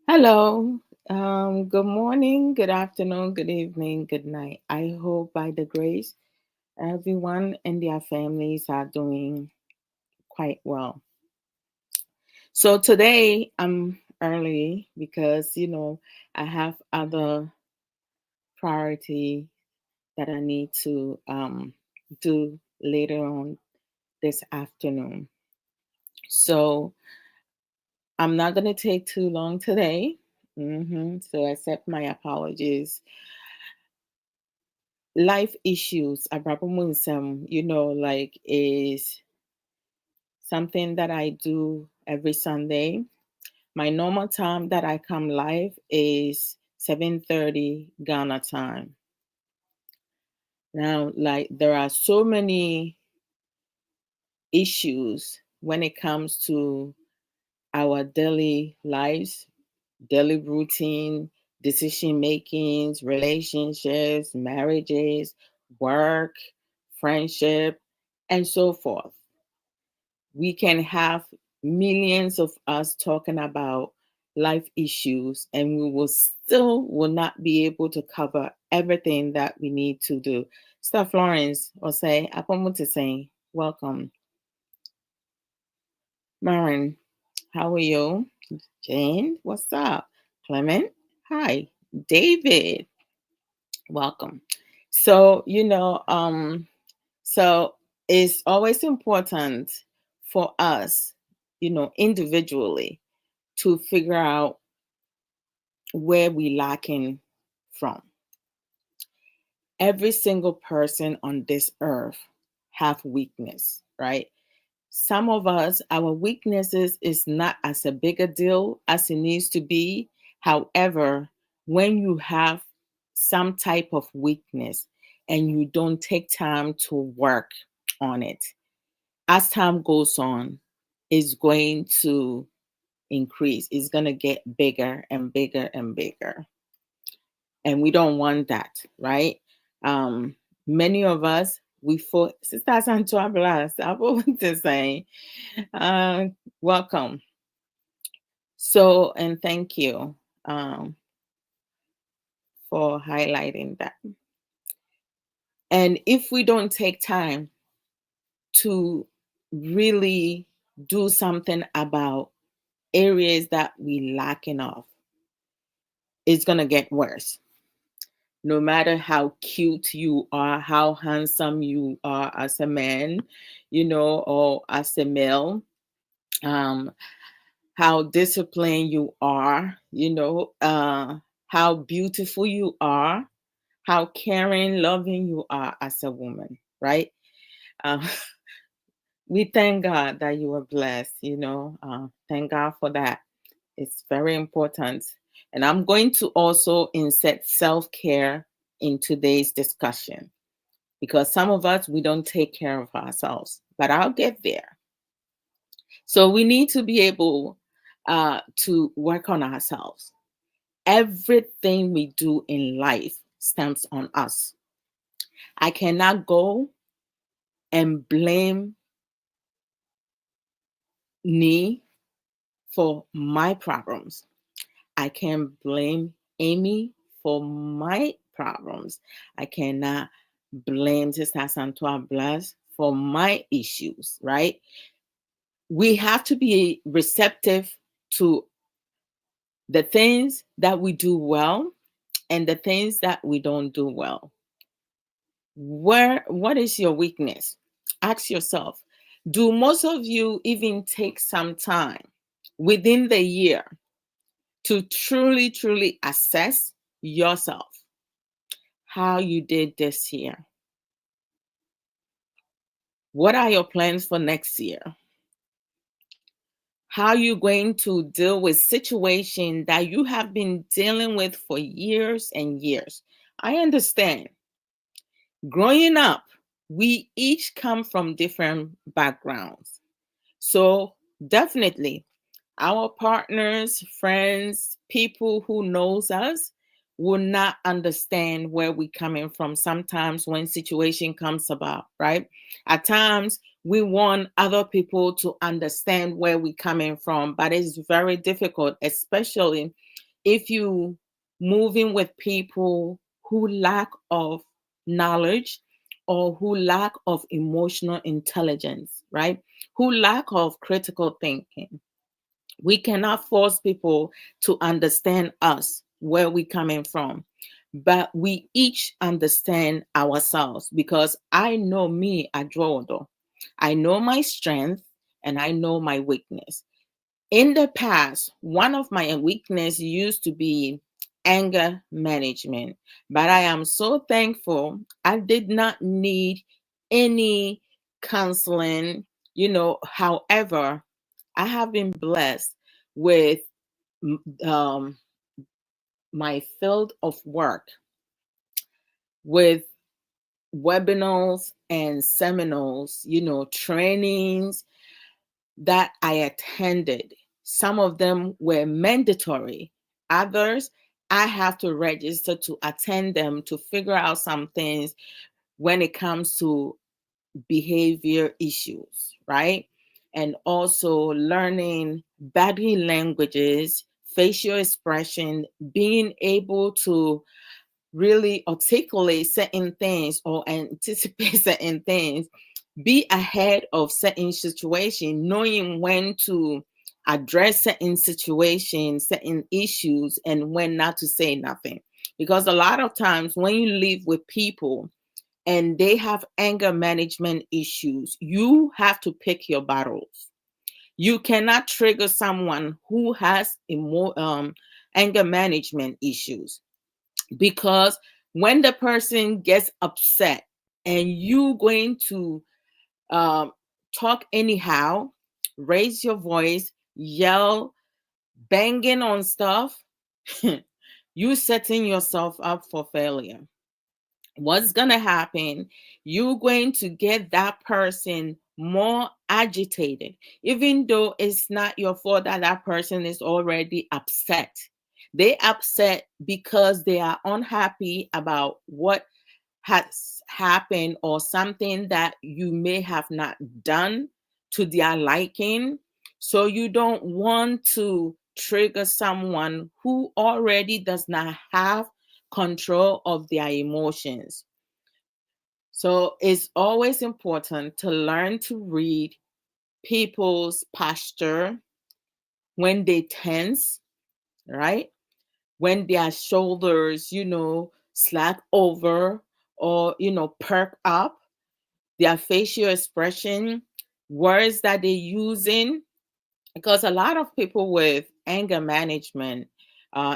Hello. Good morning, good afternoon, good evening, good night. I hope by the grace everyone and their families are doing quite well. So today I'm early because I have other priority that I need to do later on this afternoon. So I'm not gonna take too long today. So accept my apologies. Life issues like is something that I do every Sunday. My normal time that I come live is 7:30 Ghana time. Now, like there are so many issues when it comes to our daily lives, daily routine, decision makings, relationships, marriages, work, friendship, and so forth. We can have millions of us talking about life issues and we will not be able to cover everything that we need to do. Steph Lawrence or say Apomuti saying, welcome. Marin, how are you? Jane, what's up? Clement, hi. David, welcome. So, so it's always important for us, individually to figure out where we lacking from. Every single person on this earth have weakness, right? Some of us, our weaknesses is not as a big a deal as it needs to be. However, when you have some type of weakness and you don't take time to work on it, as time goes on, it's going to increase. It's going to get bigger and bigger and bigger. And we don't want that, right? Um, Many of us, we fought, Sister Santua Blast, I want to say, uh, welcome. So, and thank you for highlighting that. And if we don't take time to really do something about areas that we lacking of, it's gonna get worse. No matter how cute you are, how handsome you are as a man, or as a male, um, how disciplined you are, how beautiful you are, how caring, loving you are as a woman, right? Uh, we thank God that you are blessed, thank God for that. It's very important. And I'm going to also insert self care in today's discussion because some of us, we don't take care of ourselves, but I'll get there. So we need to be able to work on ourselves. Everything we do in life stems on us. I cannot go and blame me for my problems. I can blame Amy for my problems. I cannot blame Sister Santua Blas for my issues, right? We have to be receptive to the things that we do well and the things that we don't do well. What is your weakness? Ask yourself. Do most of you even take some time within the year to truly assess yourself, how you did this year? What are your plans for next year? How are you going to deal with situations that you have been dealing with for years and years? I understand. Growing up, we each come from different backgrounds. So definitely our partners, friends, people who knows us will not understand where we're coming from sometimes when situation comes about, right? At times we want other people to understand where we're coming from, but it's very difficult, especially if you moving with people who lack of knowledge or who lack of emotional intelligence, right? Who lack of critical thinking. We cannot force people to understand us, where we coming from, but we each understand ourselves, because I know me, Adwoa Odo. I know my strength and I know my weakness. In the past, one of my weaknesses used to be anger management, but I am so thankful I did not need any counseling. However, I have been blessed with um, my field of work, with webinars and seminars, trainings that I attended. Some of them were mandatory. Others, I have to register to attend them to figure out some things when it comes to behavior issues, right? And also learning body languages, facial expression, being able to really articulate certain things or anticipate certain things, be ahead of certain situations, knowing when to address certain situations, certain issues, and when not to say nothing. Because a lot of times when you live with people and they have anger management issues, you have to pick your battles. You cannot trigger someone who has anger management issues, because when the person gets upset and you going to um, talk anyhow, raise your voice, yell, banging on stuff, you setting yourself up for failure. What's going to happen? You're going to get that person more agitated, even though it's not your fault that that person is already upset. They upset because they are unhappy about what has happened or something that you may have not done to their liking. So you don't want to trigger someone who already does not have control of their emotions. So it's always important to learn to read people's posture when they tense, right? When their shoulders, slack over or, perk up, their facial expression, words that they're using. Because a lot of people with anger management,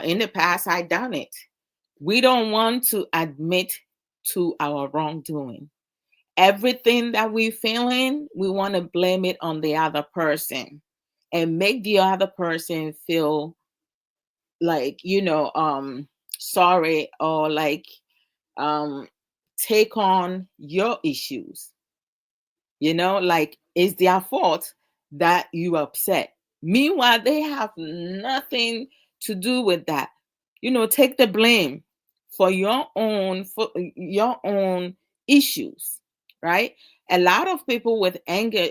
in the past, I done it. We don't want to admit to our wrongdoing. Everything that we're feeling, we want to blame it on the other person and make the other person feel like, sorry, or like um take on your issues. Like it's their fault that you upset. Meanwhile, they have nothing to do with that. Take the blame for your own issues, right? A lot of people with anger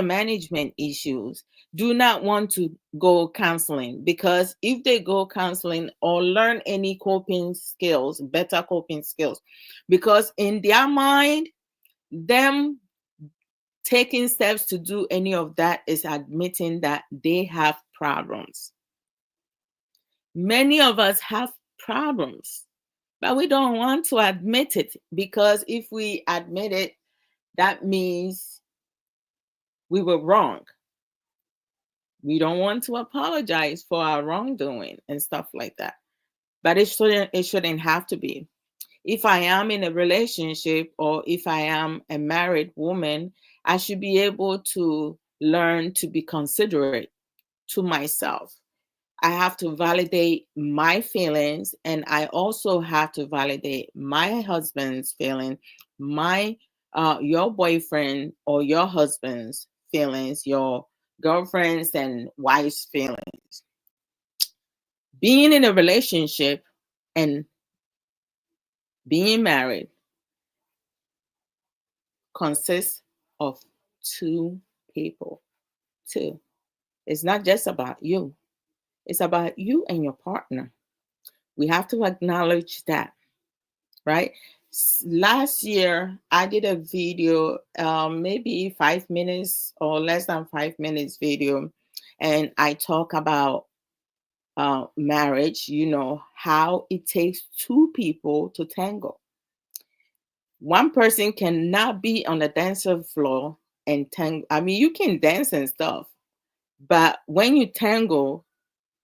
management issues do not want to go counseling, because if they go counseling or learn any coping skills, better coping skills, because in their mind, them taking steps to do any of that is admitting that they have problems. Many of us have problems, but we don't want to admit it, because if we admit it, that means we were wrong. We don't want to apologize for our wrongdoing and stuff like that. But it shouldn't have to be. If I am in a relationship or if I am a married woman, I should be able to learn to be considerate to myself. I have to validate my feelings, and I also have to validate my husband's feeling, my your boyfriend or your husband's feelings, your girlfriend's and wife's feelings. Being in a relationship and being married consists of two people. Two. It's not just about you. It's about you and your partner. We have to acknowledge that, right? Last year, I did a video, maybe 5 minutes or less than 5 minutes video, and I talk about marriage, how it takes two people to tango. One person cannot be on the dancer floor and tango. I mean, you can dance and stuff, but when you tango,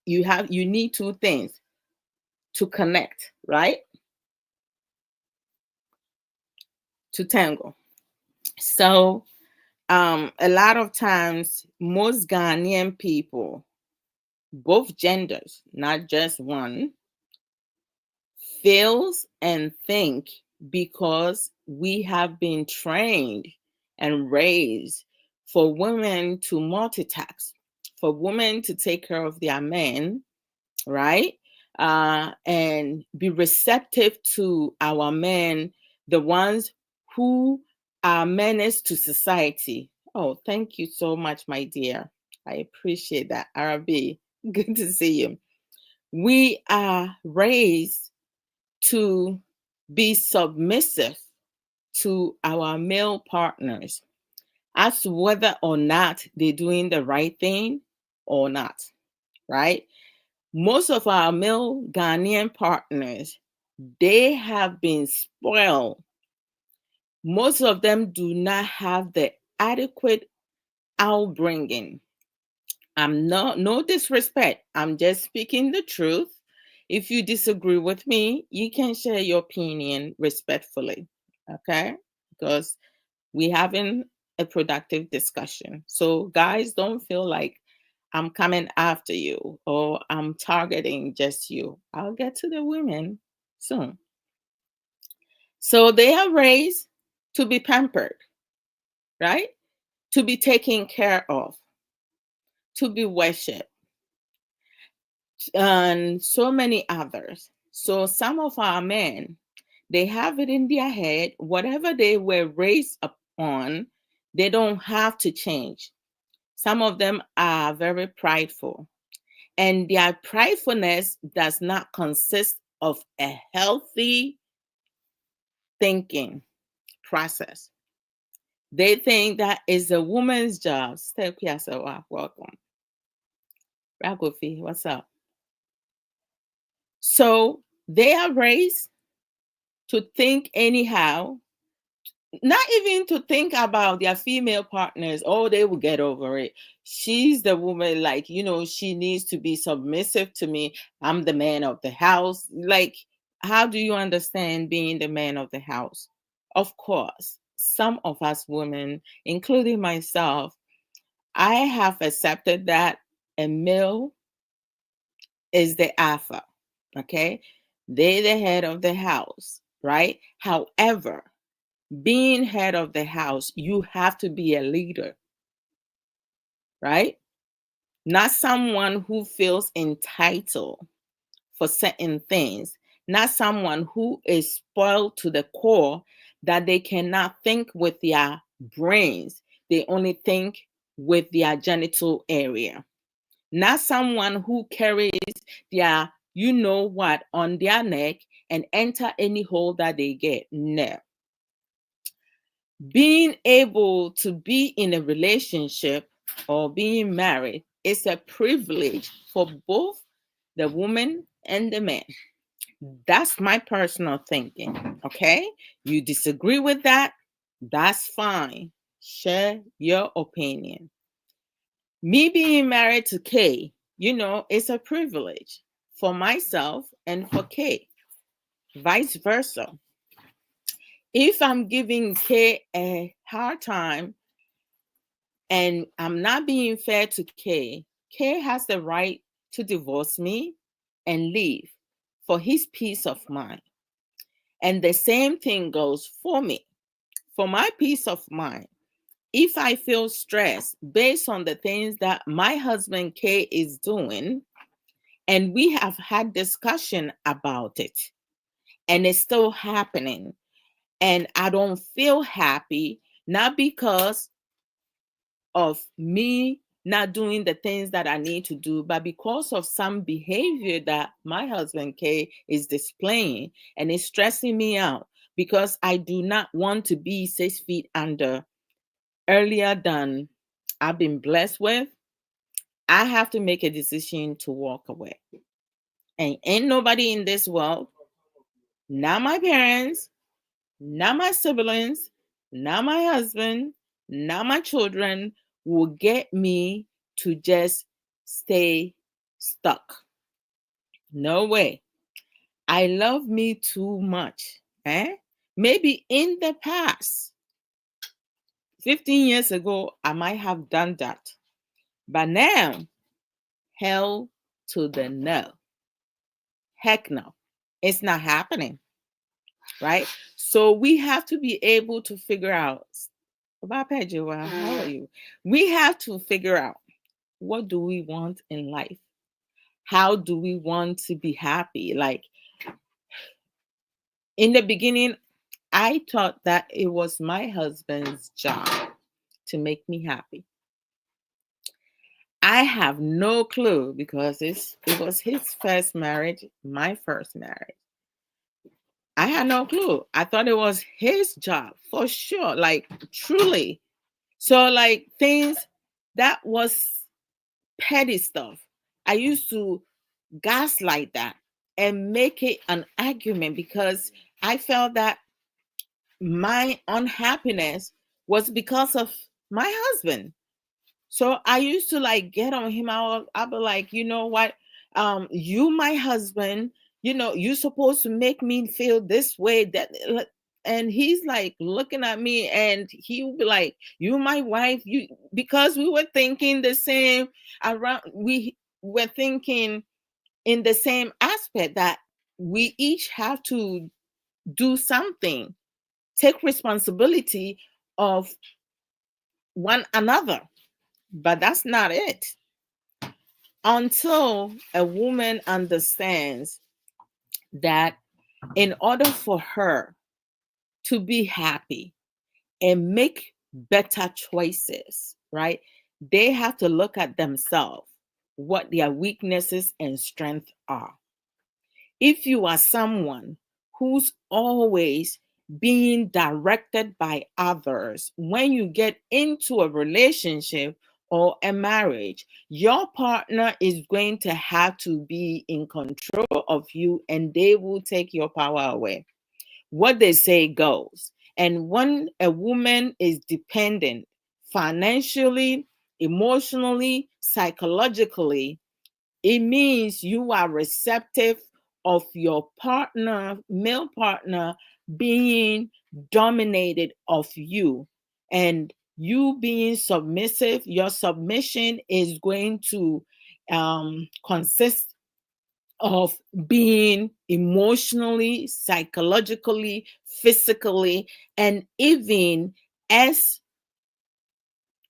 you need two things to connect, right? To tango. So a lot of times, most Ghanaian people, both genders, not just one, feels and think because we have been trained and raised for women to multitask, for women to take care of their men, right? And be receptive to our men, the ones who are menace to society. Oh, thank you so much, my dear. I appreciate that. Arabi, good to see you. We are raised to be submissive to our male partners as to whether or not they're doing the right thing or not, right? Most of our male Ghanaian partners, they have been spoiled. Most of them do not have the adequate outbringing. I'm no disrespect. I'm just speaking the truth. If you disagree with me, you can share your opinion respectfully. Okay? Because we're having a productive discussion. So guys, don't feel like I'm coming after you or I'm targeting just you. I'll get to the women soon. So they are raised to be pampered, right? To be taken care of, to be worshipped, and so many others. So some of our men, they have it in their head, whatever they were raised upon, they don't have to change. Some of them are very prideful, and their pridefulness does not consist of a healthy thinking process. They think that is a woman's job. Step here, so welcome. Ragofi, what's up? So they are raised to think anyhow, not even to think about their female partners. Oh, they will get over it. She's the woman, like, she needs to be submissive to me. I'm the man of the house. Like, how do you understand being the man of the house? Of course, some of us women, including myself, I have accepted that a male is the alpha. Okay. They're the head of the house, right? However, being head of the house, you have to be a leader, right? Not someone who feels entitled for certain things, not someone who is spoiled to the core that they cannot think with their brains. They only think with their genital area. Not someone who carries their what on their neck and enter any hole that they get. No. Being able to be in a relationship or being married is a privilege for both the woman and the man. That's my personal thinking. Okay. You disagree with that? That's fine. Share your opinion. Me being married to Kay, it's a privilege for myself and for Kay. Vice versa. If I'm giving Kay a hard time and I'm not being fair to Kay, Kay has the right to divorce me and leave for his peace of mind. And the same thing goes for me. For my peace of mind, if I feel stressed based on the things that my husband Kay is doing, and we have had discussion about it, and it's still happening, and I don't feel happy, not because of me not doing the things that I need to do, but because of some behavior that my husband K is displaying, and it's stressing me out because I do not want to be 6 feet under earlier than I've been blessed with, I have to make a decision to walk away. And ain't nobody in this world, not my parents, not my siblings, not my husband, not my children, will get me to just stay stuck. No way. I love me too much. Maybe in the past, 15 years ago, I might have done that. But now, hell to the no. Heck no. It's not happening. Right? So we have to be able to figure out, Adwoa, how are you? We have to figure out, what do we want in life? How do we want to be happy? Like, in the beginning, I thought that it was my husband's job to make me happy. I have no clue because it was his first marriage, my first marriage. I had no clue. I thought it was his job for sure, like truly. So, like, things that was petty stuff, I used to gaslight that and make it an argument because I felt that my unhappiness was because of my husband. So I used to like get on him. I'll be like, you know what? You, my husband, you're supposed to make me feel this way. And he's like looking at me, and he would be like, you, my wife, because we were thinking the same around. We were thinking in the same aspect that we each have to do something, take responsibility of one another. But that's not it. Until a woman understands that in order for her to be happy and make better choices, right, they have to look at themselves, what their weaknesses and strengths are. If you are someone who's always being directed by others, when you get into a relationship or a marriage, your partner is going to have to be in control of you, and they will take your power away. What they say goes. And when a woman is dependent financially, emotionally, psychologically, it means you are receptive of your partner, male partner, being dominated of you, and you being submissive. Your submission is going to consist of being emotionally, psychologically, physically, and even as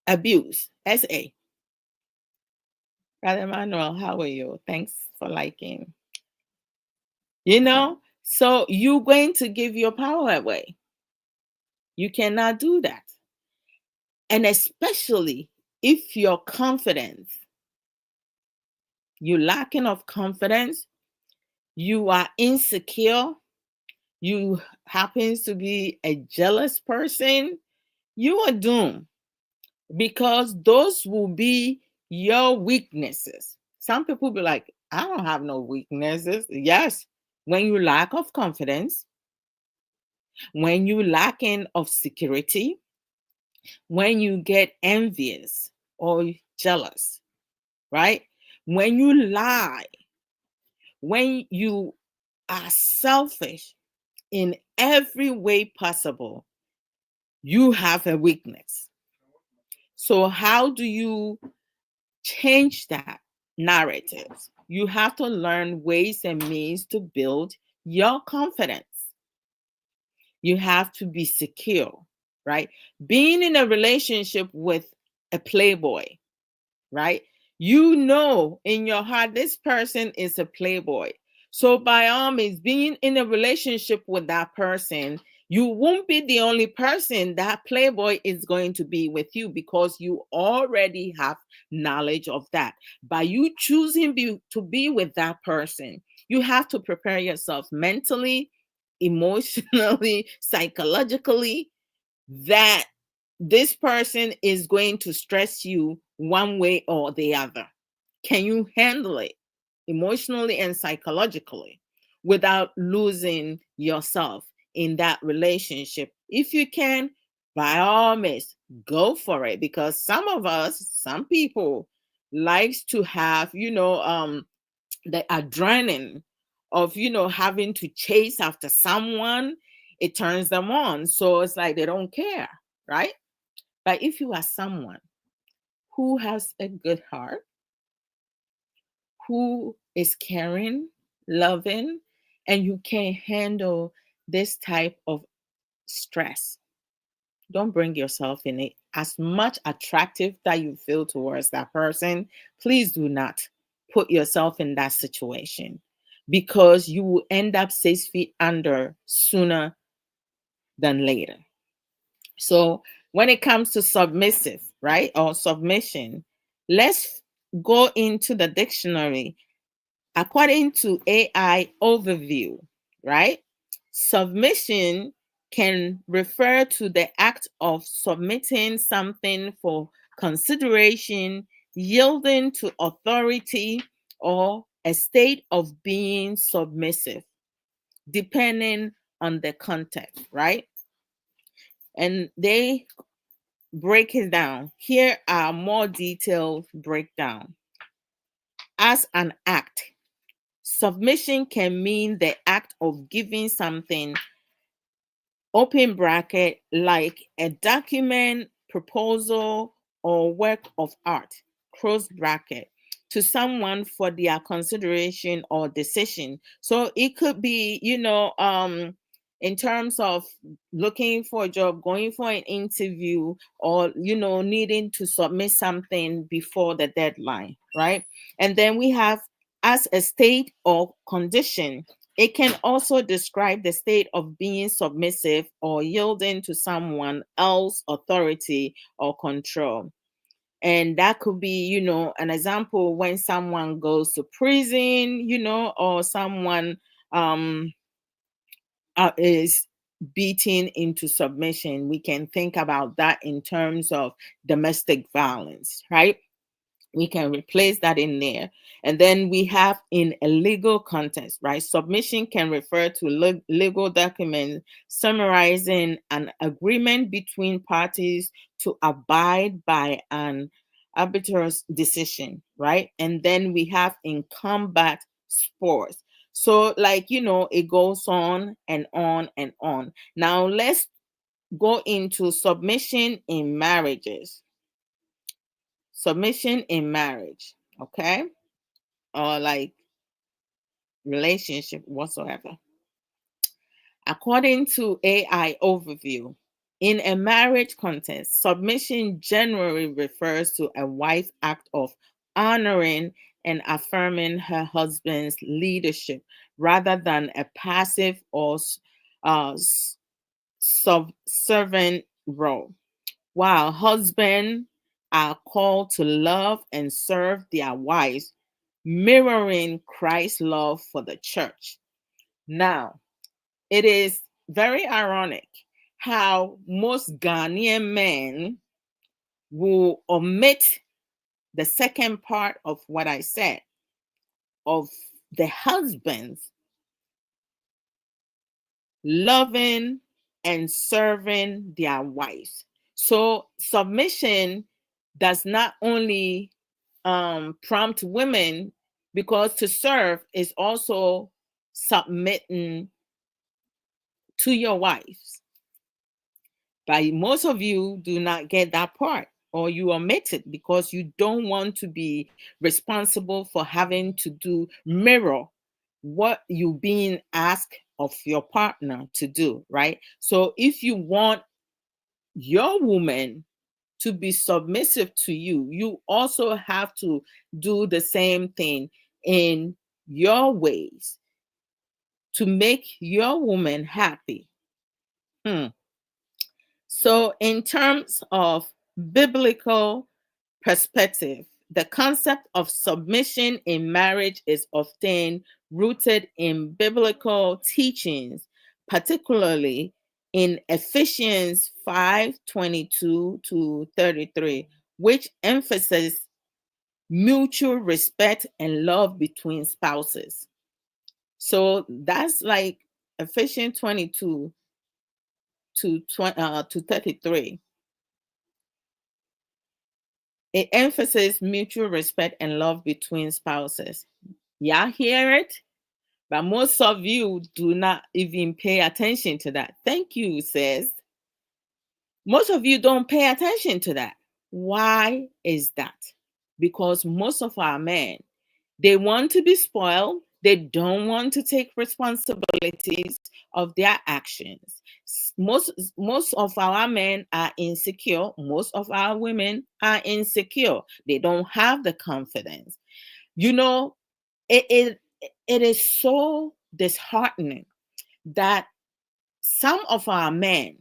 abuse, SA. Brother Manuel, how are you? Thanks for liking. So you're going to give your power away. You cannot do that. And especially if your confidence, you're lacking of confidence, you are insecure, you happens to be a jealous person, you are doomed, because those will be your weaknesses. Some people be like, I don't have no weaknesses. Yes, when you lack of confidence, when you lacking of security, when you get envious or jealous, right? When you lie, when you are selfish in every way possible, you have a weakness. So how do you change that narrative? You have to learn ways and means to build your confidence. You have to be secure, right? Being in a relationship with a playboy, right? You know in your heart, this person is a playboy. So by all means, being in a relationship with that person You won't be the only person that playboy is going to be with you, because you already have knowledge of that. By you choosing to be with that person, you have to prepare yourself mentally, emotionally, psychologically, that this person is going to stress you one way or the other. Can you handle it emotionally and psychologically without losing yourself in that relationship? If you can, by all means, go for it. Because some people likes to have, the adrenaline of, having to chase after someone. It turns them on. So it's like they don't care, right? But if you are someone who has a good heart, who is caring, loving, and you can handle this type of stress, don't bring yourself in it. As much attractive that you feel towards that person, please do not put yourself in that situation, because you will end up 6 feet under sooner than later. So when it comes to submissive, right, or submission, let's go into the dictionary. According to AI overview, right, submission can refer to the act of submitting something for consideration, yielding to authority, or a state of being submissive, depending on the context, right? And they break it down. Here are more detailed breakdown. As an act, submission can mean the act of giving something, open bracket, like a document, proposal, or work of art, close bracket, to someone for their consideration or decision. So it could be, in terms of looking for a job, going for an interview, or, needing to submit something before the deadline, right? And then we have as a state or condition. It can also describe the state of being submissive or yielding to someone else's authority or control. And that could be, an example when someone goes to prison, or someone is beaten into submission. We can think about that in terms of domestic violence, right? We can replace that in there. And then we have in a legal context, right? Submission can refer to legal documents summarizing an agreement between parties to abide by an arbitrous decision, right? And then we have in combat sports. So, like, it goes on and on and on. Now, let's go into submission in marriages. Submission in marriage, okay, or like relationship whatsoever. According to AI overview, in a marriage context, submission generally refers to a wife's act of honoring and affirming her husband's leadership rather than a passive or uh, subservient role. While husbands are called to love and serve their wives, mirroring Christ's love for the church. Now, it is very ironic how most Ghanaian men will omit the second part of what I said, of the husbands loving and serving their wives. So submission does not only prompt women, because to serve is also submitting to your wives. But most of you do not get that part, or you omit it because you don't want to be responsible for having to mirror what you being asked of your partner to do, right? So if you want your woman to be submissive to you, you also have to do the same thing in your ways to make your woman happy. Hmm. So, in terms of biblical perspective, the concept of submission in marriage is often rooted in biblical teachings, particularly in Ephesians 5:22-33, which emphasizes mutual respect and love between spouses. So that's like Ephesians 22 to 33. It emphasizes mutual respect and love between spouses. Y'all hear it? But most of you do not even pay attention to that. Thank you, sis. Most of you don't pay attention to that. Why is that? Because most of our men, they want to be spoiled. They don't want to take responsibilities of their actions. Most of our men are insecure. Most of our women are insecure. They don't have the confidence. You know, it is so disheartening that some of our men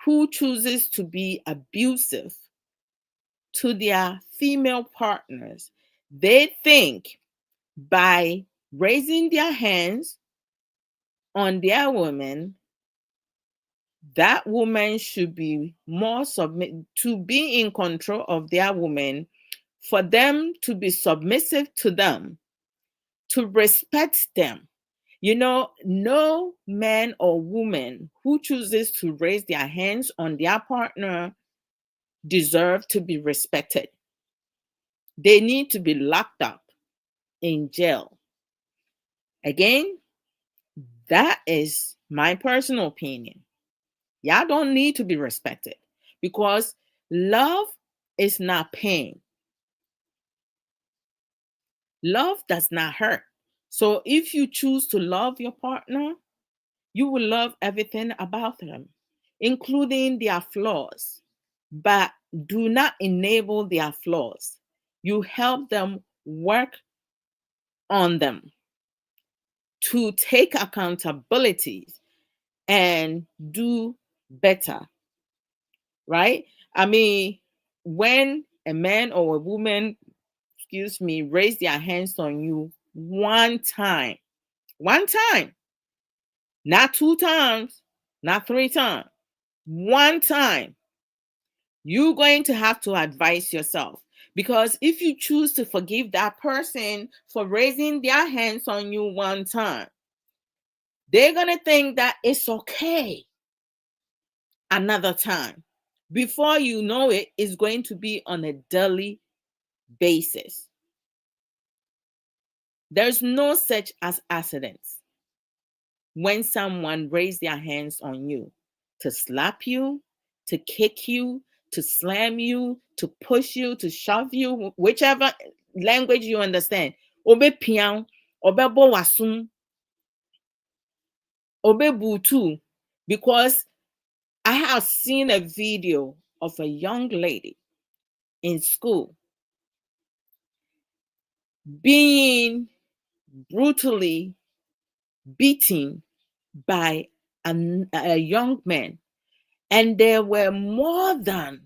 who chooses to be abusive to their female partners, they think by raising their hands on their woman, that woman should be more submit to be in control of their woman, for them to be submissive to them, to respect them. You know, no man or woman who chooses to raise their hands on their partner deserve to be respected. They need to be locked up in jail. Again, that is my personal opinion. Y'all don't need to be respected because love is not pain. Love does not hurt. So if you choose to love your partner, you will love everything about them, including their flaws. But do not enable their flaws. You help them work on them to take accountabilities and do better, right? I mean, when a man or a woman, excuse me, raise their hands on you one time, not two times, not three times, one time, you're going to have to advise yourself. Because if you choose to forgive that person for raising their hands on you one time, they're going to think that it's okay another time. Before you know it, it's going to be on a daily basis. There's no such as accidents when someone raise their hands on you to slap you, to kick you, to slam you, to push you, to shove you, whichever language you understand. Obe pian, obe bo wasum, obe butu. Because I have seen a video of a young lady in school being brutally beaten by a young man. And there were more than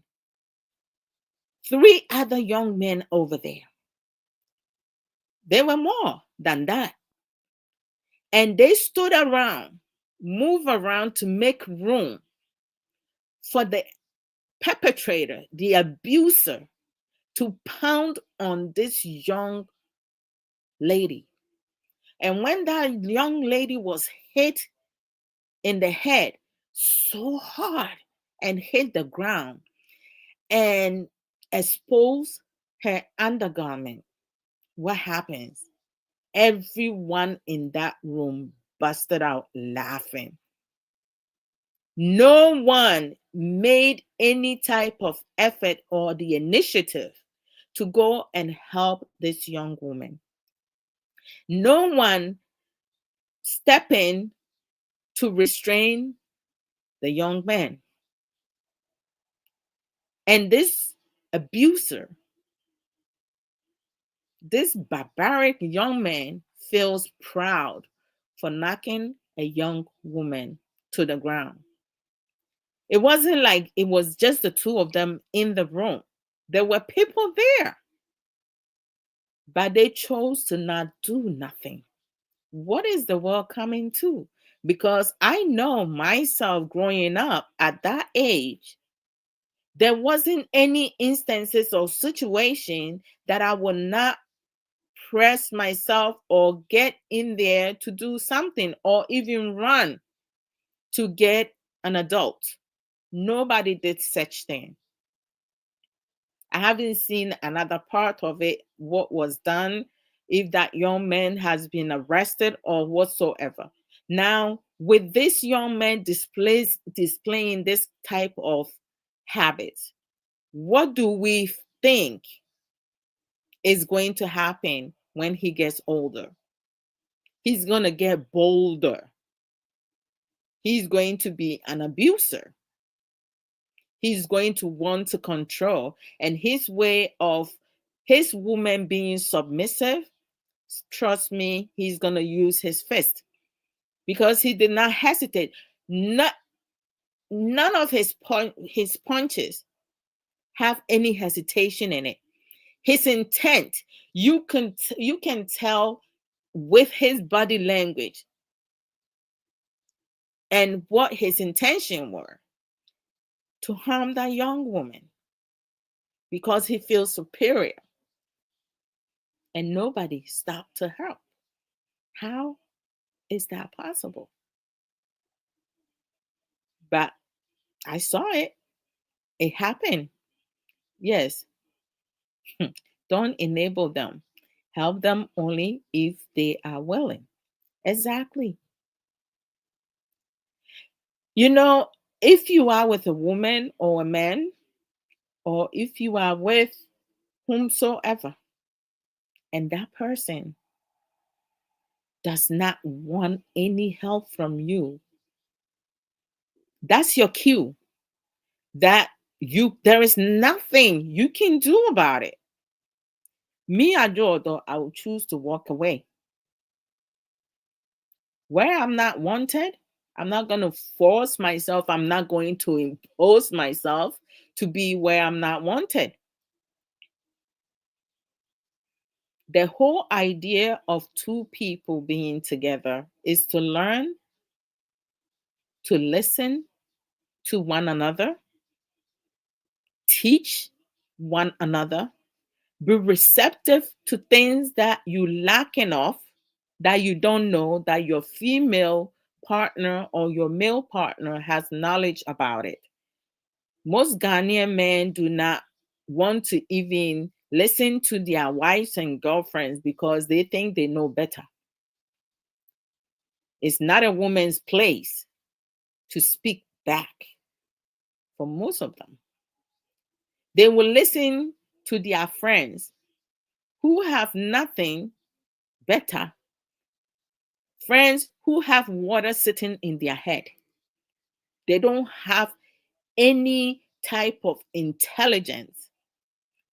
three other young men over there. There were more than that. And they stood around, move around to make room for the perpetrator, the abuser, to pound on this young lady. And when that young lady was hit in the head so hard and hit the ground and exposed her undergarment, what happens? Everyone in that room busted out laughing. No one made any type of effort or the initiative to go and help this young woman. No one stepped in to restrain the young man. And this abuser, this barbaric young man, feels proud for knocking a young woman to the ground. It wasn't like it was just the two of them in the room. There were people there, but they chose to not do nothing. What is the world coming to? Because I know myself growing up at that age, there wasn't any instances or situation that I would not press myself or get in there to do something or even run to get an adult. Nobody did such thing. I haven't seen another part of it, what was done, if that young man has been arrested or whatsoever. Now, with this young man displaying this type of habits, what do we think is going to happen when he gets older? He's going to get bolder. He's going to be an abuser. He's going to want to control. And his way of his woman being submissive, trust me, he's going to use his fist because he did not hesitate. None of his punches have any hesitation in it. His intent, you can tell with his body language and what his intention were to harm that young woman because he feels superior. And nobody stopped to help. How is that possible? But I saw it. It happened. Yes. Don't enable them. Help them only if they are willing. Exactly. You know, if you are with a woman or a man, or if you are with whomsoever, and that person does not want any help from you, that's your cue that there is nothing you can do about it. Me, Adwoa Odo, I will choose to walk away. Where I'm not wanted, I'm not going to force myself. I'm not going to impose myself to be where I'm not wanted. The whole idea of two people being together is to learn to listen to one another, teach one another, be receptive to things that you lacking of, that you don't know, that your female partner or your male partner has knowledge about it. Most Ghanaian men do not want to even listen to their wives and girlfriends because they think they know better. It's not a woman's place to speak back for most of them. They will listen to their friends who have nothing better, friends who have water sitting in their head. They don't have any type of intelligence.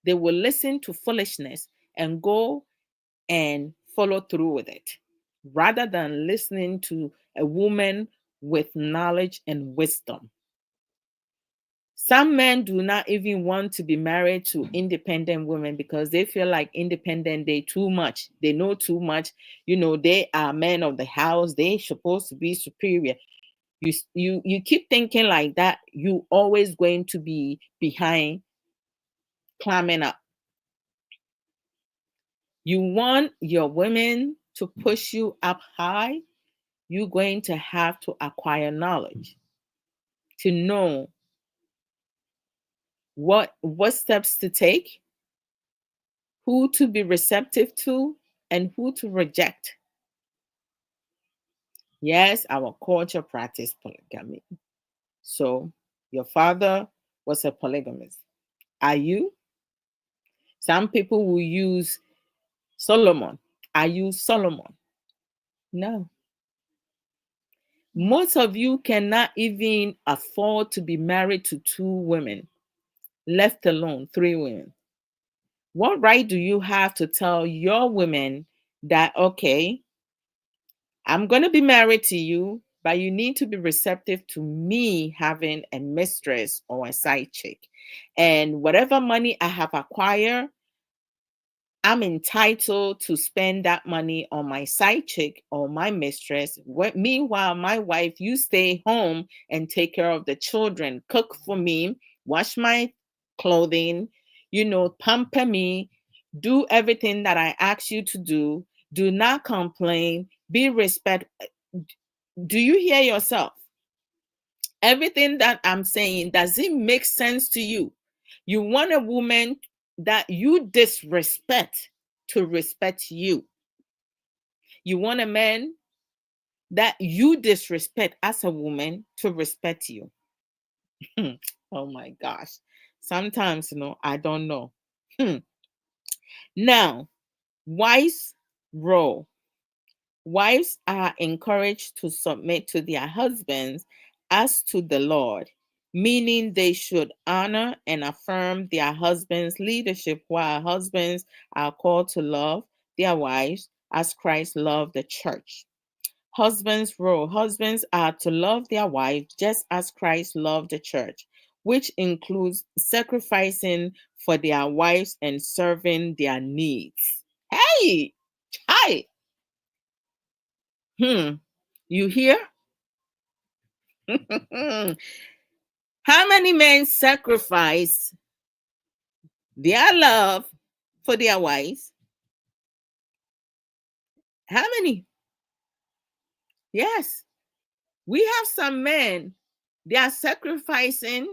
They will listen to foolishness and go and follow through with it rather than listening to a woman with knowledge and wisdom. Some men do not even want to be married to independent women because they feel like independent, they too much. They know too much. They are men of the house. They're supposed to be superior. You keep thinking like that, you always going to be behind climbing up. You want your women to push you up high, you're going to have to acquire knowledge to know what steps to take, who to be receptive to, and who to reject. Yes, our culture practiced polygamy. So your father was a polygamist. Are you? Some people will use Solomon. Are you Solomon? No. Most of you cannot even afford to be married to two women, let alone three women. What right do you have to tell your women that, okay, I'm going to be married to you, but you need to be receptive to me having a mistress or a side chick. And whatever money I have acquired, I'm entitled to spend that money on my side chick or my mistress. Meanwhile, my wife, you stay home and take care of the children, cook for me, wash my clothing, pamper me, do everything that I ask you to do. Do not complain. Be respect. Do you hear yourself? Everything that I'm saying, does it make sense to you? You want a woman that you disrespect to respect you. You want a man that you disrespect as a woman to respect you. Oh my gosh. Sometimes, I don't know. Now, wives' role. Wives are encouraged to submit to their husbands as to the Lord, meaning they should honor and affirm their husband's leadership, while husbands are called to love their wives as Christ loved the church. Husbands' role. Husbands are to love their wives just as Christ loved the church, which includes sacrificing for their wives and serving their needs. Hey! Hi! You hear? How many men sacrifice their love for their wives? How many? Yes. We have some men, their sacrificing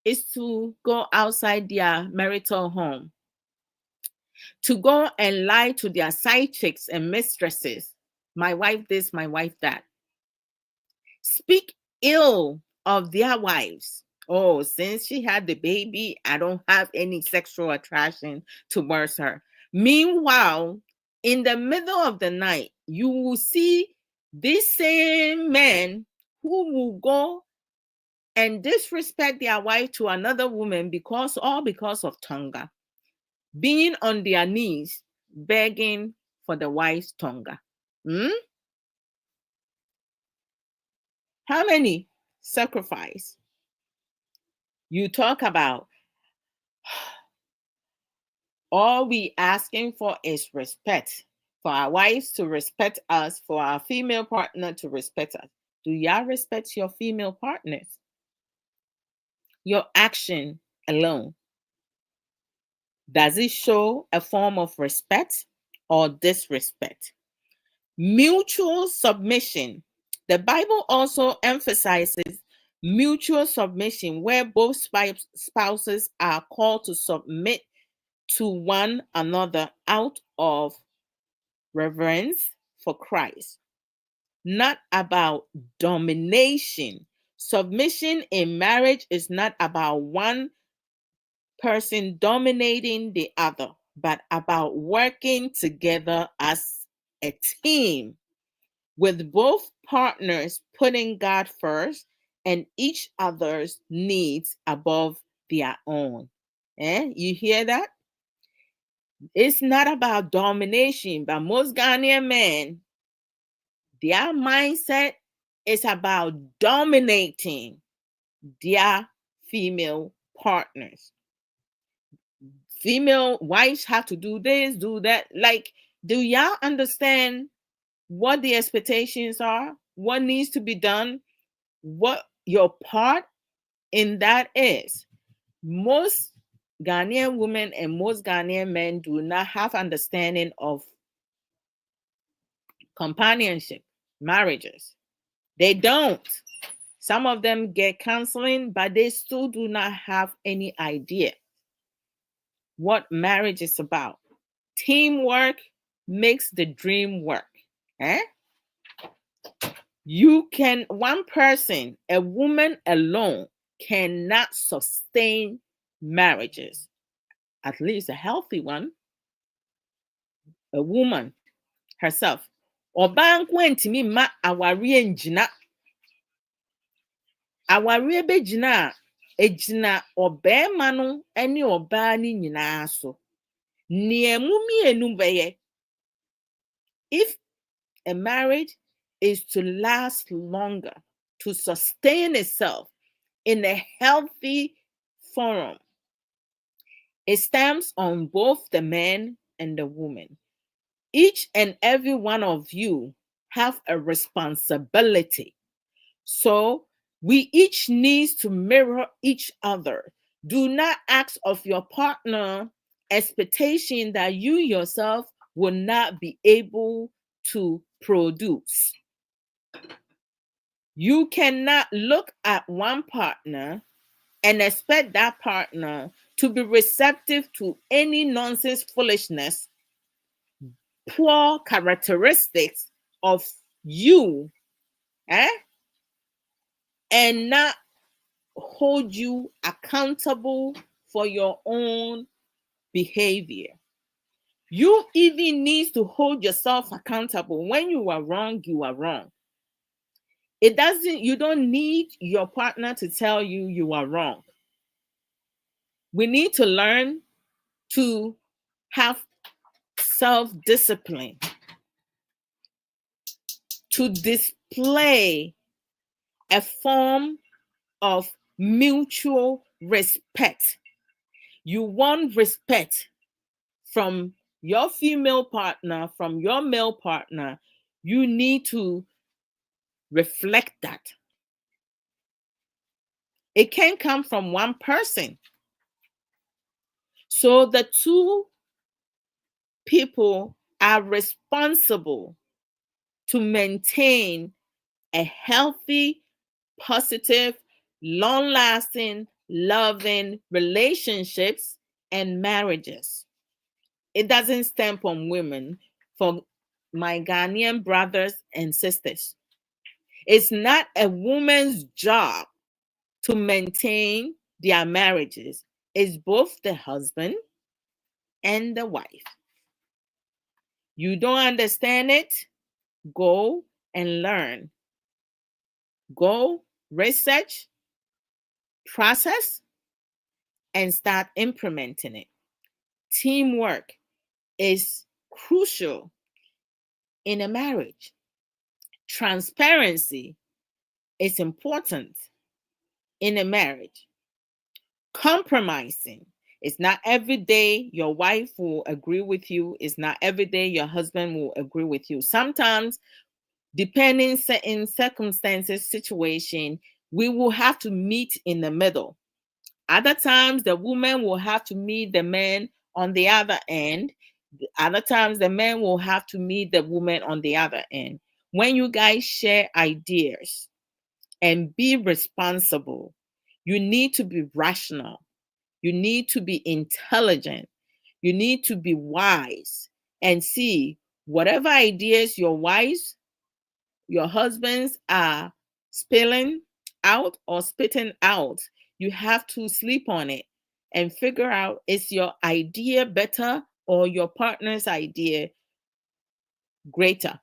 is to go outside their marital home, to go and lie to their side chicks and mistresses. My wife this, my wife that. Speak ill of their wives. Oh, since she had the baby, I don't have any sexual attraction towards her. Meanwhile, in the middle of the night, you will see these same men who will go and disrespect their wife to another woman because of tonga, being on their knees, begging for the wife's tonga. How many sacrifice? You talk about all we asking for is respect, for our wives to respect us, for our female partner to respect us. Do y'all respect your female partners? Your action alone, does it show a form of respect or disrespect? Mutual submission. The Bible also emphasizes mutual submission, where both spouses are called to submit to one another out of reverence for Christ, not about domination. Submission in marriage is not about one person dominating the other, but about working together as a team, with both partners putting God first and each other's needs above their own. You hear that? It's not about domination, but most Ghanaian men, their mindset is about dominating their female partners. Female wives have to do this, do that. Like, do y'all understand what the expectations are? What needs to be done? What your part in that is? Most Ghanaian women and most Ghanaian men do not have understanding of companionship, marriages. They don't. Some of them get counseling, but they still do not have any idea what marriage is about. Teamwork makes the dream work. One person, a woman alone, cannot sustain marriages, at least a healthy one. A woman herself. Ɔbaa nko ntumi mma awareɛ ngyina. Awareɛ bɛgyina a, ɛgyina ɔbarima no ne ɔbaa no nyinaa so. Nea mu mmienu bɛyɛ, if a marriage is to last longer, to sustain itself in a healthy forum. It stems on both the man and the woman. Each and every one of you have a responsibility. So we each need to mirror each other. Do not ask of your partner expectation that you yourself will not be able to produce. You cannot look at one partner and expect that partner to be receptive to any nonsense, foolishness, poor characteristics of you, and not hold you accountable for your own behavior. You even need to hold yourself accountable. When you are wrong, you are wrong. You don't need your partner to tell you you are wrong. We need to learn to have self-discipline, to display a form of mutual respect. You want respect from your female partner, from your male partner. You need to reflect that. It can come from one person. So the two people are responsible to maintain a healthy, positive, long-lasting, loving relationships and marriages. It doesn't stamp on women. For my Ghanaian brothers and sisters, it's not a woman's job to maintain their marriages. It's both the husband and the wife. You don't understand it? Go and learn. Go research, process, and start implementing it. Teamwork is crucial in a marriage. Transparency is important in a marriage. Compromising. It's not every day your wife will agree with you. It's not every day your husband will agree with you. Sometimes, depending certain circumstances, situation, we will have to meet in the middle. Other times, the woman will have to meet the man on the other end. Other times, the man will have to meet the woman on the other end. When you guys share ideas and be responsible, you need to be rational. You need to be intelligent. You need to be wise and see whatever ideas your wives, your husbands are spilling out or spitting out. You have to sleep on it and figure out, is your idea better or your partner's idea greater?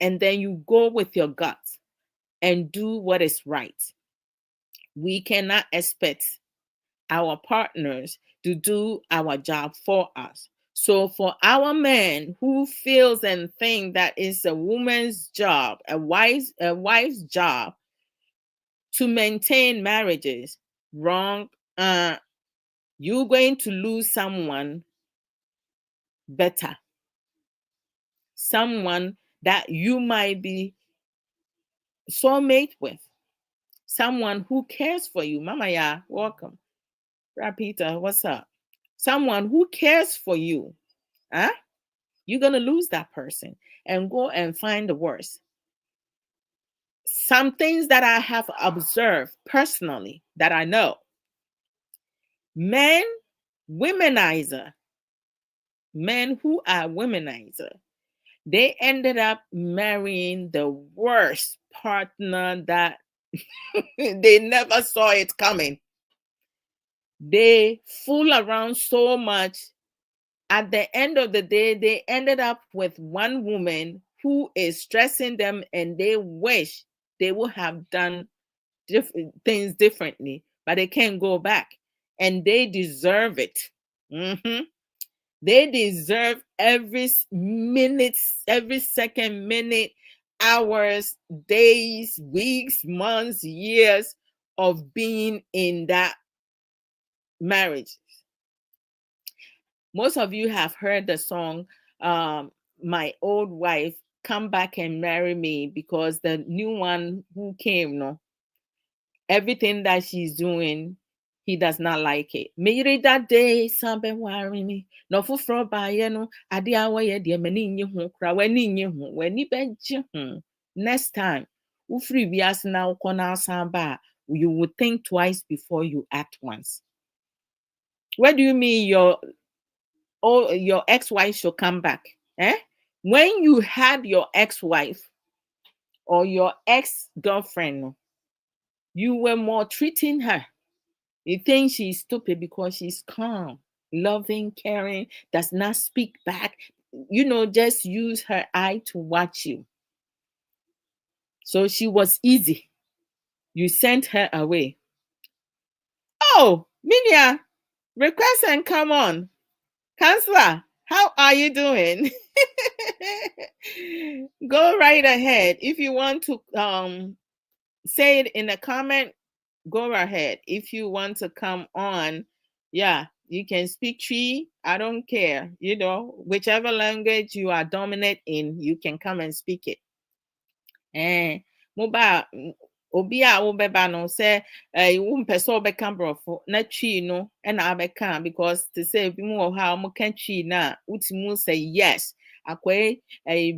And then you go with your gut and do what is right. We cannot expect our partners to do our job for us. So for our men who feels and think that it's a woman's job, a wife's job to maintain marriages, wrong. You're going to lose someone better, someone that you might be soulmate with, someone who cares for you. Mama, yeah, welcome. Rapita, what's up? Someone who cares for you. You're going to lose that person and go and find the worst. Some things that I have observed personally that I know. Men who are womanizer, they ended up marrying the worst partner that they never saw it coming. They fool around so much. At the end of the day, they ended up with one woman who is stressing them, and they wish they would have done things differently, but they can't go back. And they deserve it. They deserve every minute, every second minute hours, days, weeks, months, years of being in that marriage. Most of you have heard the song, My Old Wife, Come Back and Marry Me, because the new one who came, no, everything that she's doing, he does not like it. Maybe that day, something worrying me. No for by no, I did away dear many cry when you next time. Ufri bias now corner samba, you would think twice before you act once. What do you mean your ex-wife should come back? Eh? When you had your ex-wife or your ex-girlfriend, you were maltreating her. You think she's stupid because she's calm, loving, caring, does not speak back. Just use her eye to watch you. So she was easy. You sent her away. Oh, Minia, request and come on. Counselor, how are you doing? Go right ahead. If you want to say it in a comment, go ahead. If you want to come on, yeah, you can speak Tree. I don't care. Whichever language you are dominant in, you can come and speak it. Moba obi a wobeba no say wo mpɛ sɛ ɔbɛka brɔfo na Twi no na abɛka, because to say bi mu wɔ ha mo ka Twi na utimu say yes akwai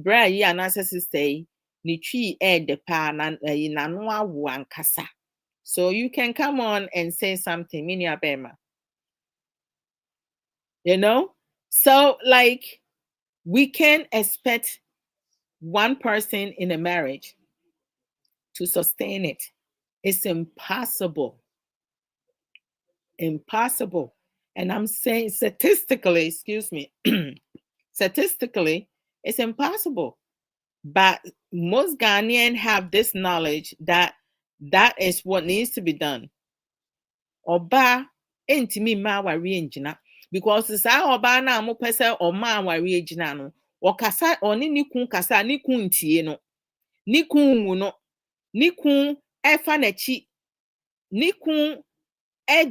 bra yi anasa sister yi ni Twi de pa na no awo ankasa. So you can come on and say something, Mini Abema. So like we can't expect one person in a marriage to sustain it. It's impossible. Impossible. And I'm saying statistically, statistically, it's impossible. But most Ghanaians have this knowledge that is what needs to be done. Oba entimi ma wari enjina, because saa oba na mo pese o ma wari enjina no okasa oni ni kun kasa ni kun tie no ni kun wu no ni kun efa na chi ni kun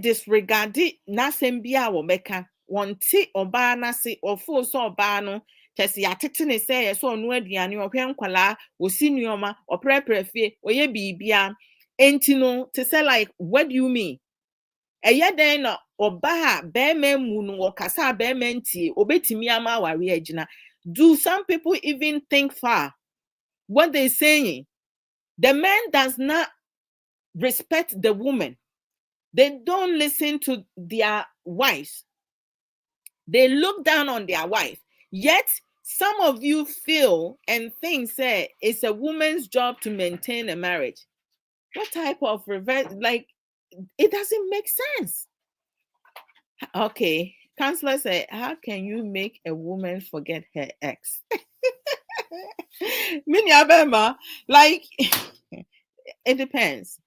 disregard n'asɛm bi a wɔbɛka wɔnte ɔbaa n'ase ɔfo so ɔbaa no kyɛse yɛatete ne sɛ yɛsɛ ɔno aduane ɔhwɛ nkwalaa osi nneɔma ɔprɛprɛ fie ɔyɛ biribia enti no te sɛ like what do you mean ɛyɛ dɛn na ɔbaa bɛrima mu no wɔkasa a bɛrima ntie obetumi ama aware agyina. Do some people even think far what they're saying? The man does not respect the woman. They don't listen to their wives. They look down on their wife. Yet, some of you feel and think say it's a woman's job to maintain a marriage. What type of reverse? Like, it doesn't make sense. Okay, counselor said, how can you make a woman forget her ex? Mini Abema, like, it depends.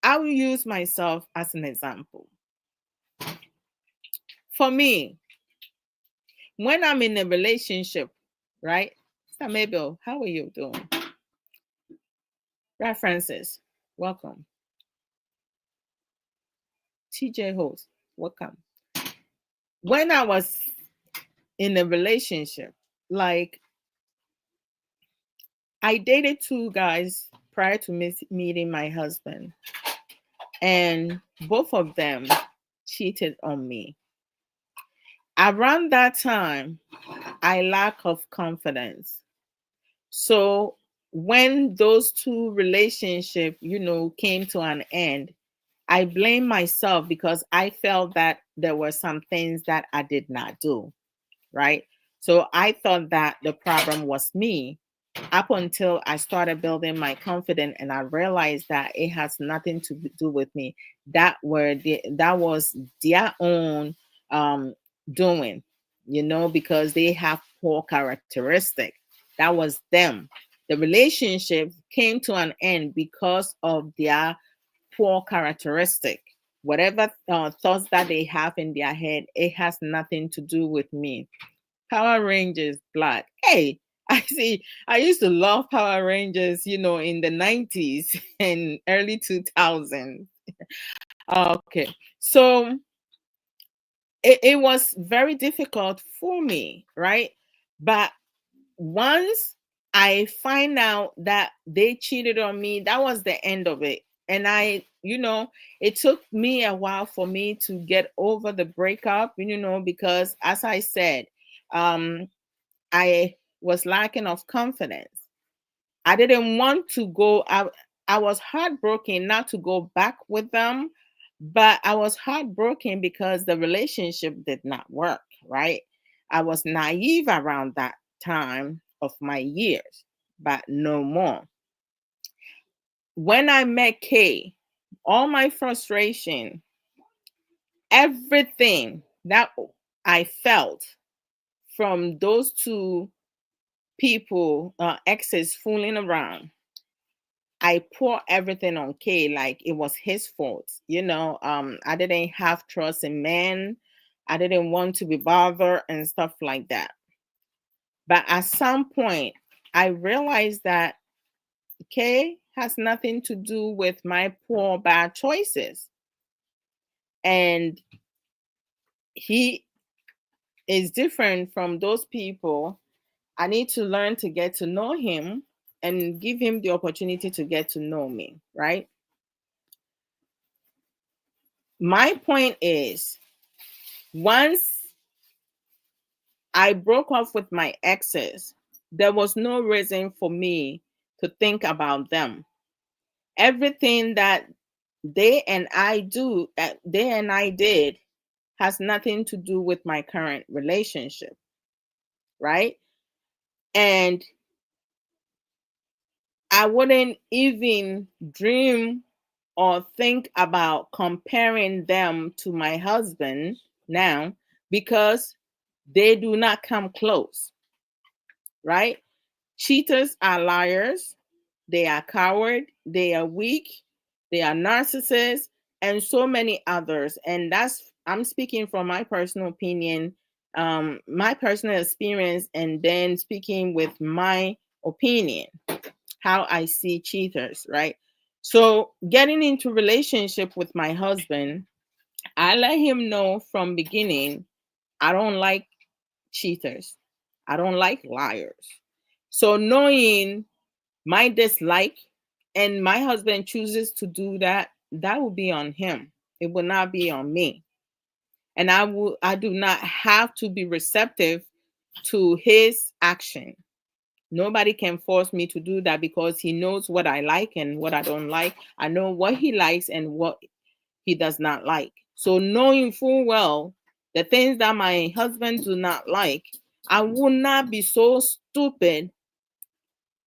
I will use myself as an example. For me, when I'm in a relationship, right? So Mabel, how are you doing? References, welcome. TJ host, welcome. When I was in a relationship, like I dated 2 guys prior to meeting my husband, and both of them cheated on me. Around that time, I lack of confidence. So when those 2 relationships, came to an end, I blame myself because I felt that there were some things that I did not do, right? So I thought that the problem was me up until I started building my confidence and I realized that it has nothing to do with me. That was their own doing, because they have poor characteristic. That was them. The relationship came to an end because of their poor characteristic. Whatever thoughts that they have in their head, it has nothing to do with me. Power Rangers Black. Hey, I see. I used to love Power Rangers, in the 90s and early 2000s. Okay. So it was very difficult for me, right? But once I find out that they cheated on me, that was the end of it. And it took me a while for me to get over the breakup, because as I said, um, I was lacking of confidence. I didn't want to go. I was heartbroken not to go back with them, but I was heartbroken because the relationship did not work, right? I was naive around that time of my years, but no more. When I met Kay, all my frustration, everything that I felt from those two people, exes fooling around, I pour everything on Kay like it was his fault. I didn't have trust in men. I didn't want to be bothered and stuff like that. But at some point, I realized that Kay has nothing to do with my poor, bad choices. And he is different from those people. I need to learn to get to know him and give him the opportunity to get to know me, right? My point is, once I broke off with my exes, there was no reason for me to think about them. Everything that they and I did, has nothing to do with my current relationship, right? And I wouldn't even dream or think about comparing them to my husband now, because they do not come close, right? Cheaters are liars, they are coward, they are weak, they are narcissists, and so many others. And I'm speaking from my personal opinion, my personal experience, and then speaking with my opinion, how I see cheaters, right? So getting into relationship with my husband, I let him know from beginning, I don't like cheaters. I don't like liars. So knowing my dislike, and my husband chooses to do that, that will be on him. It will not be on me. And I do not have to be receptive to his action. Nobody can force me to do that, because he knows what I like and what I don't like. I know what he likes and what he does not like. So knowing full well the things that my husband do not like, I will not be so stupid.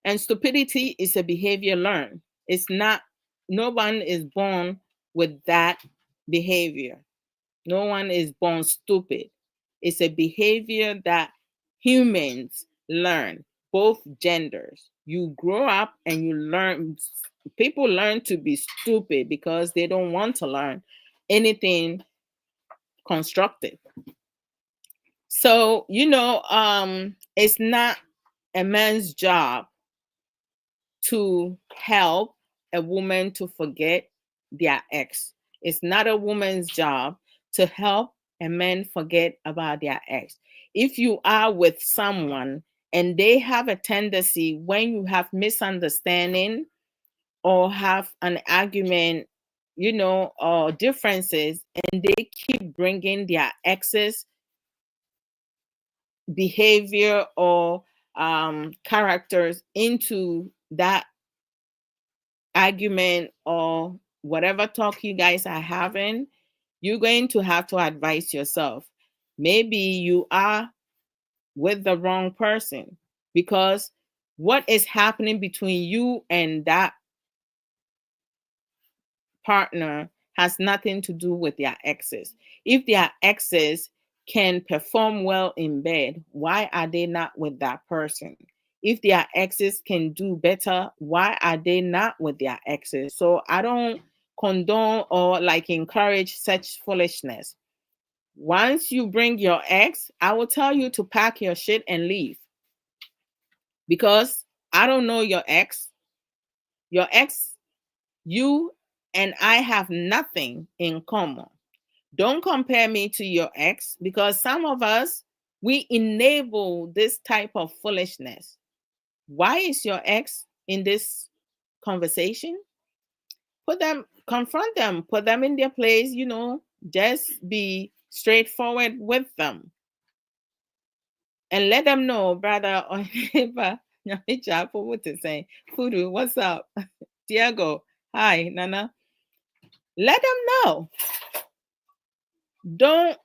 And stupidity is a behavior learned. It's not, no one is born with that behavior. No one is born stupid. It's a behavior that humans learn, both genders. You grow up and you learn, people learn to be stupid because they don't want to learn anything constructive. So, it's not a man's job to help a woman to forget their ex. It's not a woman's job to help a man forget about their ex. If you are with someone and they have a tendency, when you have misunderstanding or have an argument, or differences, and they keep bringing their ex's behavior or characters into that argument or whatever talk you guys are having, you're going to have to advise yourself. Maybe you are with the wrong person, because what is happening between you and that partner has nothing to do with their exes. If their exes can perform well in bed, why are they not with that person? If their exes can do better, why are they not with their exes? So I don't condone or like encourage such foolishness. Once you bring your ex, I will tell you to pack your shit and leave. because I don't know your ex. Your ex, you and I have nothing in common. Don't compare me to your ex, because some of us, we enable this type of foolishness. Why is your ex in this conversation? Confront them, put them in their place, just be straightforward with them and let them know, brother or neighbor. Fudu, what's up? Diego, hi, Nana. Let them know. Don't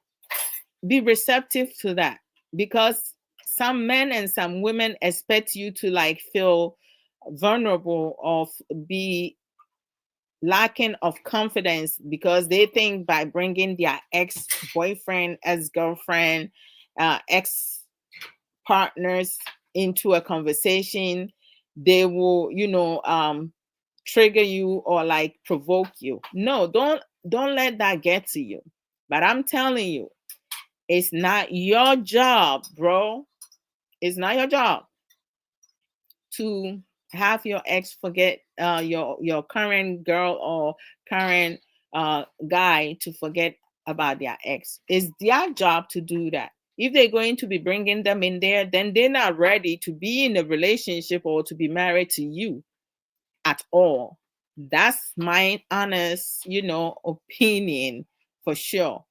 be receptive to that, because some men and some women expect you to like feel vulnerable or be lacking of confidence, because they think by bringing their ex-boyfriend, ex-girlfriend, ex-partners into a conversation, they will, trigger you or like provoke you. No, don't let that get to you. But I'm telling you, it's not your job, bro. It's not your job to have your ex forget your current girl or current guy to forget about their ex. It's their job to do that. If they're going to be bringing them in there, then they're not ready to be in a relationship or to be married to you at all. That's my honest, opinion for sure.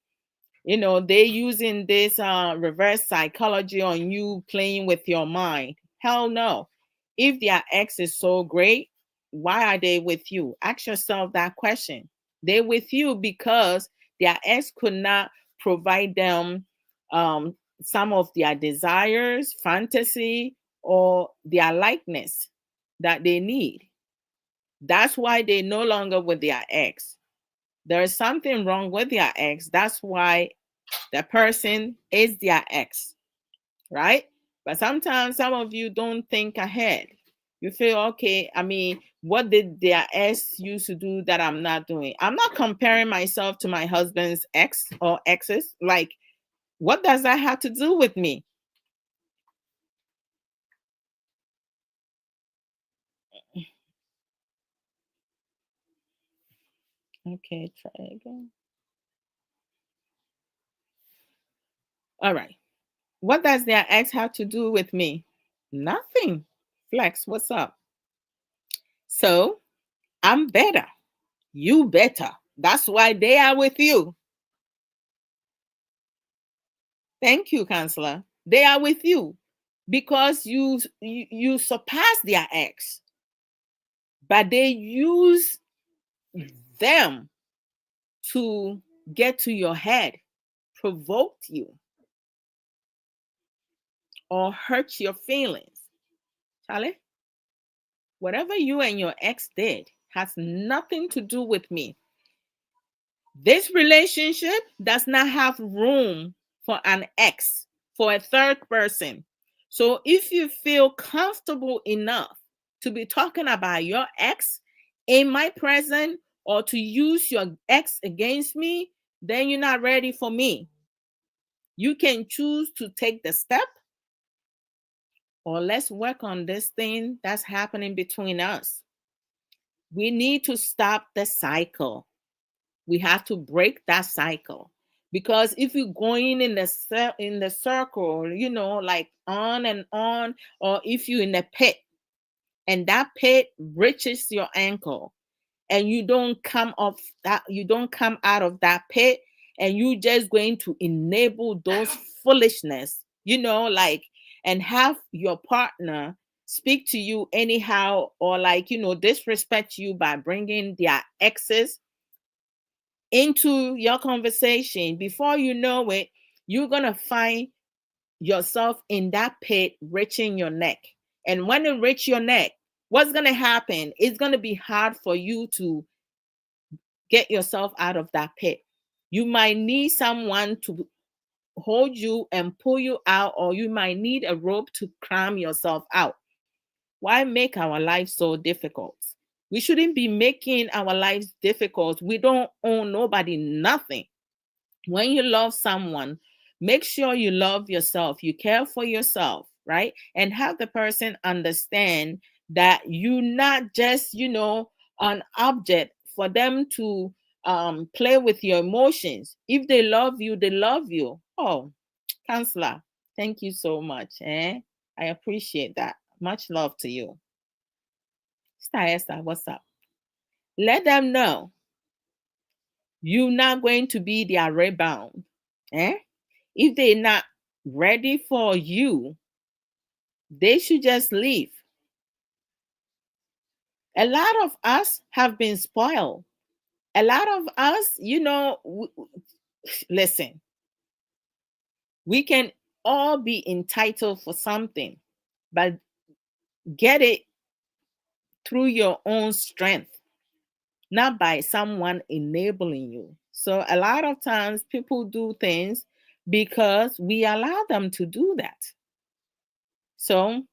They using this reverse psychology on you, playing with your mind. Hell no. If their ex is so great, why are they with you? Ask yourself that question. They're with you because their ex could not provide them some of their desires, fantasy, or their likeness that they need. That's why they no longer with their ex. There is something wrong with their ex. That's why the person is their ex, right? But sometimes some of you don't think ahead. You feel, okay, what did their ex used to do that I'm not doing? I'm not comparing myself to my husband's ex or exes. Like, what does that have to do with me? Okay, try again. All right. What does their ex have to do with me? Nothing. Flex, what's up? So I'm better. You better. That's why they are with you. Thank you, counselor. They are with you because you surpass their ex, but they use them to get to your head, provoke you, or hurt your feelings. Charlie, whatever you and your ex did has nothing to do with me. This relationship does not have room for an ex, for a third person. So if you feel comfortable enough to be talking about your ex in my presence or to use your ex against me, then you're not ready for me. You can choose to take the step, or let's work on this thing that's happening between us. We need to stop the cycle. We have to break that cycle, because if you're going in the circle, like on and on, or if you're in a pit and that pit reaches your ankle and you don't come out of that pit, and you just going to enable those foolishness, like, and have your partner speak to you anyhow, or like, disrespect you by bringing their exes into your conversation. Before you know it, you're going to find yourself in that pit reaching your neck. And when it reach your neck, what's going to happen? It's going to be hard for you to get yourself out of that pit. You might need someone to hold you and pull you out, or you might need a rope to climb yourself out. Why make our life so difficult? We shouldn't be making our lives difficult. We don't owe nobody nothing. When you love someone, make sure you love yourself. You care for yourself, right? And have the person understand that you're not just, an object for them to play with your emotions. If they love you, they love you. Oh, counselor, thank you so much. I appreciate that. Much love to you. Sister Esther, what's up? Let them know you're not going to be their rebound. If they're not ready for you, they should just leave. A lot of us have been spoiled. A lot of us, listen, we can all be entitled for something, but get it through your own strength, not by someone enabling you. So a lot of times people do things because we allow them to do that. So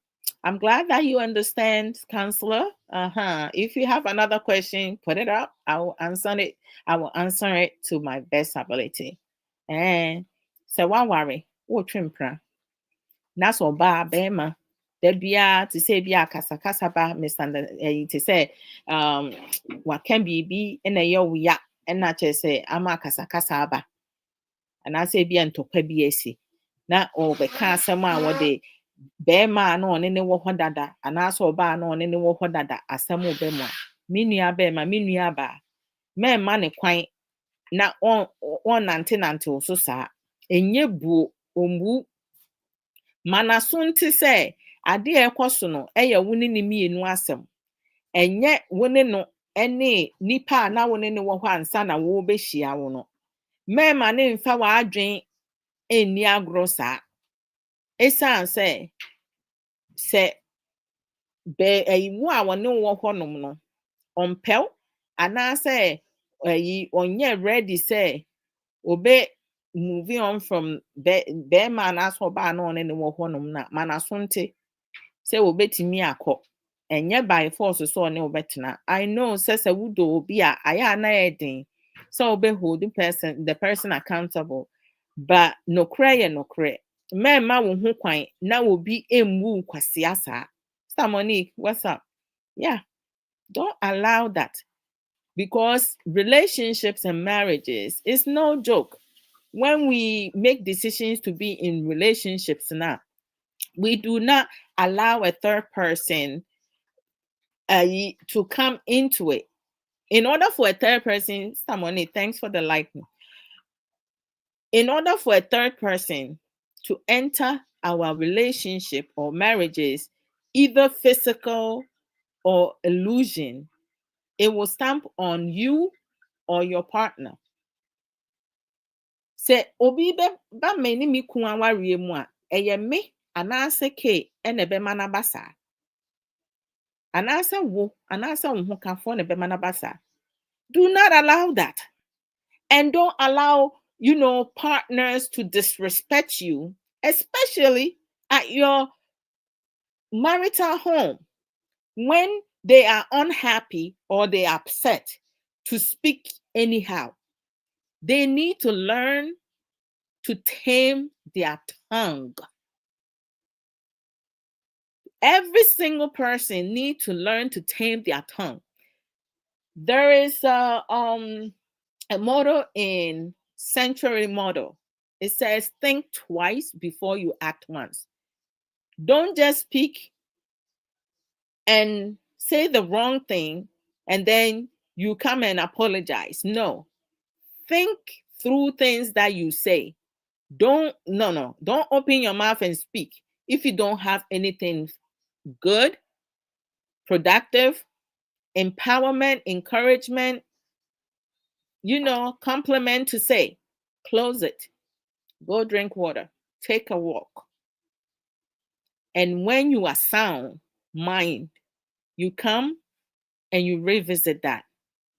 I'm glad that you understand, counselor. If you have another question, put it up. I will answer it. I will answer it to my best ability. And so why worry? What trimpra? That's all ba bema. Debia to say bia kasa kasa ba misunderstand to say what can be in a yo ya and not just say ama kasa kasa ba. And I say be and to esi. Na o be kasa ma what they bɛrima na ɔne ne wɔ hɔ dada anaasɛ ɔbaa na ɔne ne wɔ hɔ dada asɛm ɔbɛ mu a me nua bɛrima me nua baa mɛmma ne kwan na ɔnante so saa ɛnyɛ buo ɔmbu ma n'aso nte sɛ ade a ɛkɔ so no ɛyɛ wo ne ne mmienu asɛm ɛnyɛ wo ne no ɛne nipa a na wo ne ne wɔ hɔ ansa na wɔbɛhyia wo no mɛmma ne mfa w'adwen ɛnni agorɔ saa ɛsiane sɛ wo a wɔne wɔ hɔnom no ɔmpɛw anaasɛ ɔnyɛ ready sɛ obe moving on from bɛrima anaasɛ ɔbaa na ɔne ne wɔ hɔnom na ma n'aso nte sɛ obetumi akɔ ɛnyɛ by force sɛ ɔne obɛtena. I know sɛ wodɔ obi a ayɛ a na yɛ den sɛ hold the person accountable, but nokorɛ yɛ nokorɛ. Mɛmma wo ho kwan na obi emmu kwasea saa. Sister Monique, what's up? Yeah, don't allow that, because relationships and marriages is no joke. When we make decisions to be in relationships now, we do not allow a third person to come into it. In order for a third person, Sister Monique, thanks for the liking. In order for a third person to enter our relationship or marriages, either physical or illusion, it will stamp on you or your partner. Say obi ba me ni mi ku awarie mu a eye me anase ke ene be manabasa. Anase wo anase wo ho kafo ne be manabasa. Do not allow that. And don't allow, partners to disrespect you, especially at your marital home. When they are unhappy or they are upset, to speak anyhow. They need to learn to tame their tongue. Every single person needs to learn to tame their tongue. There is a motto in Century Motto. It says, think twice before you act once. Don't just speak and say the wrong thing and then you come and apologize. No. Think through things that you say. Don't open your mouth and speak if you don't have anything good, productive, empowerment, encouragement, compliment to say. Close it. Go drink water. Take a walk. And when you are sound mind, you come and you revisit that.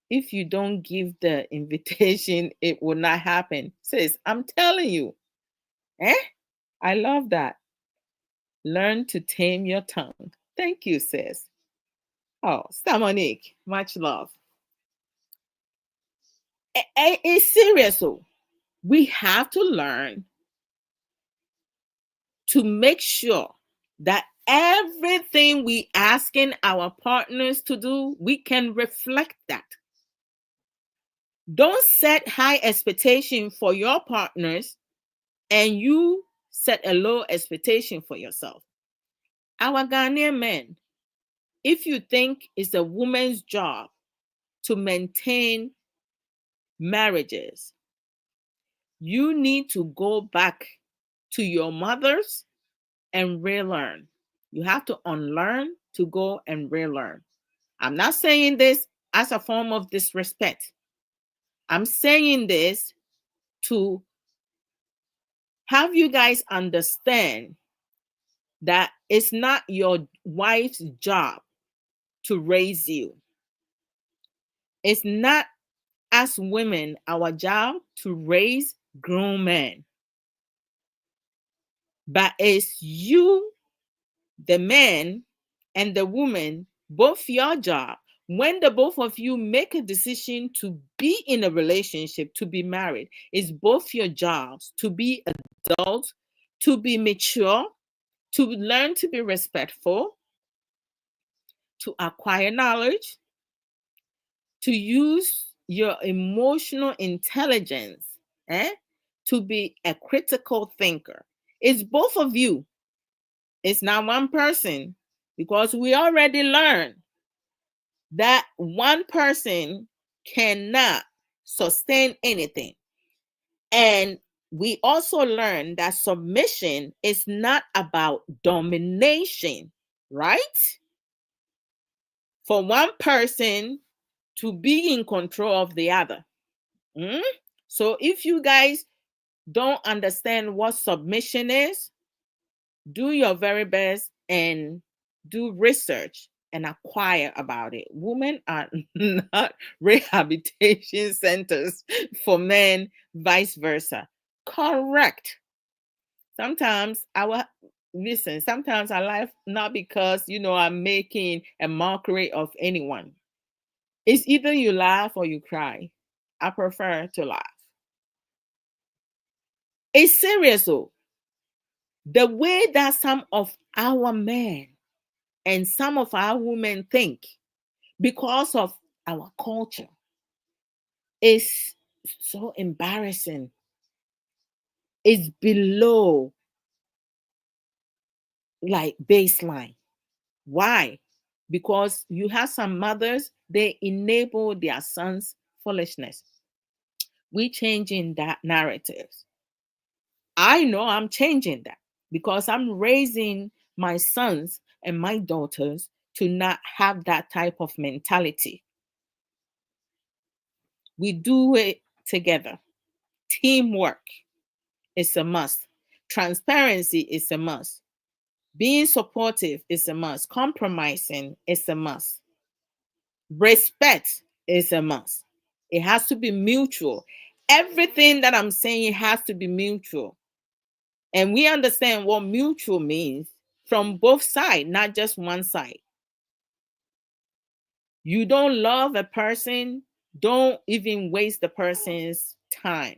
If you don't give the invitation, it will not happen. Sis, I'm telling you. I love that. Learn to tame your tongue. Thank you, sis. Oh, Sister Monique, much love. It's serious. So we have to learn to make sure that everything we asking our partners to do, we can reflect that. Don't set high expectation for your partners and you set a low expectation for yourself. Our Ghanaian men, if you think it's a woman's job to maintain marriages, you need to go back to your mothers and relearn. You have to unlearn to go and relearn. I'm not saying this as a form of disrespect. I'm saying this to have you guys understand that it's not your wife's job to raise you. It's not, as women, our job to raise grown men. But it's you, the man, and the woman, both your job. When the both of you make a decision to be in a relationship, to be married, it's both your jobs to be adults, to be mature, to learn to be respectful, to acquire knowledge, to use your emotional intelligence, to be a critical thinker. It's both of you. It's not one person, because we already learned that one person cannot sustain anything. And we also learned that submission is not about domination, right? For one person to be in control of the other. So if you guys don't understand what submission is, do your very best and do research and acquire about it. Women are not rehabilitation centers for men, vice versa. Correct. Sometimes sometimes I laugh not because I'm making a mockery of anyone. It's either you laugh or you cry. I prefer to laugh. It's serious though. The way that some of our men and some of our women think, because of our culture, is so embarrassing. It's below like baseline. Why? Because you have some mothers, they enable their sons' foolishness. We changing that narrative. I know I'm changing that because I'm raising my sons and my daughters to not have that type of mentality. We do it together. Teamwork is a must. Transparency is a must. Being supportive is a must. Compromising is a must. Respect is a must. It has to be mutual. Everything that I'm saying has to be mutual. And we understand what mutual means from both sides, not just one side. You don't love a person, don't even waste the person's time.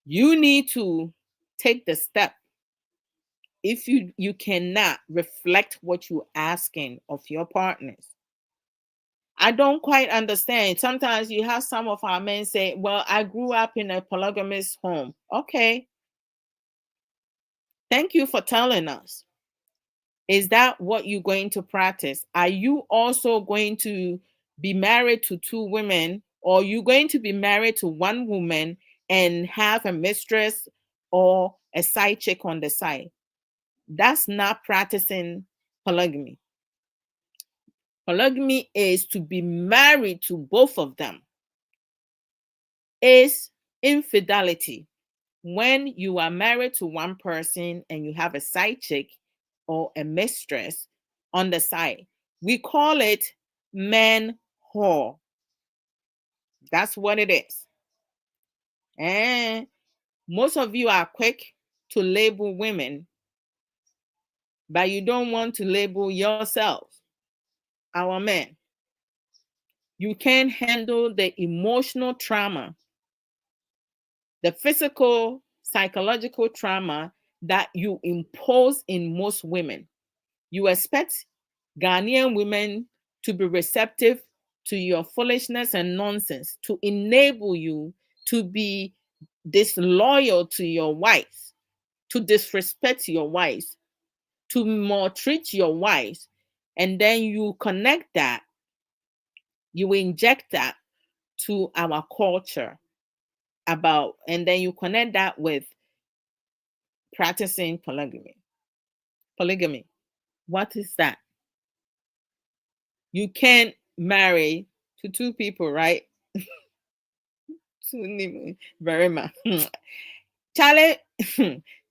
You need to take the step. If you cannot reflect what you're asking of your partners. I don't quite understand. Sometimes you have some of our men say, well, I grew up in a polygamous home. Okay. Thank you for telling us. Is that what you're going to practice? Are you also going to be married to two women, or are you going to be married to one woman and have a mistress or a side chick on the side? That's not practicing polygamy. Polygamy is to be married to both of them. It's infidelity. When you are married to one person and you have a side chick or a mistress on the side, we call it man whore. That's what it is. And most of you are quick to label women, but you don't want to label yourself, our men. You can't handle the emotional trauma, the physical, psychological trauma that you impose in most women. You expect Ghanaian women to be receptive to your foolishness and nonsense, to enable you to be disloyal to your wives, to disrespect your wives, to maltreat your wives. And then you connect that, you inject that to our culture about, and then you connect that with practicing polygamy. Polygamy. What is that? You can't marry to two people, right? Very much. Charlie,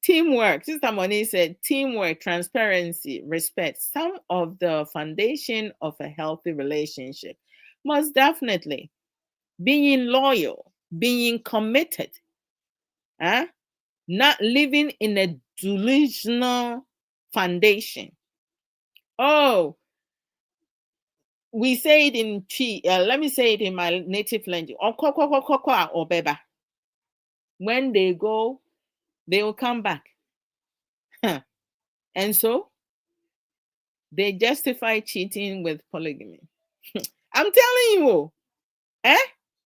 teamwork. Sister Moni said teamwork, transparency, respect. Some of the foundation of a healthy relationship. Most definitely. Being loyal, being committed. Huh? Not living in a delusional foundation. Oh, we say it in Chi. Let me say it in my native language. Or beba. When they go, they will come back. And so they justify cheating with polygamy. I'm telling you,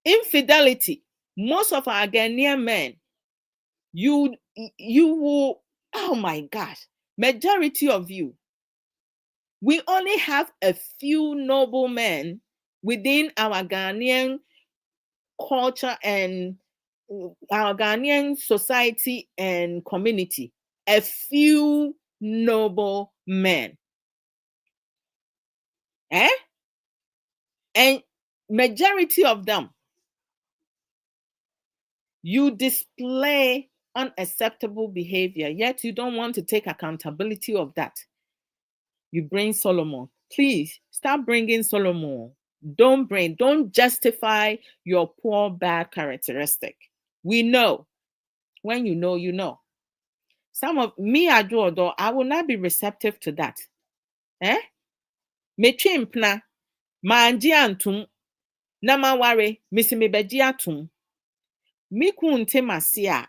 infidelity. Most of our Ghanaian men, you will, oh my gosh, majority of you, we only have a few noble men within our Ghanaian culture and our Ghanaian society and community. A few noble men. And majority of them, you display unacceptable behavior, yet you don't want to take accountability of that. You bring Solomon. Please stop bringing Solomon. Don't justify your poor, bad characteristic. We know. When you know, you know. Some of me, Adwoa Odo, I will not be receptive to that. Metwe mpna, manji antum, na maware, misi mebeji atum. Miku nte masi a,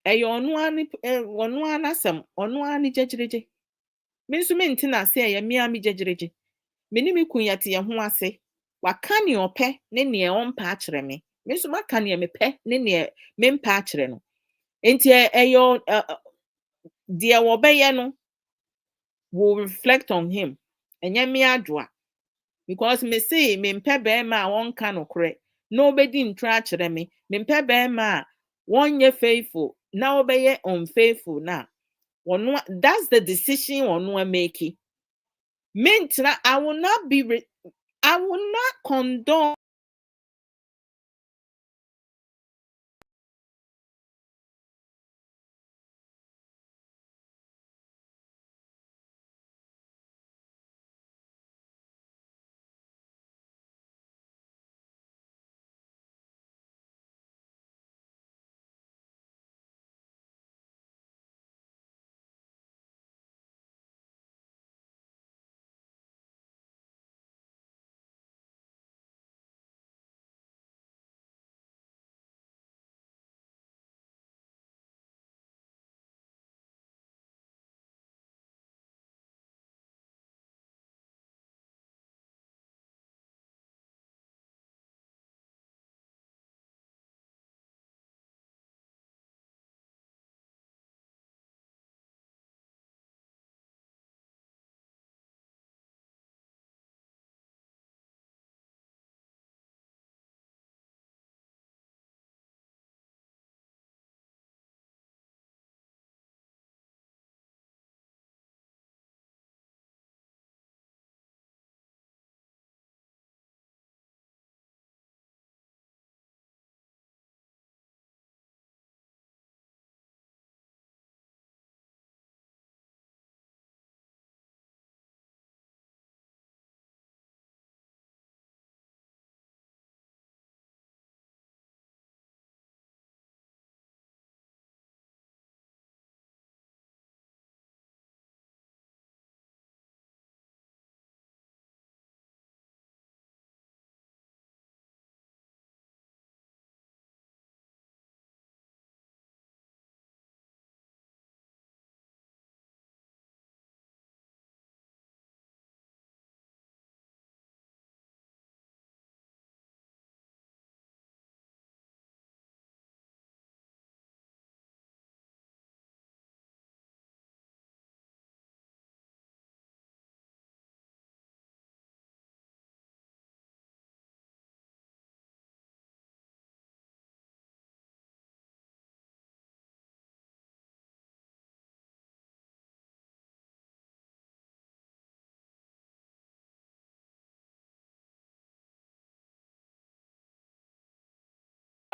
eyo onu ana sem, onu ani jejereje. Minsu me nte na se eye mi ami jejereje. Meni miku yate ye ho ase. Waka ne ope ne ne ompa akere me. Minsu maka ne me pe ne ne me mpa akere no. Enti eyo de wo beye no will reflect on him. Enye me adwoa. Because me say me mpe bema a wonka nokre. Nobody ntra akere me. Me mpe bema a wonye faithful. Na obeye unfaithful na. That's the decision one making. I will not I will not condone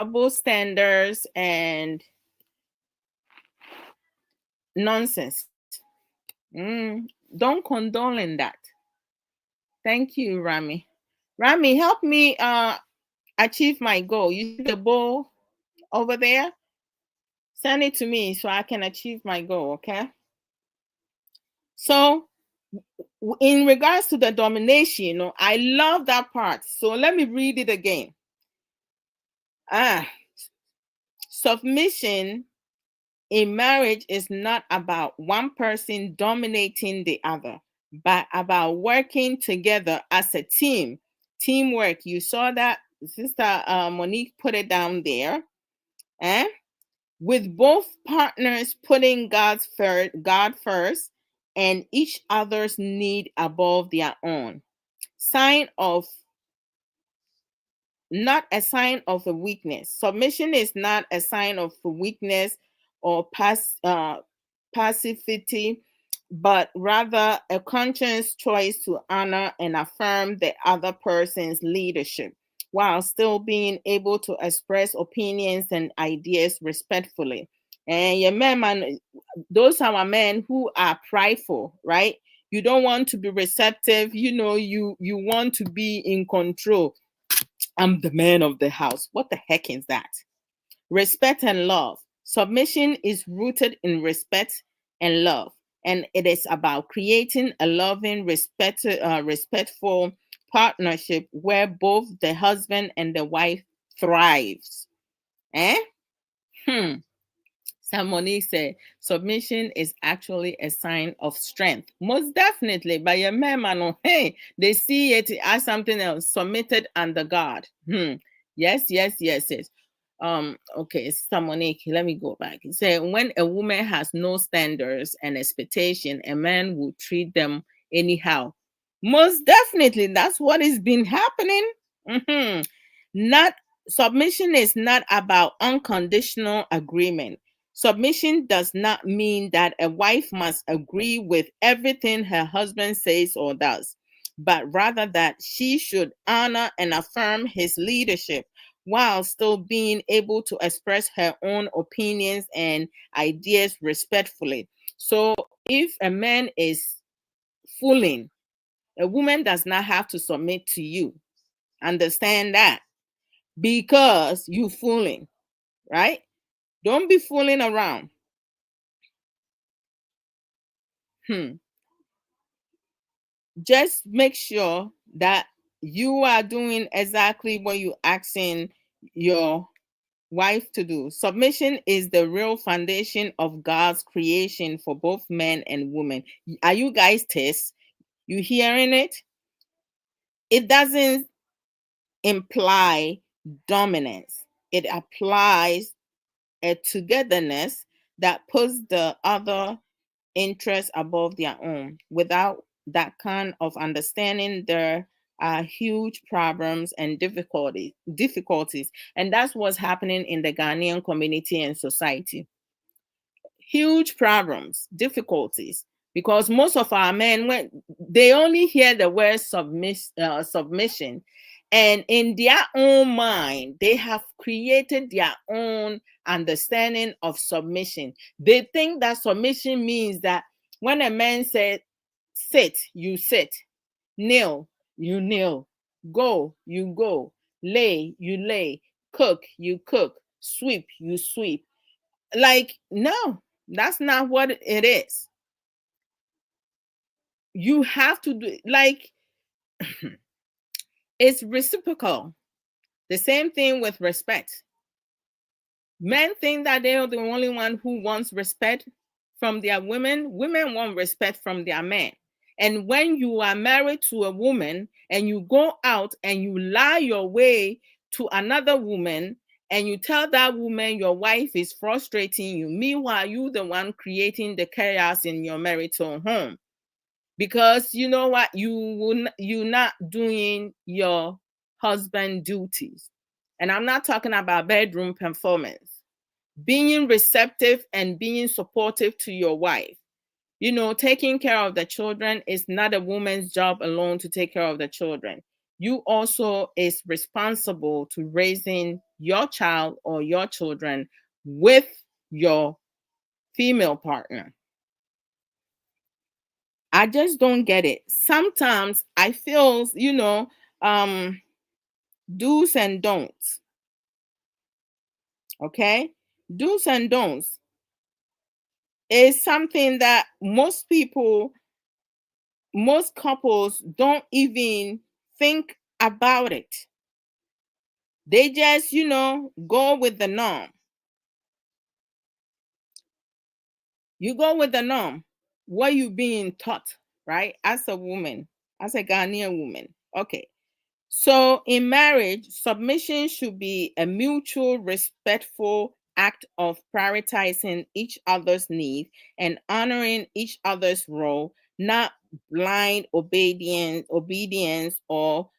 double standards and nonsense. Don't condone in that. Thank you, Rami. Rami, help me achieve my goal. You see the bowl over there? Send it to me so I can achieve my goal, okay? So, in regards to the domination, I love that part. So let me read it again. Submission in marriage is not about one person dominating the other, but about working together as a team. Teamwork. You saw that Sister Monique put it down there. With both partners putting God first and each other's need above their own. Not a sign of a weakness. Submission is not a sign of weakness or passivity, but rather a conscious choice to honor and affirm the other person's leadership while still being able to express opinions and ideas respectfully. And your men, those are men who are prideful, right? You don't want to be receptive, you want to be in control. I'm the man of the house. What the heck is that? Respect and love. Submission is rooted in respect and love, and it is about creating a loving, respectful partnership where both the husband and the wife thrives. Somebody said submission is actually a sign of strength. Most definitely. But your man, hey, they see it as something else, submitted under God. Yes. Okay, Sister Monique, let me go back. He said, when a woman has no standards and expectation, a man will treat them anyhow. Most definitely, that's what has been happening. Not submission is not about unconditional agreement. Submission does not mean that a wife must agree with everything her husband says or does, but rather that she should honor and affirm his leadership while still being able to express her own opinions and ideas respectfully. So if a man is fooling, a woman does not have to submit to you. Understand that. Because you fooling, right? Don't be fooling around. Just make sure that you are doing exactly what you're asking your wife to do. Submission is the real foundation of God's creation for both men and women. Are you guys tests? You hearing it? It doesn't imply dominance. It applies a togetherness that puts the other interests above their own. Without that kind of understanding, there are huge problems and difficulties. And that's what's happening in the Ghanaian community and society. Huge problems, difficulties, because most of our men, when they only hear the word submission, and in their own mind, they have created their own understanding of submission. They think that submission means that when a man says sit, you sit, kneel, you kneel, go, you go, lay, you lay, cook, you cook, sweep, you sweep. Like, no, that's not what it is. You have to do like it's reciprocal. The same thing with respect. Men think that they are the only one who wants respect from their women. Women want respect from their men. And when you are married to a woman and you go out and you lie your way to another woman and you tell that woman your wife is frustrating you, meanwhile, you the one creating the chaos in your marital home. Because you know what? You're not doing your husband duties. And I'm not talking about bedroom performance. Being receptive and being supportive to your wife. Taking care of the children is not a woman's job alone to take care of the children. you also is responsible to raising your child or your children with your female partner. I just don't get it. Sometimes I feel, do's and don'ts. Okay? Do's and don'ts is something that most couples don't even think about it. They just, go with the norm. You go with the norm. What you being taught, right? As a woman, as a Ghanaian woman. Okay. So in marriage, submission should be a mutual, respectful act of prioritizing each other's needs and honoring each other's role, not blind obedience or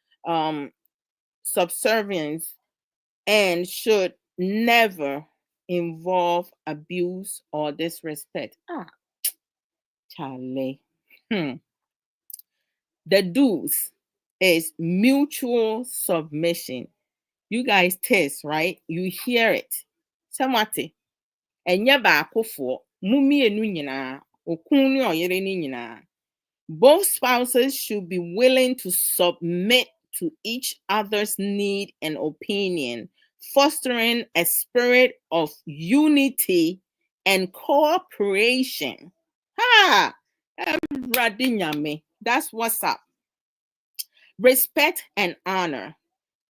subservience, and should never involve abuse or disrespect. Charlie. The do's is mutual submission. You guys taste, right? You hear it. Samwate. Enye baakofo. Mumienu nyinaa. Okun ne oyere ni nyinaa. Both spouses should be willing to submit to each other's need and opinion, fostering a spirit of unity and cooperation. That's what's up. Respect and honor.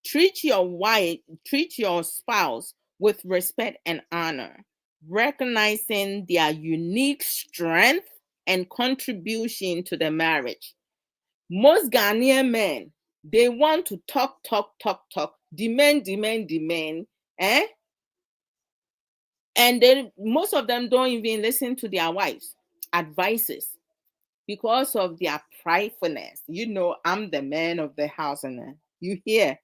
Treat your spouse with respect and honor, recognizing their unique strength and contribution to the marriage. Most Ghanaian men, they want to talk, demand, eh? And then most of them don't even listen to their wives' advices because of their pridefulness. I'm the man of the house, and you hear.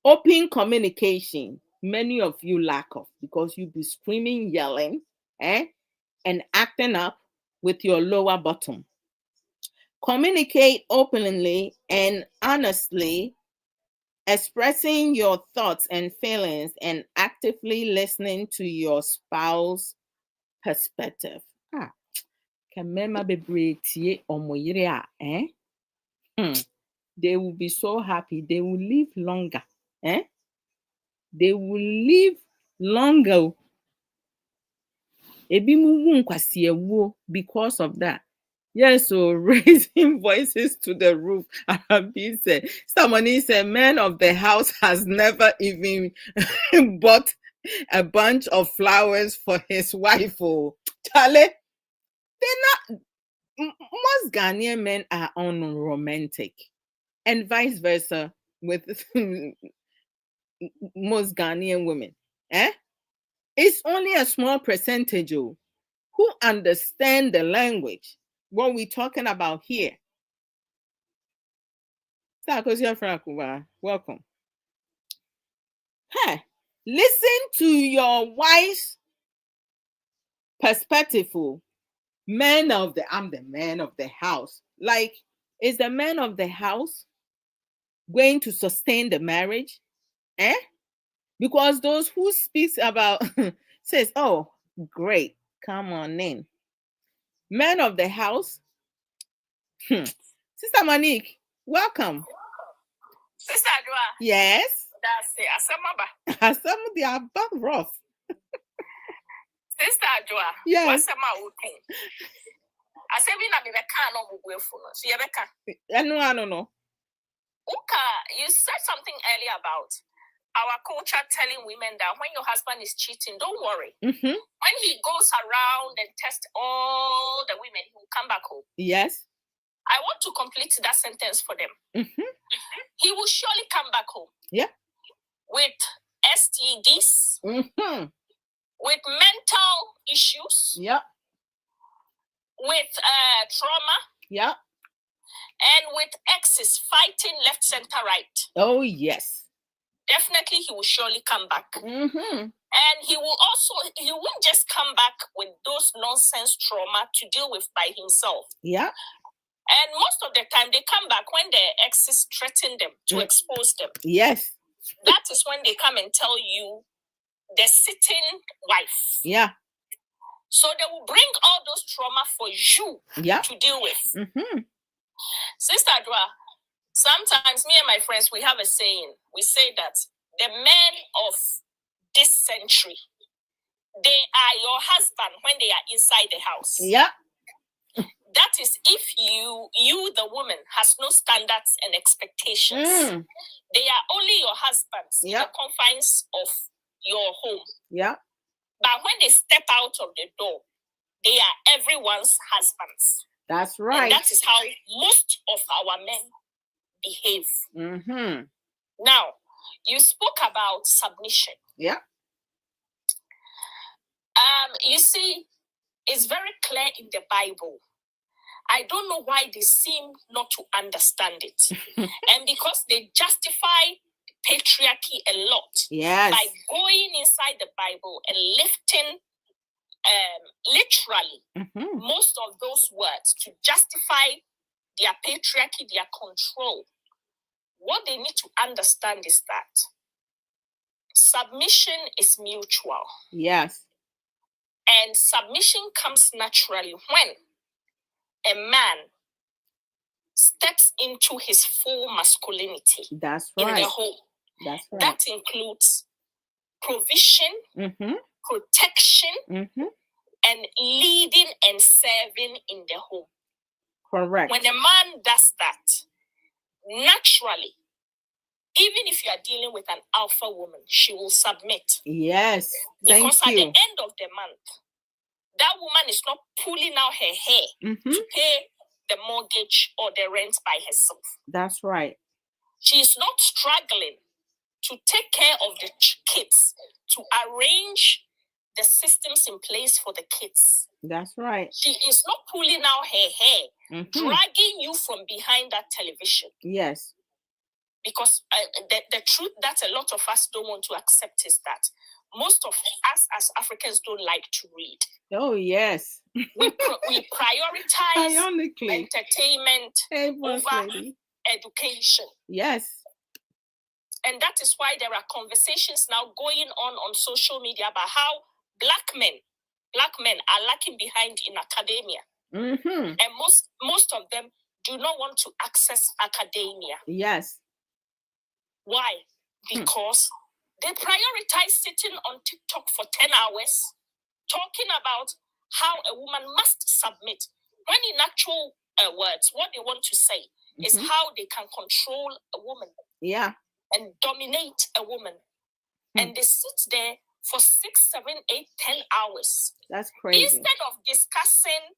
Open communication, many of you lack of, because you be screaming, yelling, and acting up with your lower bottom. Communicate openly and honestly, expressing your thoughts and feelings and actively listening to your spouse's perspective. They will be so happy. They will live longer. They will live longer. Because of that. Yes, so raising voices to the roof. Arabi said, somebody said, man of the house has never even bought a bunch of flowers for his wife. Oh, Charlie, they're not. Most Ghanaian men are unromantic, and vice versa with most Ghanaian women. It's only a small percentage who understand the language. What we're talking about here. Welcome. Hey, listen to your wife's perspective. I'm the man of the house. Like, is the man of the house going to sustain the marriage? Because those who speaks about says, oh, great, come on in. Man of the house. Sister Monique, welcome. Sister Adwoa. Yes. That's it. Asama they are back rough. Sister Adwoa. Yes. Wasama uti. Asebi na bibeka no mugwefu no. So yebeka. I don't know. Uka, you said something earlier about our culture telling women that when your husband is cheating, don't worry. Mm-hmm. When he goes around and tests all the women, he will come back home. Yes. I want to complete that sentence for them. Mm-hmm. He will surely come back home. Yeah. With STDs. Mm-hmm. With mental issues. Yeah. With trauma. Yeah. And with exes fighting left, center, right. Oh, yes. Definitely, he will surely come back. Mm-hmm. And he won't just come back with those nonsense trauma to deal with by himself. Yeah. And most of the time, they come back when their exes threaten them to expose them. Yes. That is when they come and tell you the sitting wife. Yeah. So they will bring all those trauma for you to deal with. Mm-hmm. Sister Adwoa, sometimes me and my friends, we have a saying. We say that the men of this century, they are your husband when they are inside the house. Yeah. That is if you, the woman, has no standards and expectations. They are only your husbands in the confines of your home. Yeah. But when they step out of the door, they are everyone's husbands. That's right. And that is how most of our men behave. Mm-hmm. Now, you spoke about submission. Yeah. You see, it's very clear in the Bible. I don't know why they seem not to understand it. And because they justify patriarchy a lot by going inside the Bible and lifting literally most of those words to justify their patriarchy, their control. What they need to understand is that submission is mutual. Yes. And submission comes naturally when a man steps into his full masculinity. That's right. In the home. That's right. That includes provision, protection, and leading and serving in the home. Correct. When a man does that, naturally, even if you are dealing with an alpha woman, she will submit. Yes. Because at the end of the month, that woman is not pulling out her hair to pay the mortgage or the rent by herself. That's right. She is not struggling to take care of the kids, to arrange the systems in place for the kids. That's right. She is not pulling out her hair, dragging you from behind that television. Yes. Because the truth that a lot of us don't want to accept is that most of us as Africans don't like to read. Oh, yes. We prioritize entertainment over education. Yes. And that is why there are conversations now going on social media about how black men are lacking behind in academia. And most of them do not want to access academia. Yes. Why? Because they prioritize sitting on TikTok for 10 hours, talking about how a woman must submit. When in actual words, what they want to say is how they can control a woman. Yeah. And dominate a woman. And they sit there for 6, 7, 8, 10 hours. That's crazy. Instead of discussing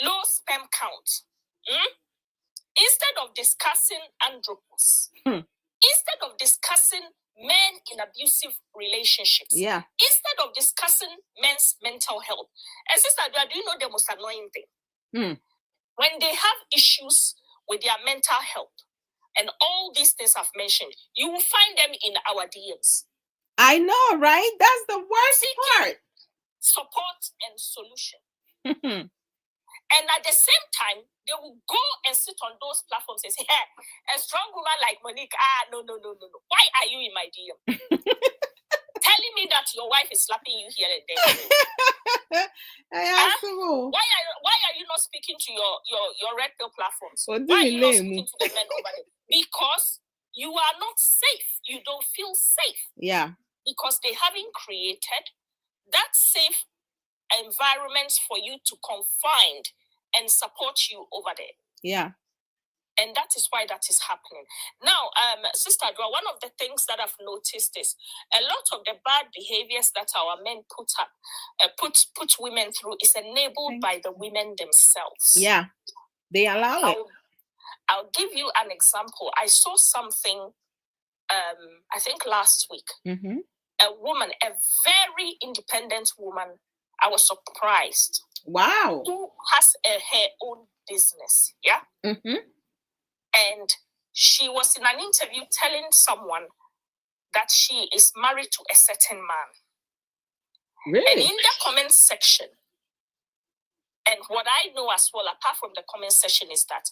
low sperm count, instead of discussing andropause, instead of discussing men in abusive relationships, instead of discussing men's mental health. And Sister Adwoa, do you know the most annoying thing? When they have issues with their mental health and all these things I've mentioned, you will find them in our DMs. I know, right? That's the worst part. Support and solution. And at the same time, they will go and sit on those platforms and say, hey, a strong woman like Monique, no. Why are you in my DM? Telling me that your wife is slapping you here and there. Why are you not speaking to your red pill platforms? Why are you not speaking to the men over there? Because you are not safe. You don't feel safe. Yeah. Because they haven't created that safe environment for you to confine and support you over there. Yeah. And that is why that is happening. Now, Sister Adwoa, one of the things that I've noticed is a lot of the bad behaviors that our men put women through is enabled by the women themselves. Yeah, they allow it. I'll give you an example. I saw something, I think last week. A woman, a very independent woman, I was surprised. Wow. Who has her own business, yeah? And she was in an interview telling someone that she is married to a certain man. Really? And in the comment section, And what I know as well, apart from the comment section, is that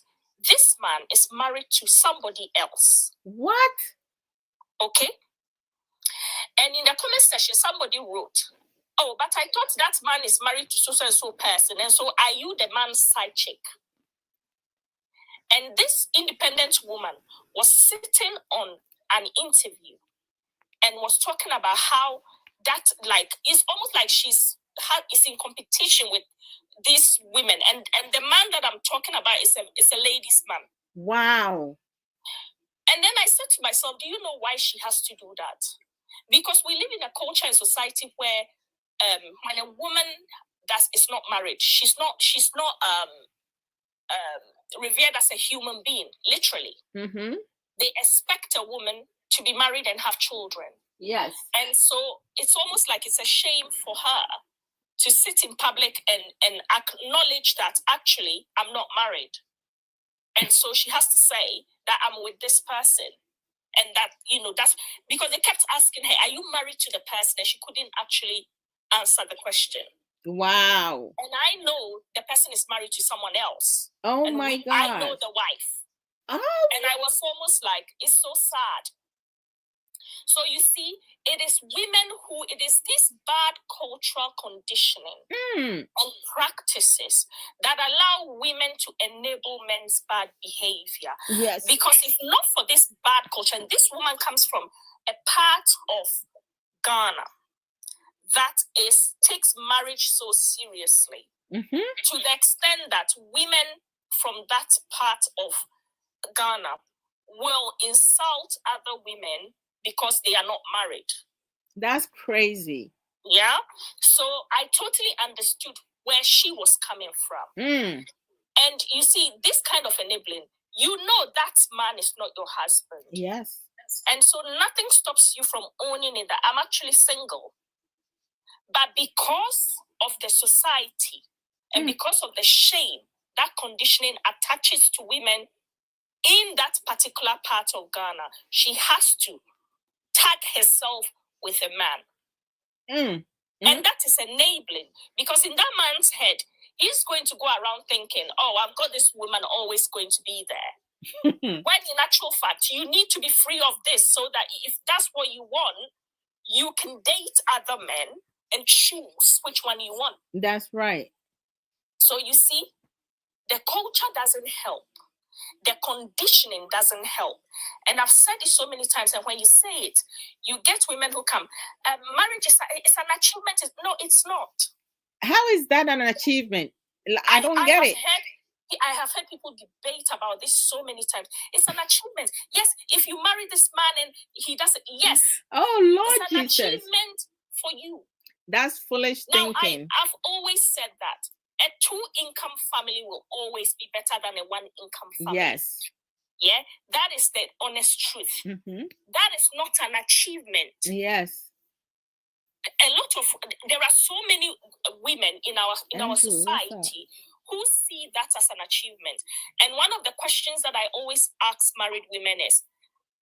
this man is married to somebody else. What? Okay? And in the comment section, somebody wrote, oh, but I thought that man is married to so and so person. And so are you the man's side chick? And this independent woman was sitting on an interview and was talking about how that, like, it's almost like is in competition with these women. And the man that I'm talking about is a ladies' man. Wow. And then I said to myself, do you know why she has to do that? Because we live in a culture and society where when a woman is not married, she's not revered as a human being, literally. Mm-hmm. They expect a woman to be married and have children. Yes. And so it's almost like it's a shame for her to sit in public and acknowledge that actually I'm not married. And so she has to say that I'm with this person. And that, that's because they kept asking her, are you married to the person? And she couldn't actually answer the question. Wow. And I know the person is married to someone else. Oh, and my God. I know the wife. Oh. And I was almost like, it's so sad. So you see, it is this bad cultural conditioning and practices that allow women to enable men's bad behavior. Yes. Because if not for this bad culture, and this woman comes from a part of Ghana that takes marriage so seriously, to the extent that women from that part of Ghana will insult other women because they are not married. That's crazy. Yeah. So I totally understood where she was coming from. And you see, this kind of enabling, that man is not your husband. Yes. And so nothing stops you from owning it that I'm actually single. But because of the society and because of the shame that conditioning attaches to women in that particular part of Ghana, she has to tag herself with a man. And that is enabling, because in that man's head, he's going to go around thinking, oh, I've got this woman always going to be there. When in actual fact, you need to be free of this so that if that's what you want, you can date other men and choose which one you want. That's right. So you see, the culture doesn't help. The conditioning doesn't help. And I've said it so many times, and when you say it, you get women who come, marriage is an achievement. No, it's not. How is that an achievement? I don't get it. I have heard people debate about this so many times. It's an achievement. Yes, if you marry this man and he doesn't, yes. Oh, Lord it's an Jesus. achievement for you. That's foolish thinking. I've always said that a 2-income family will always be better than a 1-income family. Yes. Yeah, that is the honest truth. That is not an achievement. Yes. There are so many women in our society who see that as an achievement. And one of the questions that I always ask married women is,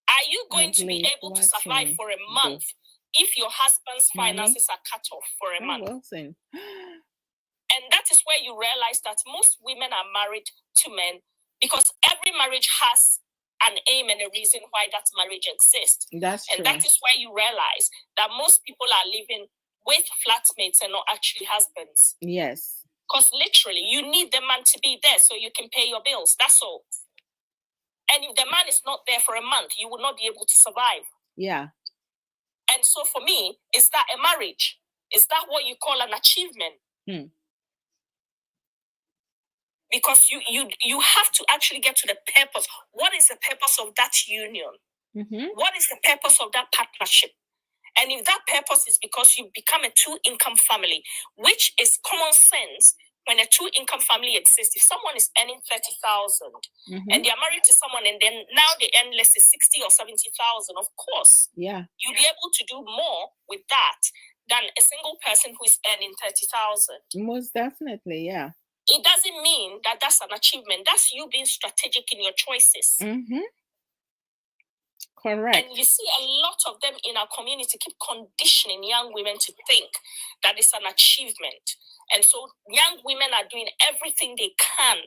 are you going to be able to survive for a month if your husband's finances are cut off for a month? Wilson. And that is where you realize that most women are married to men because every marriage has an aim and a reason why that marriage exists. That's true. And that is where you realize that most people are living with flatmates and not actually husbands. Yes. Because literally, you need the man to be there so you can pay your bills. That's all. And if the man is not there for a month, you will not be able to survive. Yeah. And so for me, is that a marriage? Is that what you call an achievement? Because you have to actually get to the purpose. What is the purpose of that union? What is the purpose of that partnership? And if that purpose is because you become a 2-income family, which is common sense, when a 2-income family exists, if someone is earning 30,000 and they are married to someone and then now they earn let's say 60 or 70,000, of course, you'll be able to do more with that than a single person who is earning 30,000. Most definitely, yeah. It doesn't mean that that's an achievement. That's you being strategic in your choices. Correct. And you see a lot of them in our community keep conditioning young women to think that it's an achievement. And so young women are doing everything they can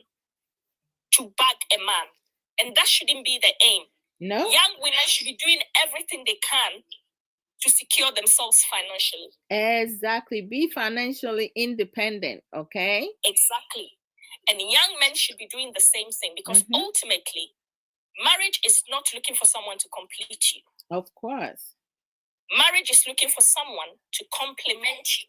to bag a man. And that shouldn't be the aim. No. Young women should be doing everything they can to secure themselves financially. Exactly. Be financially independent, okay? Exactly. And young men should be doing the same thing, because ultimately, marriage is not looking for someone to complete you. Of course. Marriage is looking for someone to complement you.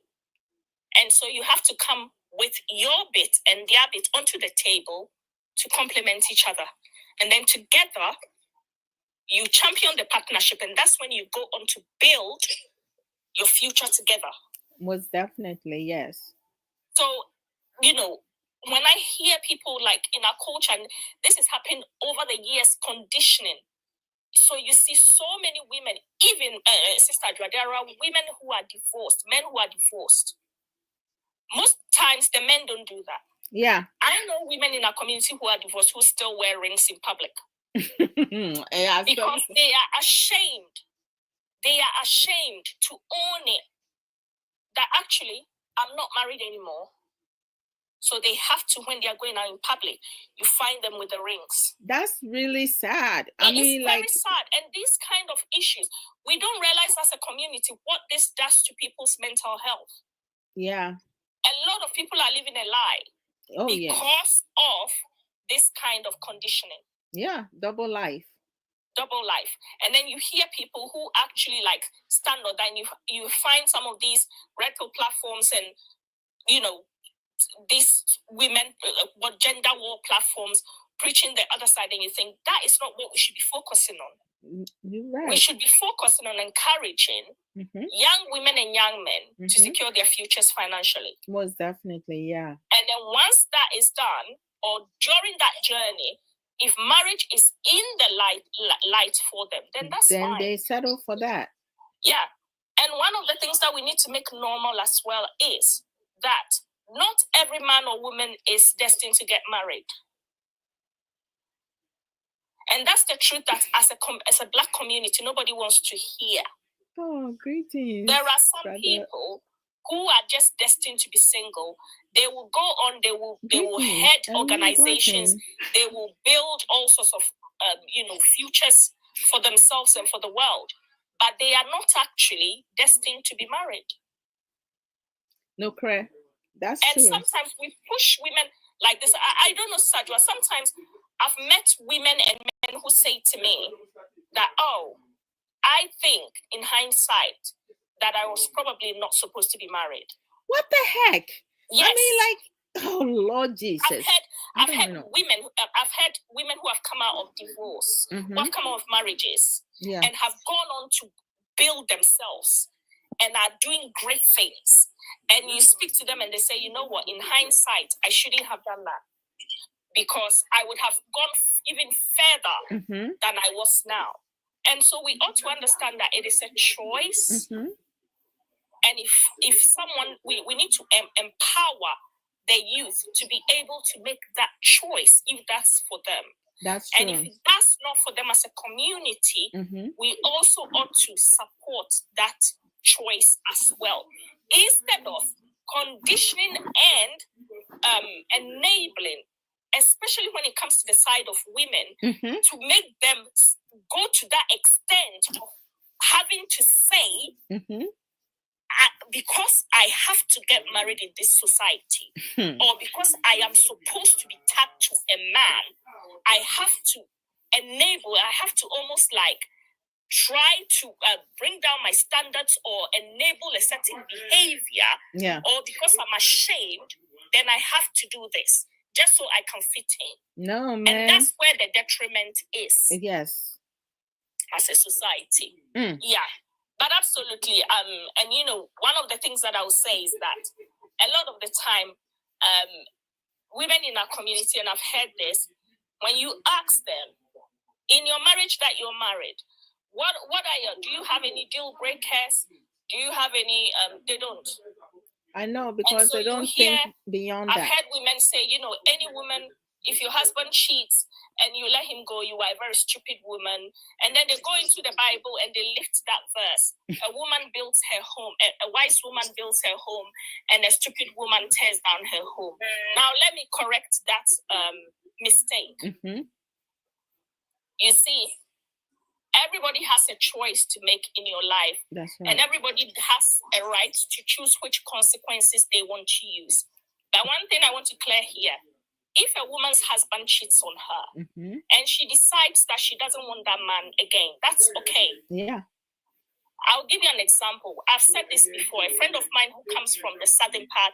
And so you have to come with your bit and their bit onto the table to complement each other. And then together, you champion the partnership. And that's when you go on to build your future together. Most definitely, yes. So, you know, when I hear people like in our culture, and this has happened over the years, conditioning. So you see so many women, even Sister Adwoa, there are women who are divorced, men who are divorced. Most times the men don't do that. Yeah. I know women in our community who are divorced who still wear rings in public. Yeah, because they are ashamed. They are ashamed to own it. That actually, I'm not married anymore. So they have to, when they are going out in public, you find them with the rings. That's really sad. It is very sad. And these kind of issues, we don't realize as a community what this does to people's mental health. Yeah. A lot of people are living a lie because of this kind of conditioning. Yeah, double life. And then you hear people who actually like stand on that, and you find some of these red pill platforms and, you know, these women, what gender war platforms preaching the other side, and you think that is not what we should be focusing on. You're right. We should be focusing on encouraging young women and young men to secure their futures financially. Most definitely, yeah. And then once that is done, or during that journey, if marriage is in the light for them, then that's fine. Then they settle for that. Yeah. And one of the things that we need to make normal as well is that not every man or woman is destined to get married. And that's the truth that as a Black community, nobody wants to hear. Oh, greetings. There are some people who are just destined to be single. They will go on, they will head organizations, they will build all sorts of futures for themselves and for the world. But they are not actually destined to be married. No, correct. That's and true. And sometimes we push women like this. I don't know, Adwoa. Sometimes I've met women and men who say to me that, oh, I think in hindsight that I was probably not supposed to be married. What the heck? Yes. I mean, like, oh Lord Jesus. I've had women who have come out of divorce, who have come out of marriages, and have gone on to build themselves and are doing great things. And you speak to them and they say, you know what, in hindsight, I shouldn't have done that, because I would have gone even further than I was now. And so we ought to understand that it is a choice. And if someone, we need to empower the youth to be able to make that choice if that's for them. That's true. And if that's not for them as a community, we also ought to support that choice as well, instead of conditioning and enabling, especially when it comes to the side of women, to make them go to that extent of having to say, because I have to get married in this society, or because I am supposed to be tagged to a man, I have to I have to almost like try to bring down my standards or enable a certain behavior, or because I'm ashamed, then I have to do this just so I can fit in. No, man. And that's where the detriment is. Yes. As a society. Yeah. But absolutely. And you know, one of the things that I will say is that a lot of the time, women in our community, and I've heard this, when you ask them, in your marriage that you're married, what are your, do you have any deal breakers? Do you have any, they don't. I know, because they don't think beyond that. I've heard women say, you know, any woman, if your husband cheats and you let him go, you are a very stupid woman. And then they go into the Bible and they lift that verse. A woman builds her home, a wise woman builds her home, and a stupid woman tears down her home. Now, let me correct that mistake. Mm-hmm. You see, everybody has a choice to make in your life. That's right. And everybody has a right to choose which consequences they want to use. But one thing I want to clear here, if a woman's husband cheats on her and she decides that she doesn't want that man again, that's okay. Yeah. I'll give you an example. I've said this before. A friend of mine who comes from the southern part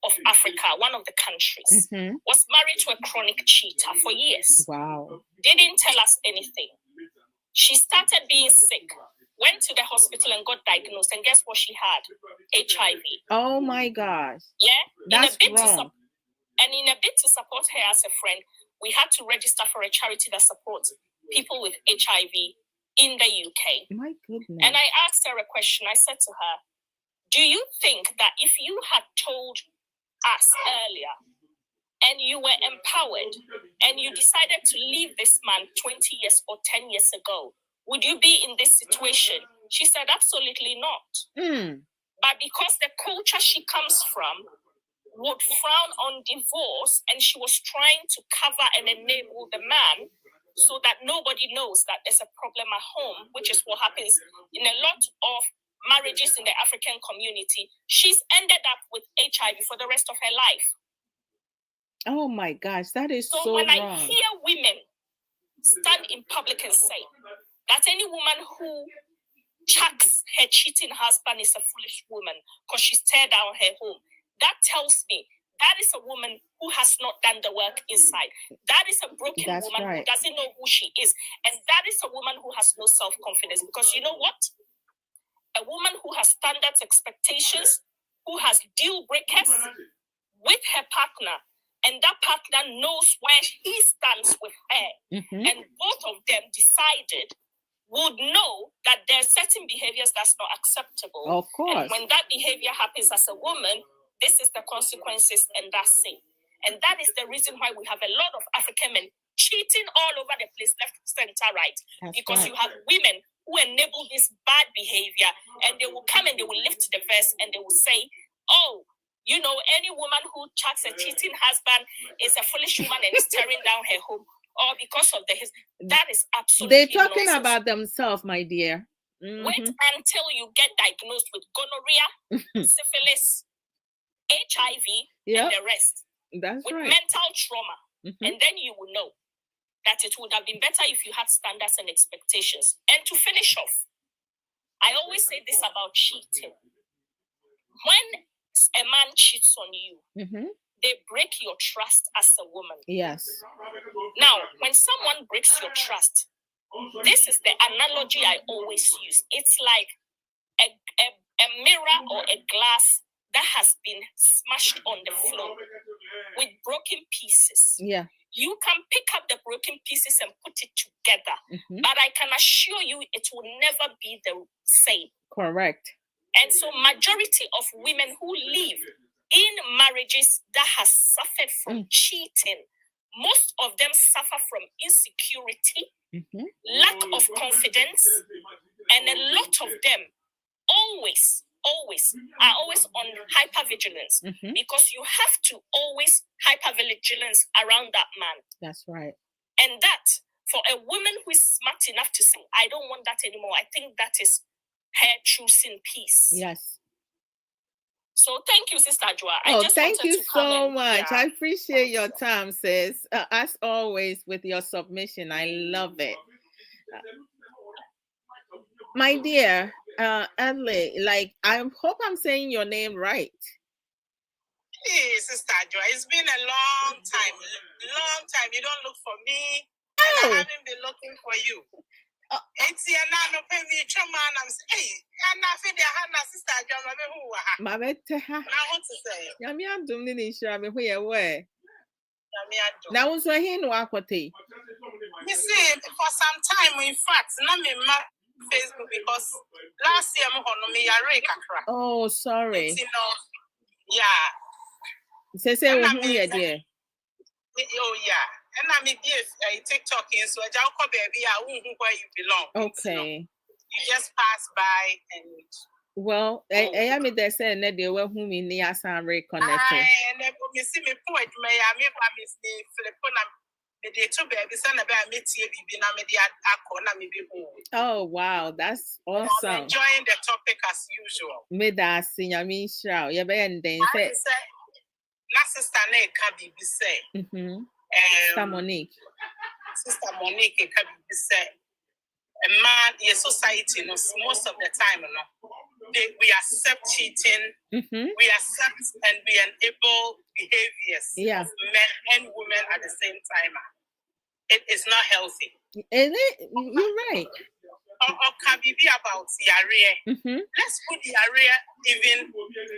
of Africa, one of the countries, was married to a chronic cheater for years. Wow. Didn't tell us anything. She started being sick, went to the hospital and got diagnosed. And guess what she had? HIV. Oh my gosh. Yeah? That's wrong. And in a bid to support her as a friend, we had to register for a charity that supports people with HIV in the UK. My goodness. And I asked her a question. I said to her, do you think that if you had told us earlier and you were empowered and you decided to leave this man 20 years or 10 years ago, would you be in this situation? She said, absolutely not. But because the culture she comes from would frown on divorce, and she was trying to cover and enable the man so that nobody knows that there's a problem at home, which is what happens in a lot of marriages in the African community. She's ended up with HIV for the rest of her life. Oh my gosh, that is so when wrong. I hear women stand in public and say that any woman who chucks her cheating husband is a foolish woman because she's teared down her home, that tells me that is a woman who has not done the work inside. That is a broken woman who doesn't know who she is. And that is a woman who has no self-confidence. Because you know what? A woman who has standards, expectations, who has deal breakers with her partner, and that partner knows where he stands with her, and both of them decided would know that there are certain behaviors that's not acceptable. Of course. And when that behavior happens as a woman, this is the consequences, and that's it. And that is the reason why we have a lot of African men cheating all over the place, left, center, right. Because you have women who enable this bad behavior, and they will come and they will lift the verse and they will say, oh, you know, any woman who chucks a cheating husband is a foolish woman and is tearing down her home. Or because of that is absolutely they're talking nonsense. About themselves, my dear. Wait until you get diagnosed with gonorrhea, syphilis, HIV, and the rest. That's with right. Mental trauma. And then you will know that it would have been better if you had standards and expectations. And to finish off, I always say this about cheating. When a man cheats on you, they break your trust as a woman. Yes. Now, when someone breaks your trust, this is the analogy I always use. It's like a mirror or a glass that has been smashed on the floor with broken pieces. Yeah. You can pick up the broken pieces and put it together, but I can assure you it will never be the same. Correct. And so majority of women who live in marriages that has suffered from cheating, most of them suffer from insecurity, lack of confidence, and a lot of them always are always on hypervigilance because you have to always hypervigilance around that man. That's right. And that, for a woman who is smart enough to say, I don't want that anymore, I think that is her choosing peace. Yes. So thank you, Sister Adwoa. Thank you so much. Yeah. I appreciate your time, sis. As always, with your submission, I love it. My dear, Adley, I hope I'm saying your name right. Hey, Sister Adwoa, it's been a long time. You don't look for me, and I haven't been looking for you. It's here now. No pay me, man. I'm saying, and I feel the hand, Sister Adwoa. Mama, now what to say? Yamian doing the issue. Who you were? Now, was my hand wakwati. You see, for some time, in fact, not me Facebook because last year I'm on me a Oh, sorry. You know, yeah. Say who you dear? Oh yeah, And I mean, if TikTok in so Jauko baby, I won't know where you belong. Okay. You just pass by and. Well, I mean, they said that they were whom in the Assam reconnected. And then you see me point, may I make my mistake, Philipona. Oh wow, that's awesome. I'm enjoying the topic as usual. Made that senior me shout. Yeah, and then say sister can be say. Sister Monique. Sister Monique can be say. A man, your society, most of the time, we accept cheating, we accept and we enable behaviors of men and women at the same time. It is not healthy. You're right. Or can be about diarrhea. Let's put diarrhea even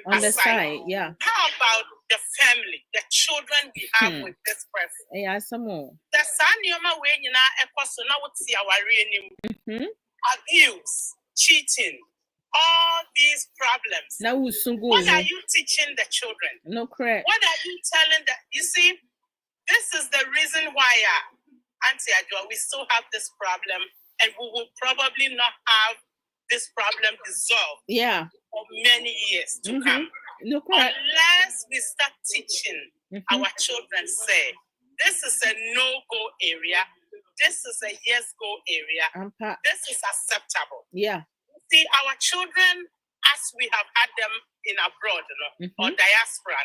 on the side. Yeah. How about the family, the children we have with this person? Yeah, some more. The sanyoma way you know abuse, cheating, all these problems. Now what are you teaching the children? No correct. What are you telling them? You see, this is the reason why Auntie Adwoa, we still have this problem, and we will probably not have this problem dissolved for many years to come. No correct. Unless we start teaching our children, say, this is a no-go area, this is a yes-go area, this is acceptable. Yeah. See, our children, as we have had them in abroad, or diaspora,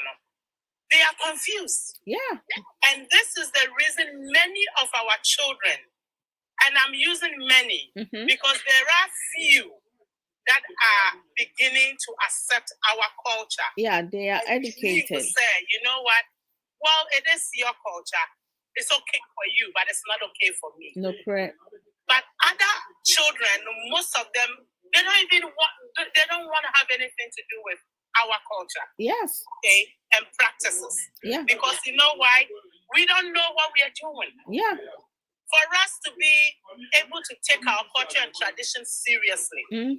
they are confused. Yeah. And this is the reason many of our children, and I'm using many, because there are few that are beginning to accept our culture. Yeah, they are educated. People say, you know what? Well, it is your culture. It's okay for you, but it's not okay for me. No correct. But other children, most of them, they don't want to have anything to do with our culture. Yes. Okay, and practices. Yeah. Because you know why? We don't know what we are doing. Yeah. For us to be able to take our culture and tradition seriously, yeah.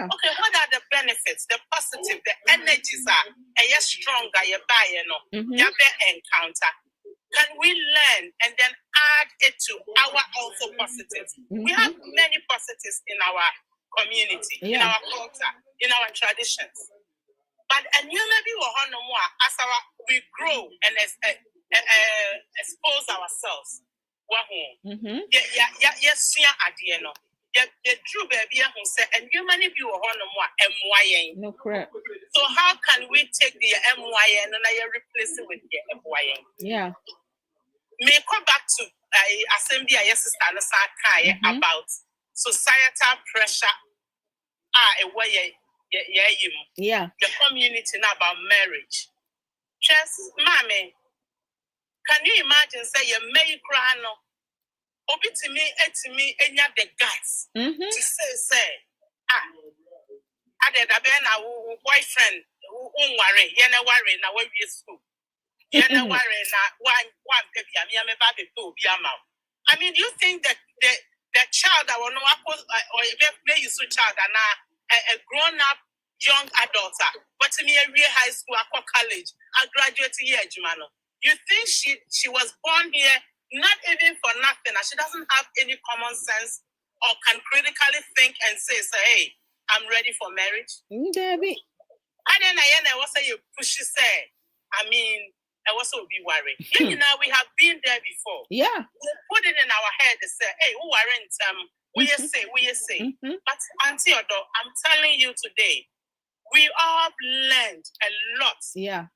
Okay, what are the benefits, the positive, the energies are stronger, encounter? Can we learn and then add it to our also positives? We have many positives in our community, in our culture, in our traditions. But and you maybe as we grow and expose ourselves. No correct. So how can we take the MYN and replace it with the MYN? Yeah. May come back to assembly about societal pressure. Yeah. The community now about marriage. Just mommy, can you imagine say you may cry no? Obi to me, and you have the guts to say, I did a boyfriend who worry, worry now when we school. Worry now one baby, I mean, do you think that the child that will know or maybe you child and a grown up young adult, but to me a real high school, college, a graduate year, you think she was born here not even for nothing, and she doesn't have any common sense or can critically think and say, hey, I'm ready for marriage? Debbie. And then I was say you push say, I mean, I was so be worried. You know, we have been there before. Yeah. We put it in our head and say, hey, who aren't we say. But Auntie Odo, I'm telling you today, we all learned a lot. Yeah.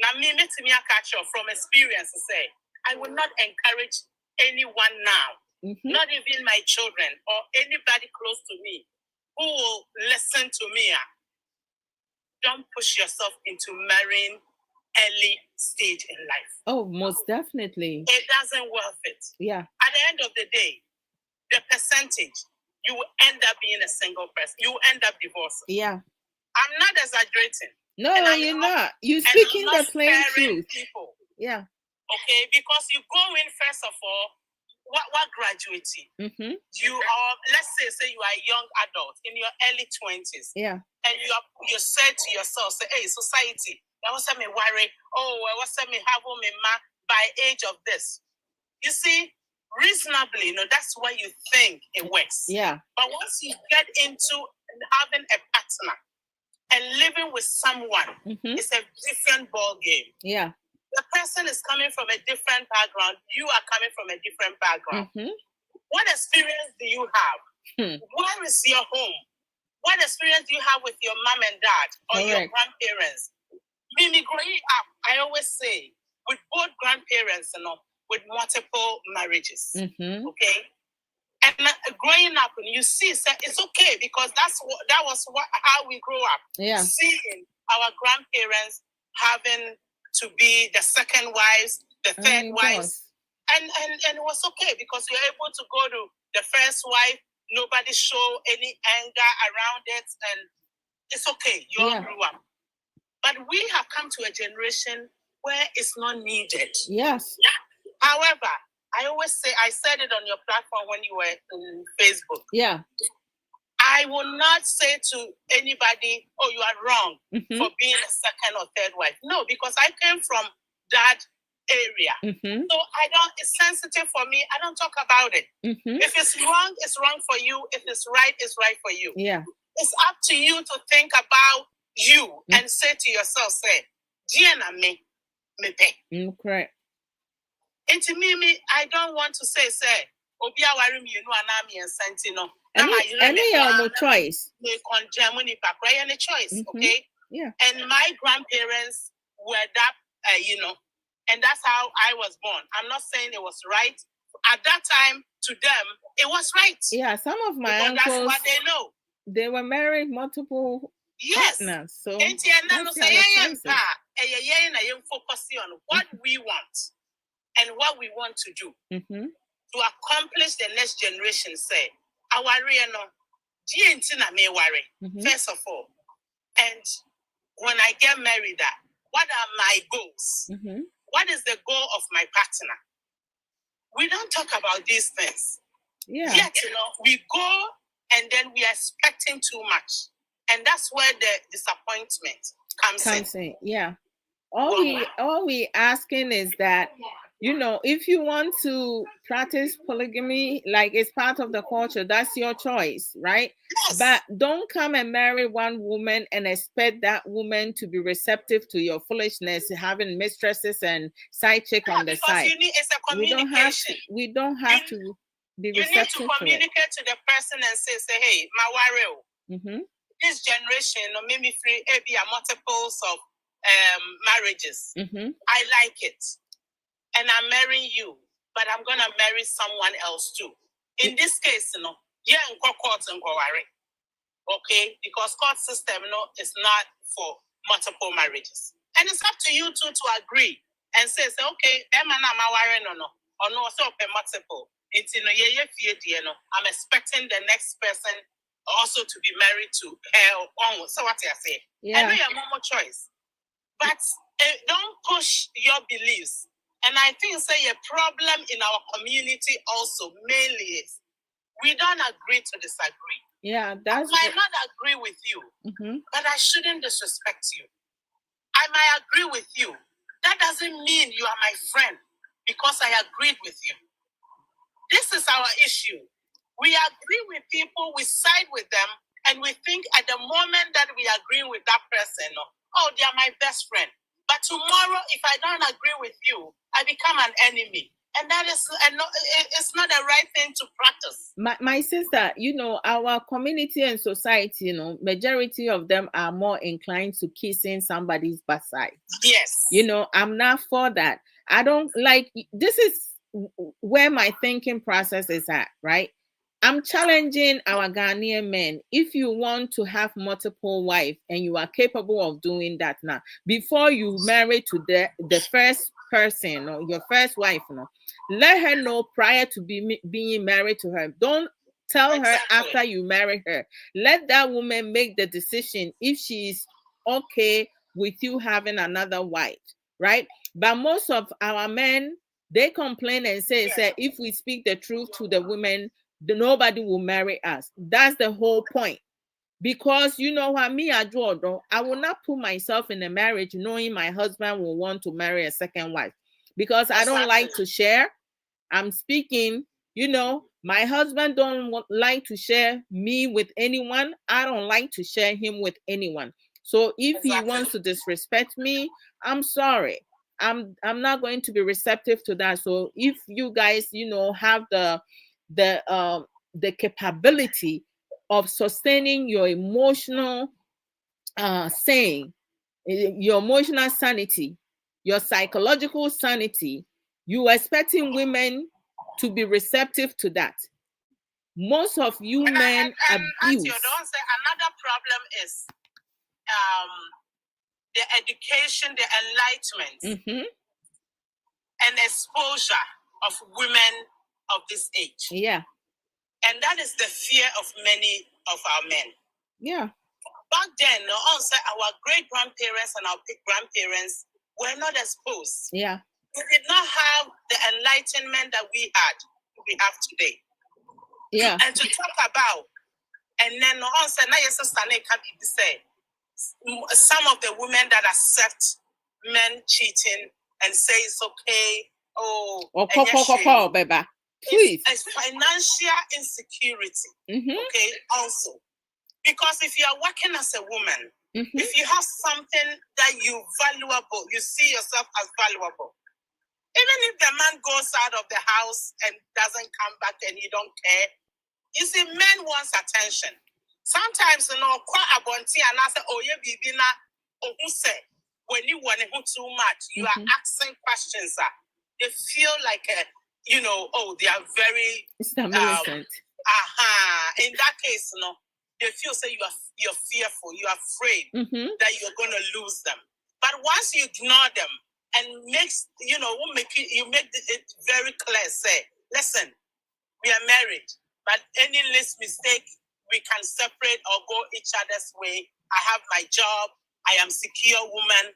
Now me catch up from experience to say, I will not encourage anyone now, not even my children or anybody close to me who will listen to me. Don't push yourself into marrying early stage in life. Oh, most definitely. It doesn't worth it. Yeah. At the end of the day, the percentage, you will end up being a single person. You will end up divorcing. Yeah. I'm not exaggerating. No, you're not. You're speaking the plain truth. People. Yeah. Okay, because you go in first of all, what graduating? You are, let's say you are a young adult in your early 20s. Yeah. And you said to yourself, say, hey, society, I was me worry. Oh, I was me have me by age of this. You see, reasonably, that's why you think it works. Yeah. But once you get into having a partner and living with someone, it's a different ball game. Yeah. The person is coming from a different background. You are coming from a different background. What experience do you have? Where is your home? What experience do you have with your mom and dad or your grandparents? Me growing up, I always say, with both grandparents, with multiple marriages, okay? And growing up, and you see, it's okay because that was how we grew up. Yeah. Seeing our grandparents having to be the second wives, the third wives, and it was okay because you're able to go to the first wife. Nobody show any anger around it, and it's okay. You all grew up. But we have come to a generation where it's not needed. Yes. However, I always say, I said it on your platform when you were on Facebook. Yeah. I will not say to anybody, oh, you are wrong for being a second or third wife. No, because I came from that area. So it's sensitive for me. I don't talk about it. If it's wrong for you. If it's right for you. Yeah. It's up to you to think about you and say to yourself, say, Gianna me pay. Correct. And to me, I don't want to say, Obi awari mi enu anami and sentino. Any choice. They condemn any choice, okay? Yeah. And my grandparents were that, and that's how I was born. I'm not saying it was right. At that time, to them, it was right. Yeah, some of my uncles, that's what they know. They were married multiple partners. So focusing on what we want and what we want to do to accomplish the next generation. Say, first of all, and when I get married, what are my goals? What is the goal of my partner? We don't talk about these things. Yeah. Yet, we go and then we are expecting too much. And that's where the disappointment comes in. Yeah. All we asking is that, if you want to practice polygamy, like it's part of the culture, that's your choice, right? Yes. But don't come and marry one woman and expect that woman to be receptive to your foolishness, having mistresses and side chick on the side. It's a communication. We don't have to be receptive. You need to communicate to the person and say, hey, my warrior, this generation, maybe free, maybe multiples of marriages. I like it. And I'm marrying you, but I'm going to marry someone else too. In this case, court and okay? Because court system, is not for multiple marriages. And it's up to you two to agree and say, okay, or no, so multiple. I'm expecting the next person also to be married to her onward. So what I say? Yeah. I know you have more choice. But don't push your beliefs. And I think a problem in our community also mainly is we don't agree to disagree. Yeah, I might not agree with you, but I shouldn't disrespect you. I might agree with you. That doesn't mean you are my friend because I agreed with you. This is our issue. We agree with people, we side with them, and we think at the moment that we agree with that person, oh, they are my best friend. But tomorrow, if I don't agree with you, I become an enemy. And that is, it's not the right thing to practice. My sister, our community and society, majority of them are more inclined to kissing somebody's backside. Yes. I'm not for that. I don't like, this is where my thinking process is at, right? I'm challenging our Ghanaian men. If you want to have multiple wives and you are capable of doing that now, before you marry to the first person or your first wife, let her know prior to being married to her. Don't tell her after you marry her. Let that woman make the decision if she's okay with you having another wife, right? But most of our men, they complain and say if we speak the truth to the women, nobody will marry us. That's the whole point. Because you know what, me, Adwoa Odo, I will not put myself in a marriage knowing my husband will want to marry a second wife. Because I don't like to share. I'm speaking, my husband don't like to share me with anyone. I don't like to share him with anyone. So if he wants to disrespect me, I'm sorry. I'm not going to be receptive to that. So if you guys, have the capability of sustaining your emotional your emotional sanity, your psychological sanity, you expecting women to be receptive to that. Most of you men abuse. Another problem is the education, the enlightenment, and exposure of women of this age. Yeah. And that is the fear of many of our men. Yeah. Back then, also our great-grandparents and our grandparents were not exposed. Yeah. We did not have the enlightenment that we have today. Yeah. And to talk about, and then also now say some of the women that accept men cheating and say it's okay. Baby. Please. It's financial insecurity. Okay, also. Because if you are working as a woman, if you have something that you valuable, you see yourself as valuable. Even if the man goes out of the house and doesn't come back and you don't care, you see, men wants attention. Sometimes, quite abonti and I say, oh, yeah, baby, who say, when you want to too much, you are asking questions. They feel like, they are very millicent. In that case, they feel say you're fearful, you're afraid that you're going to lose them. But once you ignore them and you make it very clear, say, listen, we are married, but any least mistake, we can separate or go each other's way. I have my job. I am secure woman.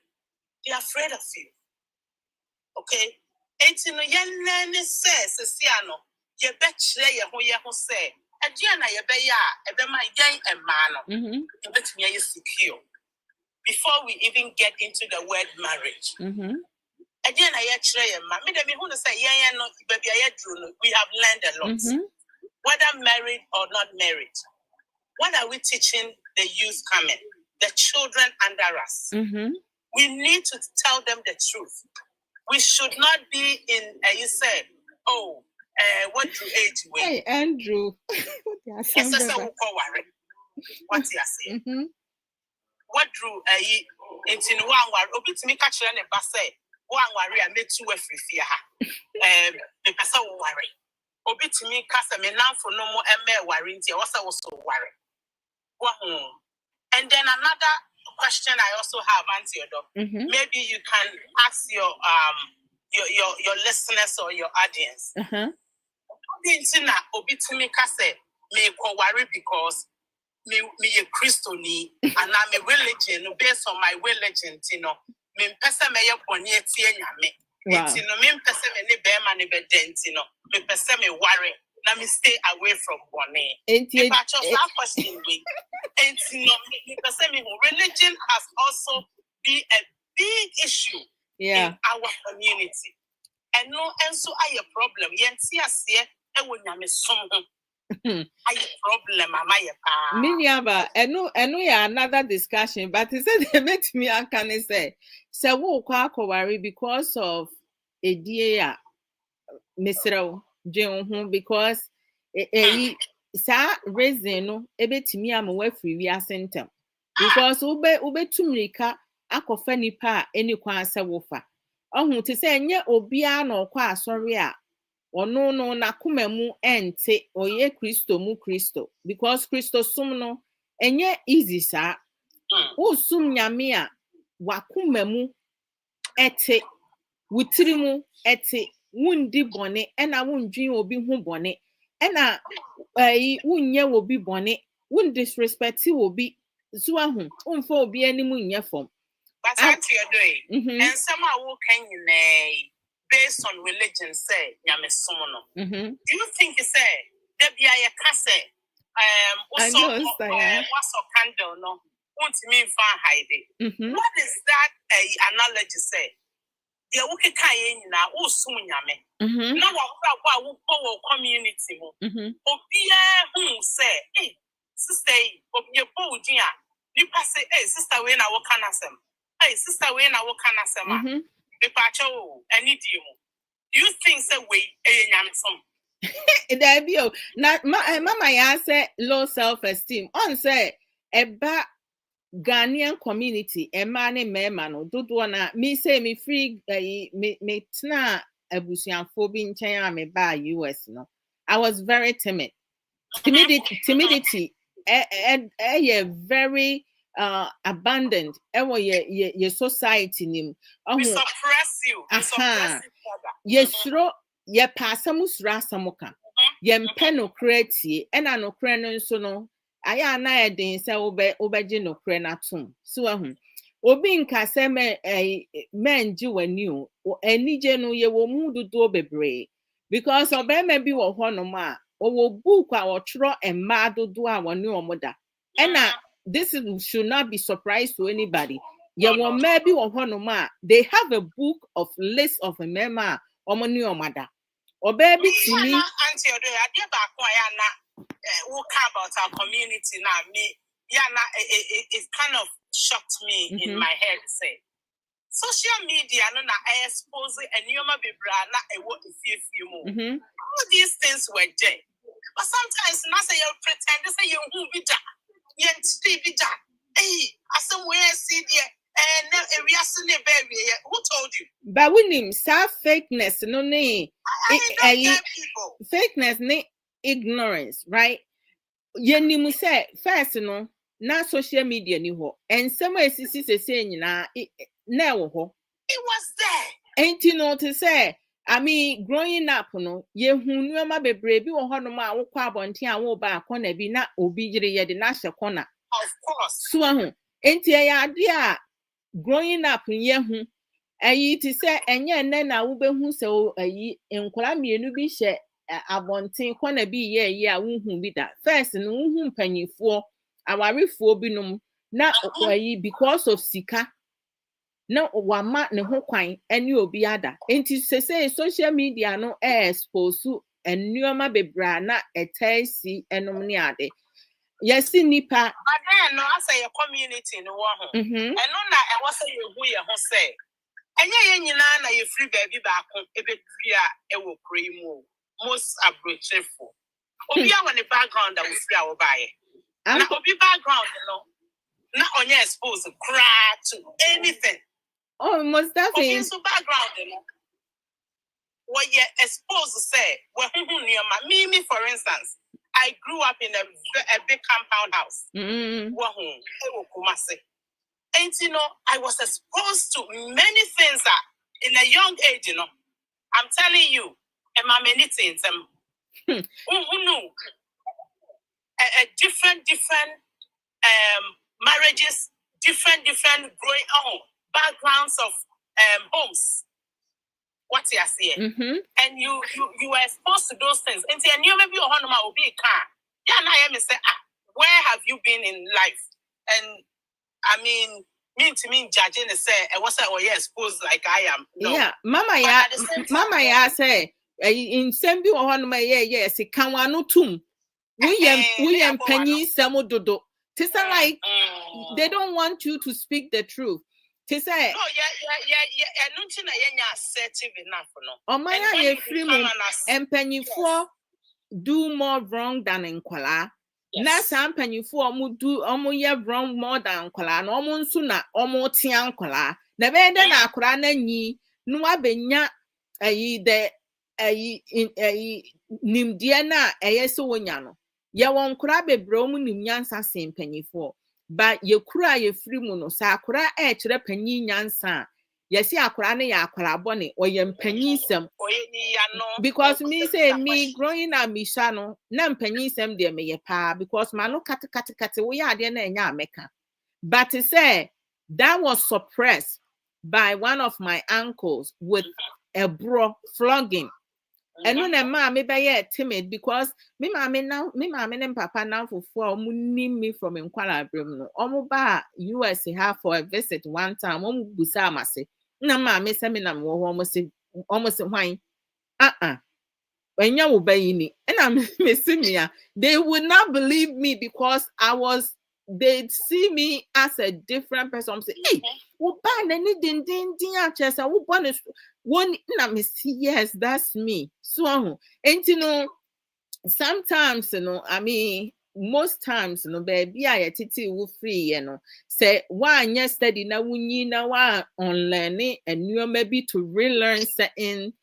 They're afraid of you. Okay? Etino yenene says, Siano, ye betray ye who say, Adriana ye beya, ebe my gang and mano. You bet me secure. Before we even get into the word marriage. Adriana ye tray ma. Me de me who say ye no baby ye drew. We have learned a lot. Whether married or not married. What are we teaching the youth coming? The children under us. We need to tell them the truth. We should not be in, you said, what drew age way? Hey, Andrew. Yes, I will worry. What you say? What drew into one war? Obit me catch and basse. One worry, I made two free fear. The person will worry. Obit me cast a man for no more worry. I was also worry. And then another question I also have, Auntie Odo. Maybe you can ask your listeners or your audience. Obitumi kase me worry because me a Christian and I'm a religion based on my religion. Me pesa me yeponi etie nyame. Me pesa me ne be ma ne be dentino. Me pesa me worry. Let me stay away from money. If I just have question we, religion has also been a big issue in our community. And so I a problem. Yensi asie e wo nyame som ho. I a problem amaye pa. Miniaba, eno ya another discussion, but he said they met me and can say wo kwa worry because of a dear Mr. because sa reason no ebetimi am we free we asentem because ube tumrika akofa nipa eni kwa ase wofa ohun te say enye obia na okwa asori a ono no nakoma mu ente oye Kristo because Kristo sum no enye easy sa o sum nyame a wakoma mu ete wutirimu ete wundi bone ena wundwin obi hu bone ena wunye obi bone wun disrespect obi so ahu umfa obi animu nye fom. But Auntie Odo, and somehow who can you based on religion say nyame som no. Do you think you say there be a kase I know, what's a candle? No, what's mean fan hiding? What is that analogy say? The Wuki Kayen now, oh, soon yame. Now, what will community? Obia who say, hey, sister, of your bodia. You pass it, hey, sister, when I walk on asem. Hey, sister, when I walk on asem. The pacho, any deal. Do you think so? Way, a yam there be not mama ya say low self-esteem. On say eba Ghanaian community, a man and no do na me say me free me tna abusian phobia in me by US no. I was very timid. Timidity very abundant your society nim. We suppress you. Yes, ye passamus rasamoka. Ye peno creti, and an ocrenon sono. Aya na din se obejino crenatum. So obi nka se me men ji wanu eni je no ye wo mudu do bebre because obema bi wo ho no ma o book a wo tro emma dodo a wonu omoda. And this should not be surprise to anybody. Ye wo maybe wo ho no ma they have a book of list of a mema omonu omada. Or baby to me auntie Odo ade ba ko ya na we care about our community now. Me it kind of shocked me in my head say social media no na expose enioma bebra na ewo efie mu. All these things were there. But sometimes na say you pretend to say you who be da. You be da. Hey, asem we see there. Who told you? But with him, fakeness, no need. Fakeness, ne ignorance, right? Yenimu say first, no, na social media ni ho, and somewhere sisi say na ho. It was there. Ain't you know to say? I mean, growing up, no, ye who knew my baby or honoma or quabonti and wo ba corner be not obedient ye the national corner. Of course. So, ain't ye idea? Growing up in yehu ayi ti say enye nne na wo behu se ayi enkwala mienu bi hye abonten kwana bi ye a wohu bi da first no wohu mpanyifo awarefo binom na ayi because of sika na wama ne ho kwan ene obi ada enti say social media no expose ennuoma bebra na etasi enom ne ade. Yes, nipa. But then, no, I say a community no one. And no, I was say you who you say. And you na you free baby back on a bit free will cream most abracheful. Obi on the background that we free our buy. And Obi background, you know, not on your exposed cry to anything. Oh, most definitely. So background, you know. What you exposed to say, well, me, for instance. I grew up in a big compound house. And you know, I was exposed to many things that in a young age, you know. I'm telling you, and my many things, who knew a different marriages, different growing on backgrounds of homes. What you are seeing, and you were exposed to those things. And you maybe your home will be a car. Yeah, now I say, where have you been in life? And I mean to me, judging and say, I was exposed like I am. No. Yeah, Mama ya say, in Sembi or home, yes, it can one tum. William Penny Samododo. Tis like they don't want you to speak the truth. To say, no, yeah, nothing assertive enough, no. Oh, my free and penny for do more wrong than in Kuala. Na some penny for do almost wrong more than Kuala, no more sooner, almost tian Kuala. The bed then I could ye no abenya a nimdiana a yeso wonyano. Ya won't crab a bromu nimyansa same penny for. But ye cry ye free mono, sakura chere penny nyansa. Ye see akura ne ya akura bone or ye penny sem. Because me say me growing up me shano, nam penny sem dear me ye pa, because mano cat we are there na meka. But to say that was suppressed by one of my uncles with a bro flogging. And when a mommy be timid because me mommy and papa now for me from Inquala Brim. Omuba US have for a visit one time. Busama say, no, mammy, seminar almost wine. When you obey me, and I'm missing me, they would not believe me because they'd see me as a different person. I'm saying, hey, what band any ding chess? I will punish one. Yes, that's me. So, and sometimes, I mean, most times, baby, I titi will free, say, why, yesterday, now we now on learning and you maybe to relearn certain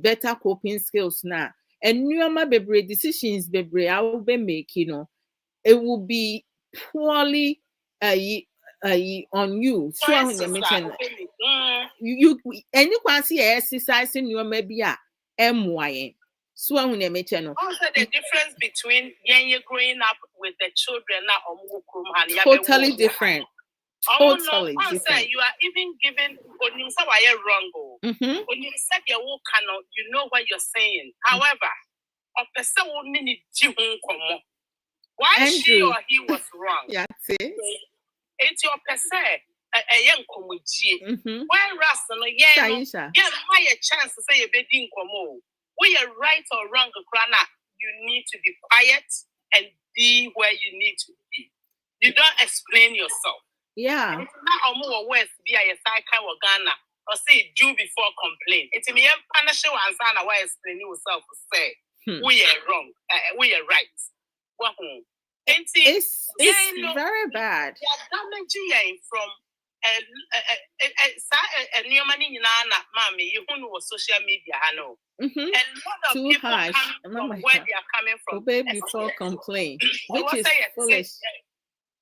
better coping skills now. And new bebre decisions bebre I will be making, it will be poorly on you. So you any can see exercising your maybe MY. So also the difference between growing up with the children now totally different. Totally different. You are even given when you say why wrong. When you said your work cannot, you know what you're saying. However, a person will need you why she or he was wrong. Yeah, it's your person. A young comedy. Whereas my chance to say a bedding como. We are right or wrong, you need to be quiet and be where you need to be. You don't explain yourself. Yeah. Now more words be a cycle or Ghana or say do before complain. It's me punish you and sana why explain yourself to say we are wrong, we are right. It's very bad. They are damaging from mommy, you know social media, I know. And a lot of too people harsh. From where they are coming from. Obey before complain, which is foolish.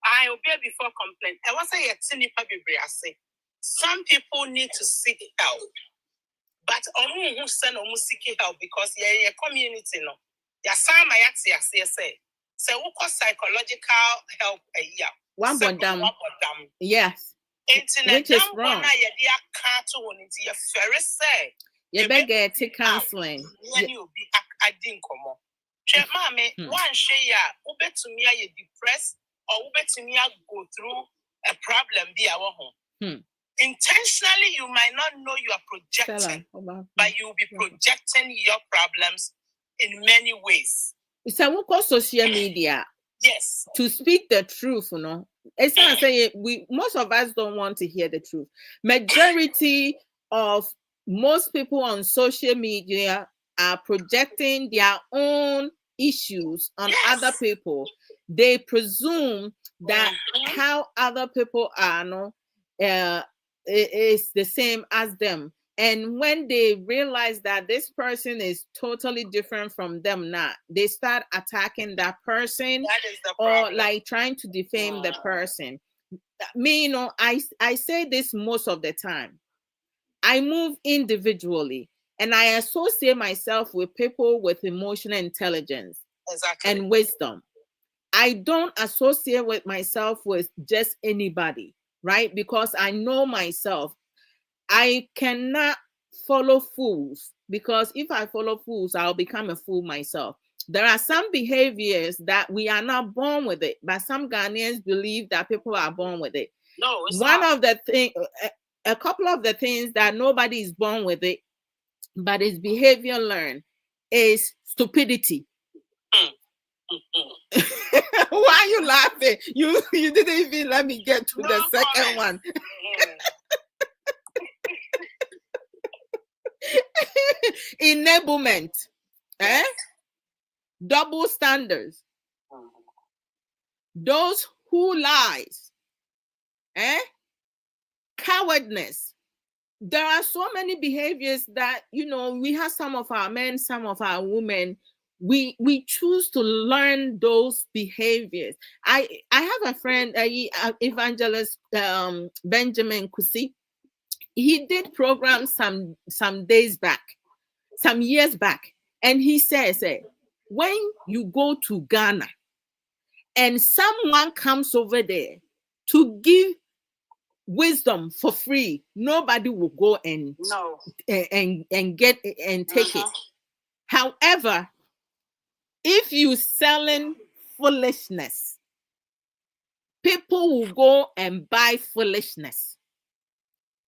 I obey before complain. I was say some people need to seek help, but only who send or seek help because you're a community, no. Your son, my say. So what cause psychological help a year? One but damn. Yes. Which is wrong. You better get counseling. You be adding come on. Mommy, one share ube to me are depressed or ube to me go through a problem be our home. Intentionally, you might not know you are projecting, but you'll be projecting your problems in many ways. It's a work of social media. Yes. To speak the truth, It's not saying most of us don't want to hear the truth. Majority of most people on social media are projecting their own issues on other people. They presume that how other people are is the same as them. And when they realize that this person is totally different from them now, they start attacking that person or like trying to defame the person. Me, I say this most of the time. I move individually and I associate myself with people with emotional intelligence and wisdom. I don't associate with myself with just anybody, right? Because I know myself. I cannot follow fools because if I follow fools, I'll become a fool myself. There are some behaviors that we are not born with it, but some Ghanaians believe that people are born with it. No, a couple of the things that nobody is born with it, but it's behavior learned, is stupidity. Why are you laughing? You didn't even let me get to the second one. Enablement, double standards, those who lies, cowardness. There are so many behaviors that we have. Some of our men, some of our women, we choose to learn those behaviors. I have a friend, evangelist Benjamin Kusi. He did programs some years back, and he says, when you go to Ghana and someone comes over there to give wisdom for free, nobody will go and get and take it. However, if you selling foolishness, people will go and buy foolishness.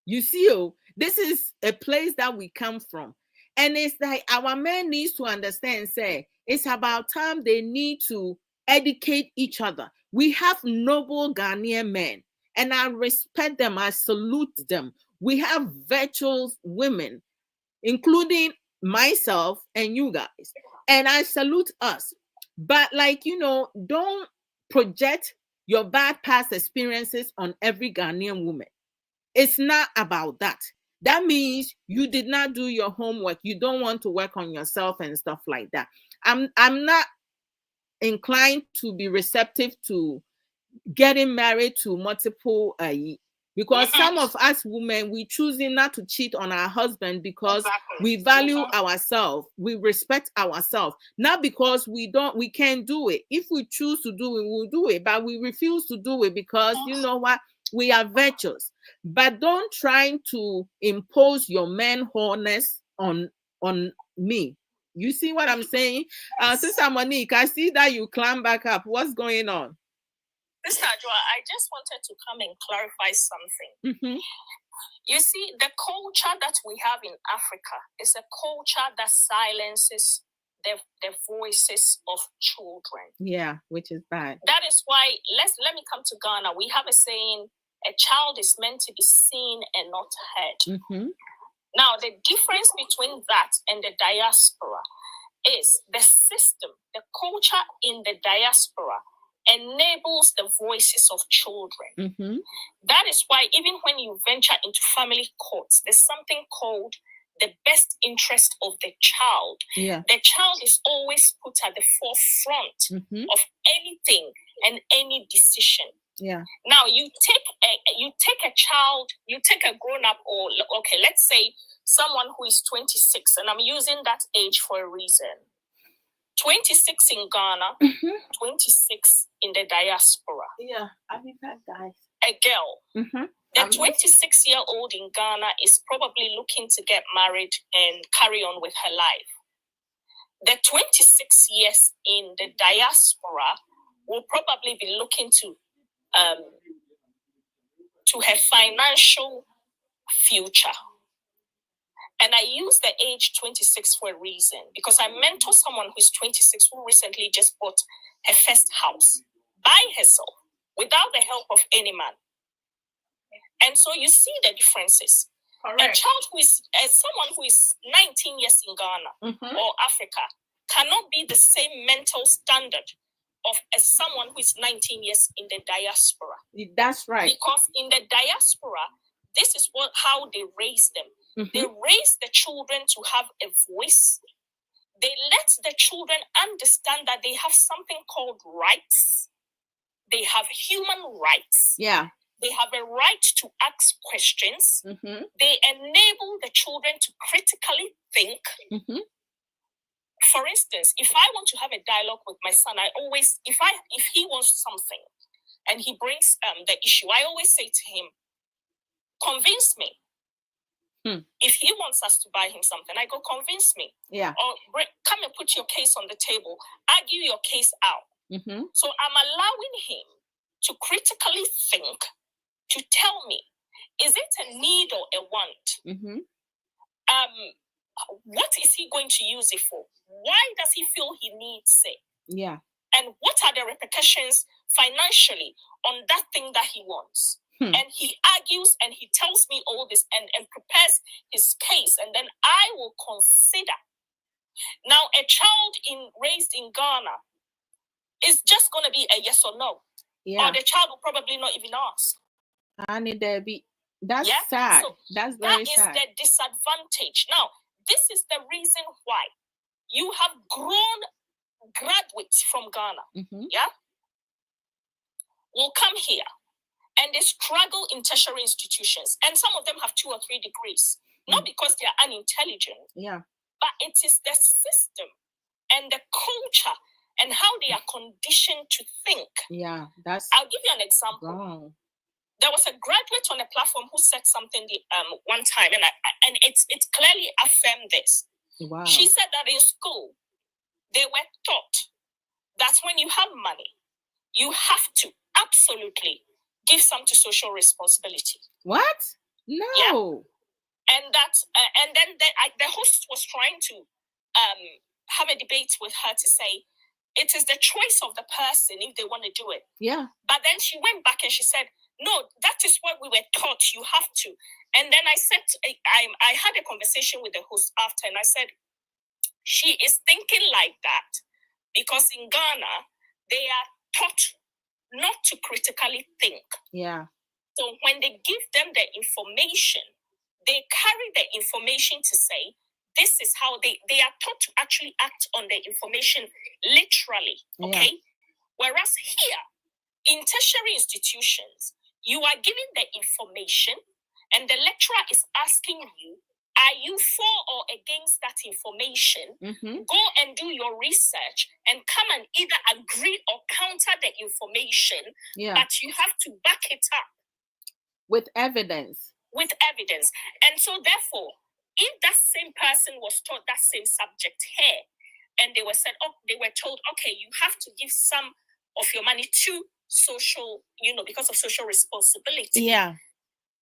You see, this is a place that we come from. And it's like our men needs to understand, say, it's about time they need to educate each other. We have noble Ghanaian men, and I respect them. I salute them. We have virtuous women, including myself and you guys. And I salute us. But don't project your bad past experiences on every Ghanaian woman. It's not about that. That means you did not do your homework. You don't want to work on yourself and stuff like that. I'm not inclined to be receptive to getting married to multiple because some of us women, we choosing not to cheat on our husband because we value ourselves, we respect ourselves, not because we can't do it. If we choose to do it, we'll do it, but we refuse to do it because you know what, we are virtuous. But don't try to impose your man wholeness on me. You see what I'm saying? Sister Monique, I see that you climb back up. What's going on? Sister Adwoa, I just wanted to come and clarify something. Mm-hmm. You see, the culture that we have in Africa is a culture that silences the voices of children. Yeah, which is bad. That is why, let me come to Ghana. We have a saying, a child is meant to be seen and not heard. Mm-hmm. Now, the difference between that and the diaspora is the system, the culture in the diaspora enables the voices of children. Mm-hmm. That is why even when you venture into family courts, there's something called the best interest of the child. Yeah. The child is always put at the forefront of anything and any decision. Yeah. Now you take a child, you take a grown-up, or okay, let's say someone who is 26, and I'm using that age for a reason. 26 in Ghana, 26 in the diaspora. Yeah, I mean that, guys. A girl. The 26-year-old in Ghana is probably looking to get married and carry on with her life. The 26 years in the diaspora will probably be looking to her financial future. And I use the age 26 for a reason, because I mentor someone who is 26 who recently just bought her first house by herself without the help of any man. And so you see the differences. Correct. A child who is, someone who is 19 years in Ghana or Africa cannot be the same mental standard of someone who is 19 years in the diaspora. That's right. Because in the diaspora, this is how they raise them. They raise the children to have a voice. They let the children understand that they have something called rights. They have human rights. Yeah. They have a right to ask questions. They enable the children to critically think. For instance, if I want to have a dialogue with my son, I always, if he wants something and he brings the issue, I always say to him, convince me. If he wants us to buy him something, I go, convince me. Yeah. Or come and put your case on the table. Argue your case out. So I'm allowing him to critically think, to tell me, is it a need or a want? What is he going to use it for? Why does he feel he needs it? Yeah. And what are the repercussions financially on that thing that he wants? And he argues and he tells me all this and prepares his case. And then I will consider. Now, a child raised in Ghana is just going to be a yes or no. Yeah. Or the child will probably not even ask. That's sad. So that's very sad. That is the disadvantage. Now, this is the reason why you have grown graduates from Ghana. Will come here. And they struggle in tertiary institutions. And some of them have 2 or 3 degrees. Not because they are unintelligent. Yeah. But it is the system and the culture and how they are conditioned to think. Yeah. I'll give you an example. Wrong. There was a graduate on a platform who said something one time, and it's clearly affirmed this. Wow. She said that in school, they were taught that when you have money, you have to absolutely give some to social responsibility. What? No. Yeah. And that, and then the host was trying to have a debate with her to say, it is the choice of the person if they want to do it. Yeah. But then she went back and she said, no, that is what we were taught. You have to. And then I said, I had a conversation with the host after, and I said, she is thinking like that because in Ghana, they are taught not to critically think. Yeah. So when they give them the information, they carry the information to say, this is how they are taught to actually act on the information literally, okay? Yeah. Whereas here, in tertiary institutions, you are given the information and the lecturer is asking you, are you for or against that information? Mm-hmm. Go and do your research and come and either agree or counter the information, but you have to back it up. With evidence. With evidence. And so therefore, if that same person was taught that same subject here, and they were told, okay, you have to give some of your money to social, because of social responsibility. Yeah.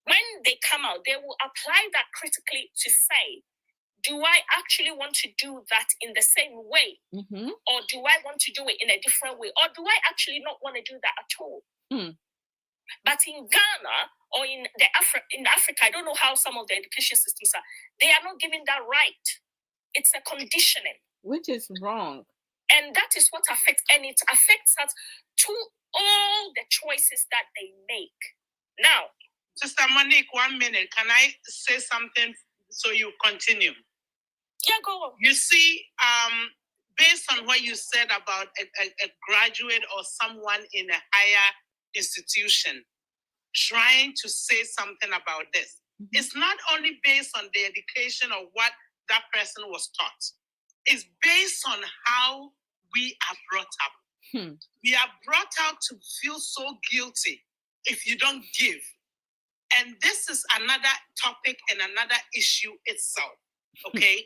When they come out, they will apply that critically to say, do I actually want to do that in the same way? Mm-hmm. Or do I want to do it in a different way? Or do I actually not want to do that at all? But in Ghana or in Africa, I don't know how some of the education systems are, they are not giving that right. It's a conditioning. Which is wrong. And that is what affects, and it affects us to all the choices that they make. Now, Sister Monique, 1 minute. Can I say something so you continue? Yeah, go on. You see, based on what you said about a graduate or someone in a higher institution trying to say something about this, it's not only based on the education or what that person was taught. It's based on how we are brought up. We are brought up to feel so guilty if you don't give. And this is another topic and another issue itself. Okay?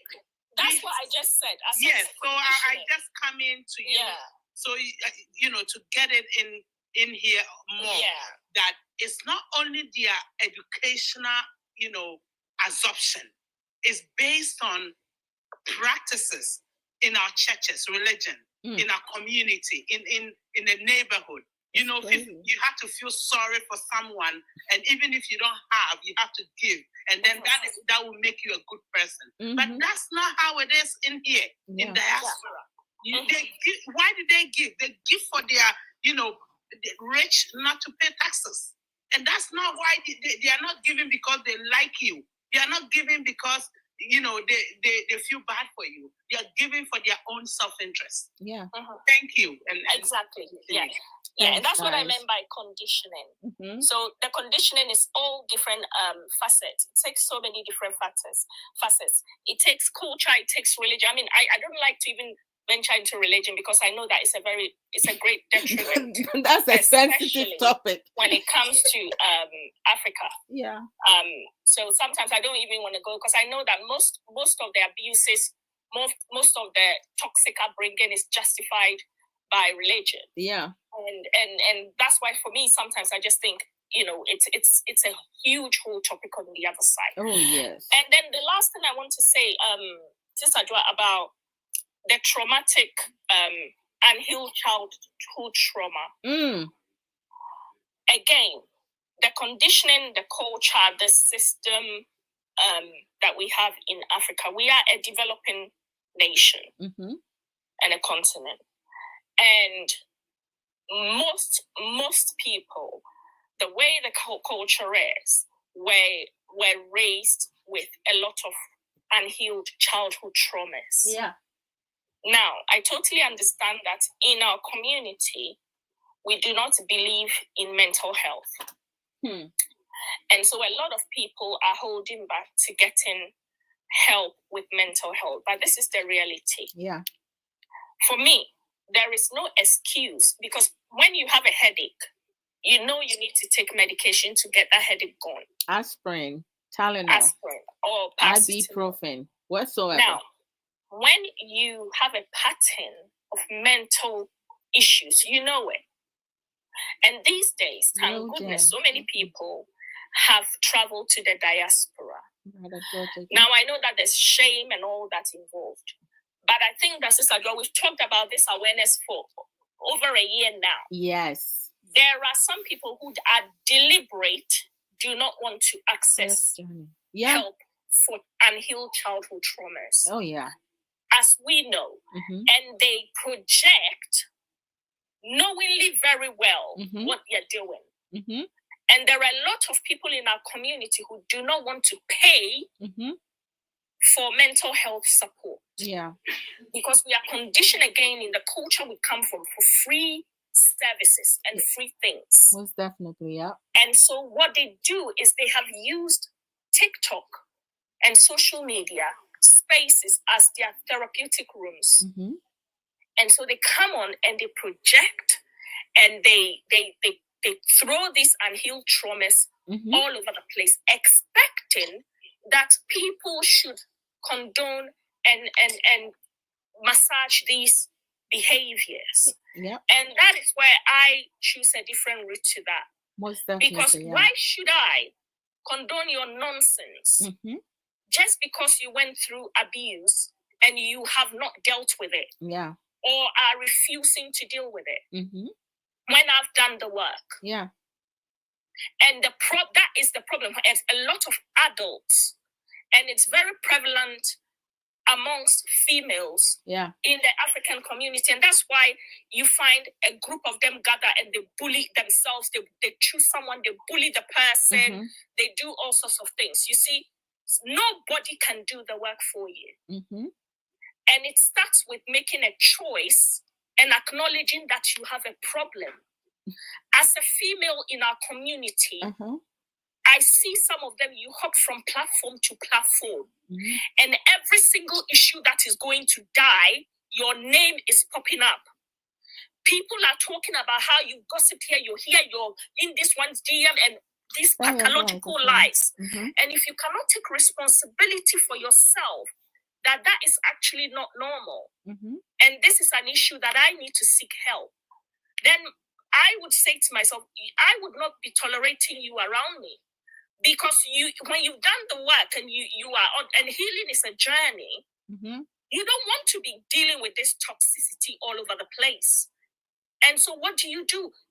That's what I just said. Yes, so I just come in to you. Yeah. So, to get it in here more. Yeah. That it's not only their educational, absorption. It's based on practices in our churches, religion, in our community, in the neighborhood. You have to feel sorry for someone, and even if you don't have, you have to give, and then that will make you a good person. Mm-hmm. But that's not how it is in here, in diaspora. They give, why do they give? They give for their, the rich not to pay taxes, and that's not why they are not giving because they like you. They are not giving because they feel bad for you. They are giving for their own self-interest. Yeah. Thank you. And exactly. Yeah. Yeah, and that's what I meant by conditioning. Mm-hmm. So the conditioning is all different facets. It takes so many different facets. It takes culture, it takes religion. I mean, I don't like to even venture into religion because I know that it's a great detriment. That's a sensitive topic when it comes to Africa. Yeah. So sometimes I don't even want to go because I know that most of the abuses, most of the toxic upbringing is justified by religion. Yeah. And that's why for me sometimes I just think it's a huge whole topic on the other side. Oh yes. And then the last thing I want to say, Sister Adwoa, about the traumatic unhealed childhood trauma. Again, the conditioning, the culture, the system that we have in Africa. We are a developing nation and a continent. And most people, the way the culture is, were raised with a lot of unhealed childhood traumas. Yeah. Now, I totally understand that in our community, we do not believe in mental health. And so a lot of people are holding back to getting help with mental health. But this is the reality. Yeah. For me, there is no excuse because when you have a headache, you need to take medication to get that headache gone. Aspirin, Tylenol, or ibuprofen, whatsoever. Now, when you have a pattern of mental issues, you know it. And these days, thank goodness, so many people have traveled to the diaspora. Now, I know that there's shame and all that's involved. But I think that, Sister Adwoa, we've talked about this awareness for over a year now. Yes. There are some people who are deliberate, do not want to access help for unhealed childhood traumas. Oh, yeah. As we know. And they project knowingly very well what they're doing. And there are a lot of people in our community who do not want to pay for mental health support. Yeah. Because we are conditioned again in the culture we come from for free services and free things. Most definitely, yeah. And so what they do is they have used TikTok and social media spaces as their therapeutic rooms. And so they come on and they project and they throw these unhealed traumas all over the place, expecting that people should condone and massage these behaviors. Yeah. And that is where I choose a different route to that. Most definitely. Because why should I condone your nonsense just because you went through abuse and you have not dealt with it? Yeah. Or are refusing to deal with it when I've done the work. Yeah. And that is the problem. As a lot of adults, and it's very prevalent amongst females in the African community. And that's why you find a group of them gather and they bully themselves. They choose someone, they bully the person. They do all sorts of things. You see, nobody can do the work for you. And it starts with making a choice and acknowledging that you have a problem. As a female in our community, I see some of them, you hop from platform to platform. And every single issue that is going to die, your name is popping up. People are talking about how you gossip here, you're in this one's DM and these pathological lies. And if you cannot take responsibility for yourself, that is actually not normal. And this is an issue that I need to seek help. Then I would say to myself, I would not be tolerating you around me. Because when you've done the work and you are on, and healing is a journey, you don't want to be dealing with this toxicity all over the place. And so what do?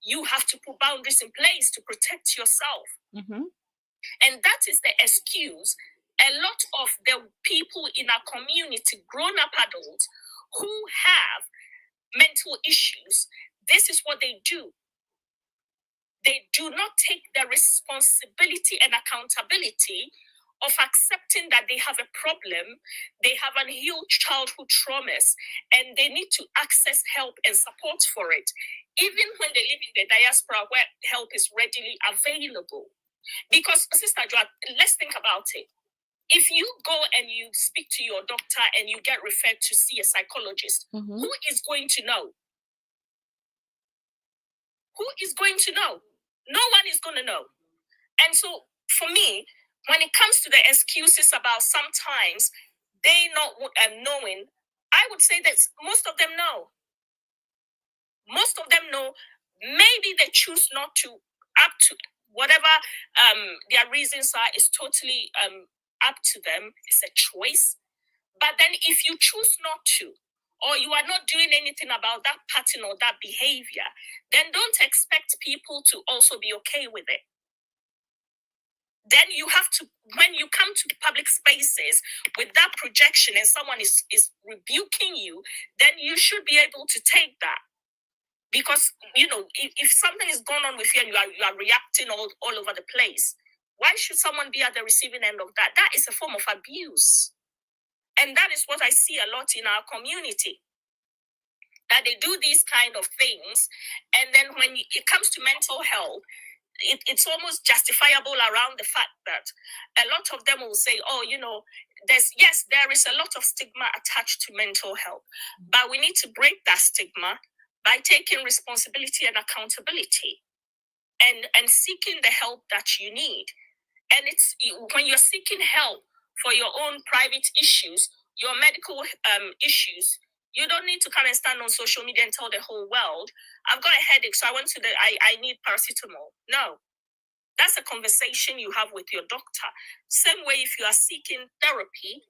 You have to put boundaries in place to protect yourself. And that is the excuse. A lot of the people in our community, grown-up adults, who have mental issues, this is what they do. They do not take the responsibility and accountability of accepting that they have a problem, they have unhealed childhood traumas, and they need to access help and support for it, even when they live in the diaspora where help is readily available. Because, Sister Adwoa, let's think about it. If you go and you speak to your doctor and you get referred to see a psychologist, who is going to know? Who is going to know? No one is going to know. And so, for me, when it comes to the excuses about sometimes they not knowing, I would say that most of them know. Most of them know. Maybe they choose not to, up to whatever their reasons are, is totally up to them. It's a choice. But then if you choose not to, or you are not doing anything about that pattern or that behavior, then don't expect people to also be okay with it. Then you have to, when you come to public spaces with that projection and someone is rebuking you, then you should be able to take that. Because, if something is going on with you and you are reacting all over the place, why should someone be at the receiving end of that? That is a form of abuse. And that is what I see a lot in our community. That they do these kind of things. And then when it comes to mental health, it's almost justifiable around the fact that a lot of them will say, there is a lot of stigma attached to mental health. But we need to break that stigma by taking responsibility and accountability and seeking the help that you need. And it's when you're seeking help for your own private issues, your medical issues, you don't need to come and stand on social media and tell the whole world, I've got a headache, so I need paracetamol. No. That's a conversation you have with your doctor. Same way if you are seeking therapy,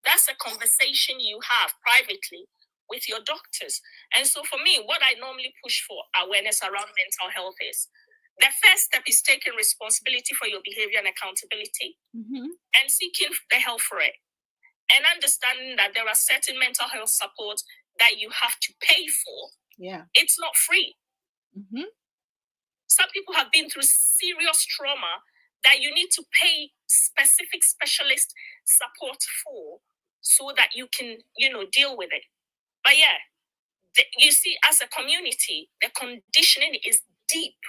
that's a conversation you have privately with your doctors. And so for me, what I normally push for awareness around mental health is the first step is taking responsibility for your behavior and accountability and seeking the help for it. And understanding that there are certain mental health support that you have to pay for. Yeah. It's not free. Some people have been through serious trauma that you need to pay specific specialist support for so that you can, deal with it. But yeah, you see, as a community, the conditioning is deep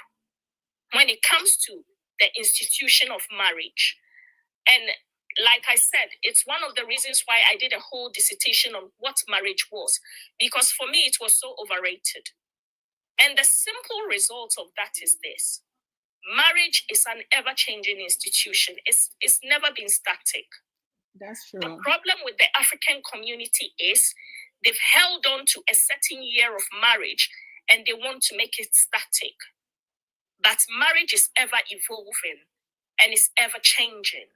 when it comes to the institution of marriage. And like I said, it's one of the reasons why I did a whole dissertation on what marriage was, because for me, it was so overrated. And the simple result of that is this. Marriage is an ever-changing institution. It's never been static. That's true. The problem with the African community is they've held on to a certain year of marriage and they want to make it static. But marriage is ever evolving and is ever changing.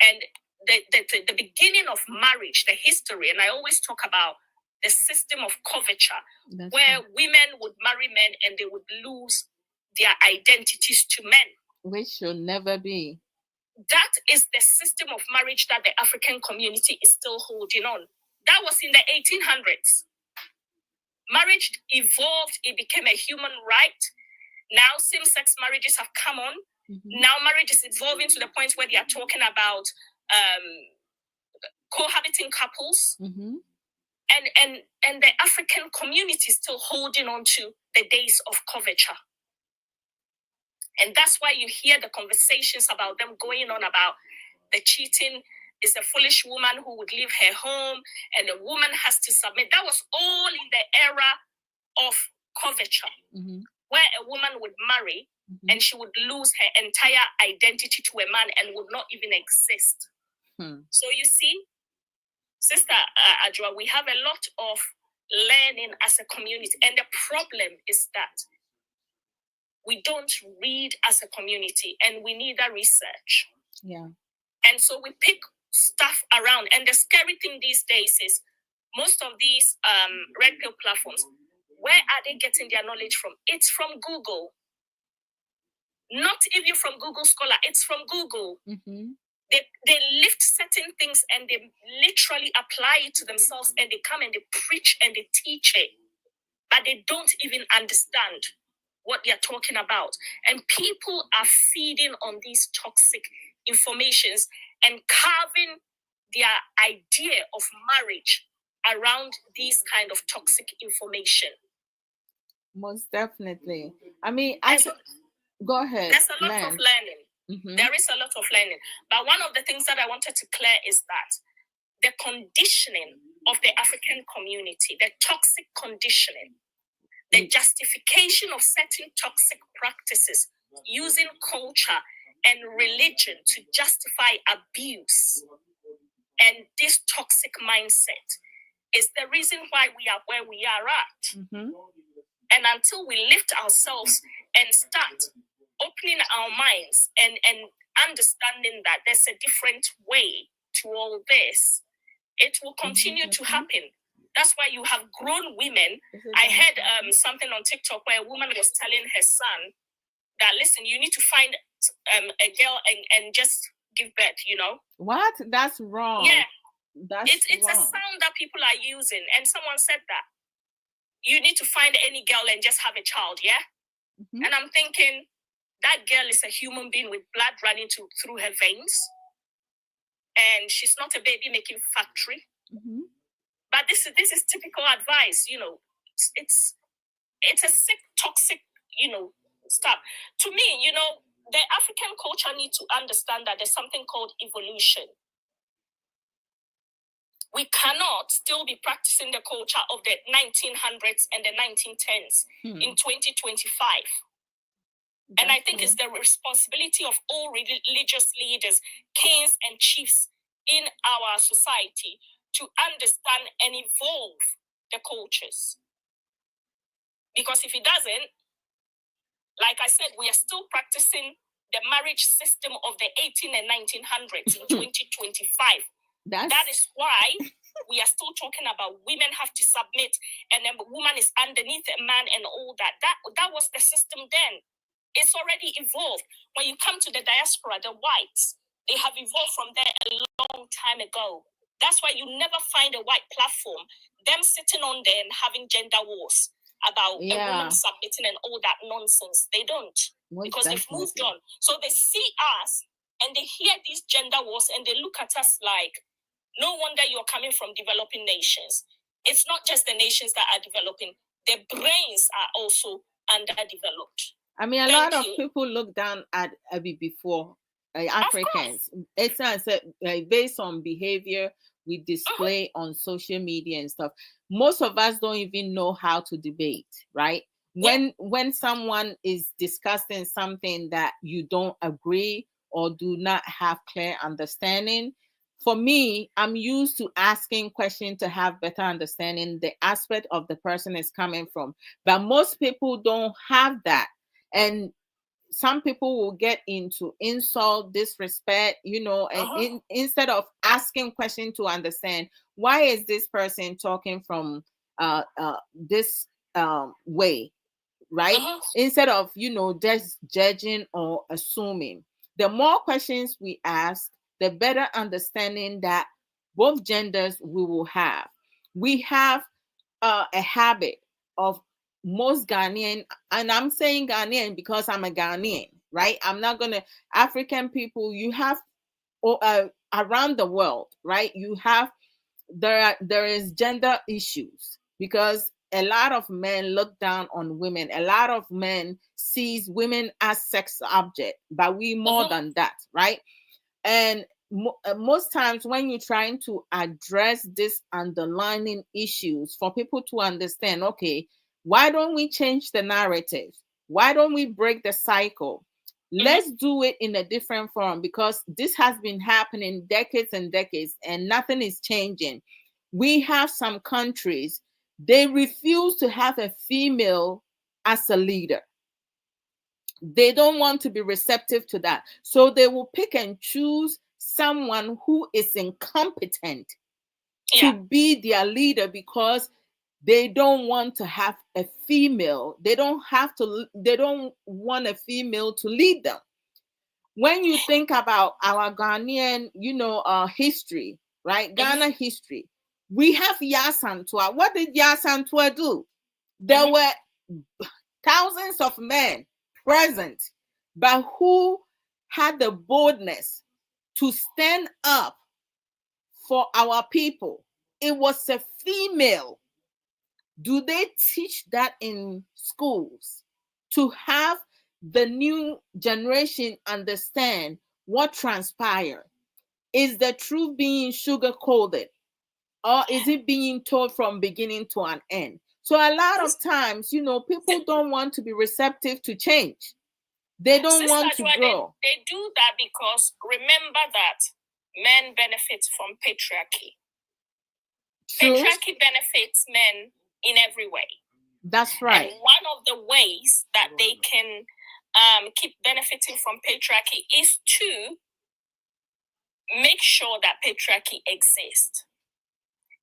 And the beginning of marriage, the history, and I always talk about the system of coverture, where women would marry men and they would lose their identities to men. Which should never be. That is the system of marriage that the African community is still holding on. That was in the 1800s. Marriage evolved, it became a human right. Now same-sex marriages have come on. Now marriage is evolving to the point where they are talking about cohabiting couples. And the African community is still holding on to the days of coverture. And that's why you hear the conversations about them going on about the cheating is a foolish woman who would leave her home and a woman has to submit. That was all in the era of coverture, where a woman would marry and she would lose her entire identity to a man and would not even exist. So you see, Sister Adwoa, we have a lot of learning as a community. And the problem is that we don't read as a community and we need a research. Yeah. And so we pick stuff around. And the scary thing these days is most of these red pill platforms, where are they getting their knowledge from? It's from Google. Not even from Google Scholar, it's from Google. They lift certain things and they literally apply it to themselves and they come and they preach and they teach it. But they don't even understand what they're talking about. And people are feeding on these toxic informations and carving their idea of marriage around these kind of toxic information. Most definitely. I mean, go ahead. There's a lot of learning. There is a lot of learning. But one of the things that I wanted to clear is that the conditioning of the African community, the toxic conditioning, the justification of certain toxic practices using culture and religion to justify abuse and this toxic mindset is the reason why we are where we are at. And until we lift ourselves and start opening our minds and understanding that there's a different way to all this, it will continue to happen. That's why you have grown women. I heard something on TikTok where a woman was telling her son that, listen, you need to find a girl and just give birth, What? That's wrong. Yeah. It's wrong. A sound that people are using. And someone said that. You need to find any girl and just have a child, yeah? And I'm thinking, that girl is a human being with blood running through her veins. And she's not a baby-making factory. But this is typical advice, It's a sick, toxic, stuff. To me, the African culture needs to understand that there's something called evolution. We cannot still be practicing the culture of the 1900s and the 1910s in 2025. And I think it's the responsibility of all religious leaders, kings and chiefs in our society to understand and evolve the cultures. Because if it doesn't, like I said, we are still practicing the marriage system of the 18 and 1900s in 2025. That is why we are still talking about women have to submit and then the woman is underneath a man and all that. That was the system then. It's already evolved. When you come to the diaspora, the whites, they have evolved from there a long time ago. That's why you never find a white platform, them sitting on there and having gender wars about a woman submitting and all that nonsense. They don't. Because they've moved on. So they see us and they hear these gender wars and they look at us like, no wonder you're coming from developing nations. It's not just the nations that are developing. Their brains are also underdeveloped. I mean, a lot of people look down at Abby before Africans. It's not based on behavior we display on social media and stuff. Most of us don't even know how to debate, right? When someone is discussing something that you don't agree or do not have clear understanding, for me, I'm used to asking questions to have better understanding the aspect of the person is coming from. But most people don't have that. And some people will get into insult, disrespect, and instead of asking questions to understand why is this person talking from this way, right? Instead of just judging or assuming. The more questions we ask, the better understanding that both genders we will have. We have a habit of most Ghanaian, and I'm saying Ghanaian because I'm a Ghanaian, right? I'm not gonna African people. You have around the world, right? You have there is gender issues because a lot of men look down on women. A lot of men sees women as sex object, but we more than that, right? And most times when you're trying to address this underlying issues for people to understand, okay, why don't we change the narrative? Why don't we break the cycle? Let's do it in a different form, because this has been happening decades and decades and nothing is changing. We have some countries, they refuse to have a female as a leader. They don't want to be receptive to that. So they will pick and choose someone who is incompetent to be their leader because they don't want to have a female. They don't want a female to lead them. When you think about our Ghanaian, history, right? Ghana history. We have Yasantua. What did Yasantua do? There were thousands of men present, but who had the boldness to stand up for our people? It was a female. Do they teach that in schools to have the new generation understand what transpired? Is the truth being sugar-coated, or is it being told from beginning to an end? So a lot of times, people don't want to be receptive to change. They don't want to grow. They do that because remember that men benefit from patriarchy. True. Patriarchy benefits men in every way. That's right. And one of the ways that they can keep benefiting from patriarchy is to make sure that patriarchy exists.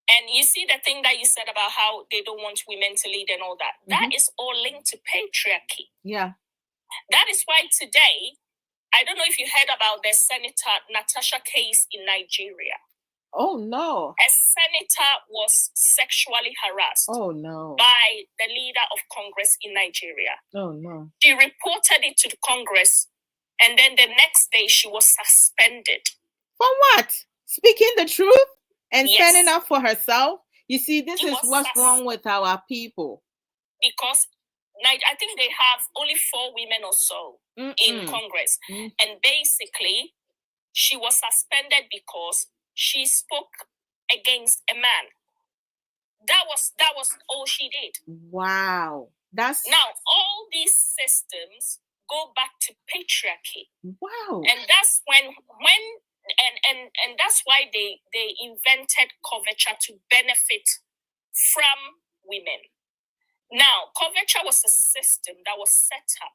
And you see the thing that you said about how they don't want women to lead and all that. That is all linked to patriarchy. Yeah. That is why today, I don't know if you heard about the Senator Natasha case in Nigeria. Oh, no. A senator was sexually harassed by the leader of Congress in Nigeria. Oh, no. She reported it to the Congress, and then the next day she was suspended. For what? Speaking the truth and standing up for herself? You see, this is what's wrong with our people. Because I think they have only 4 women or so in Congress. And basically, she was suspended because she spoke against a man. That was all she did. Wow. Now all these systems go back to patriarchy. Wow. And that's when and that's why they invented coverture to benefit from women. Now, coverture was a system that was set up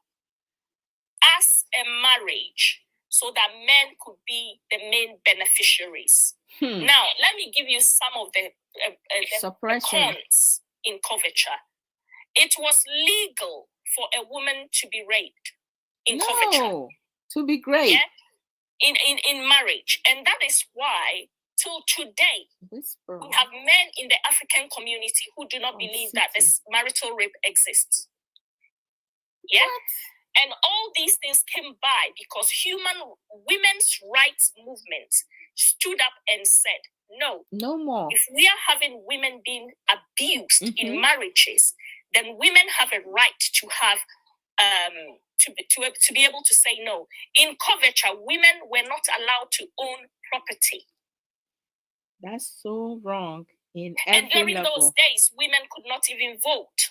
as a marriage so that men could be the main beneficiaries. Now, let me give you some of the cons in coverture. It was legal for a woman to be raped in coverture. To be great. Yeah? In marriage. And that is why, till today, we have men in the African community who do not believe that this marital rape exists. Yeah? What? And all these things came by because women's rights movement stood up and said, no more. If we are having women being abused in marriages, then women have a right to have to be able to say no. In coverture, women were not allowed to own property. That's so wrong. And during those days, women could not even vote.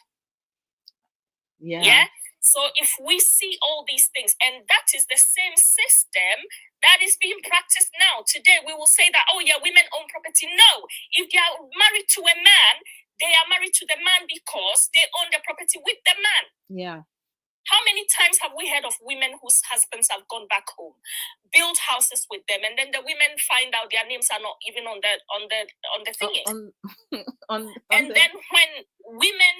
Yeah. So if we see all these things, and that is the same system that is being practiced now. Today, we will say that, women own property. No. If they are married to a man, they are married to the man because they own the property with the man. Yeah. How many times have we heard of women whose husbands have gone back home, built houses with them, and then the women find out their names are not even on the thingy? Then when women,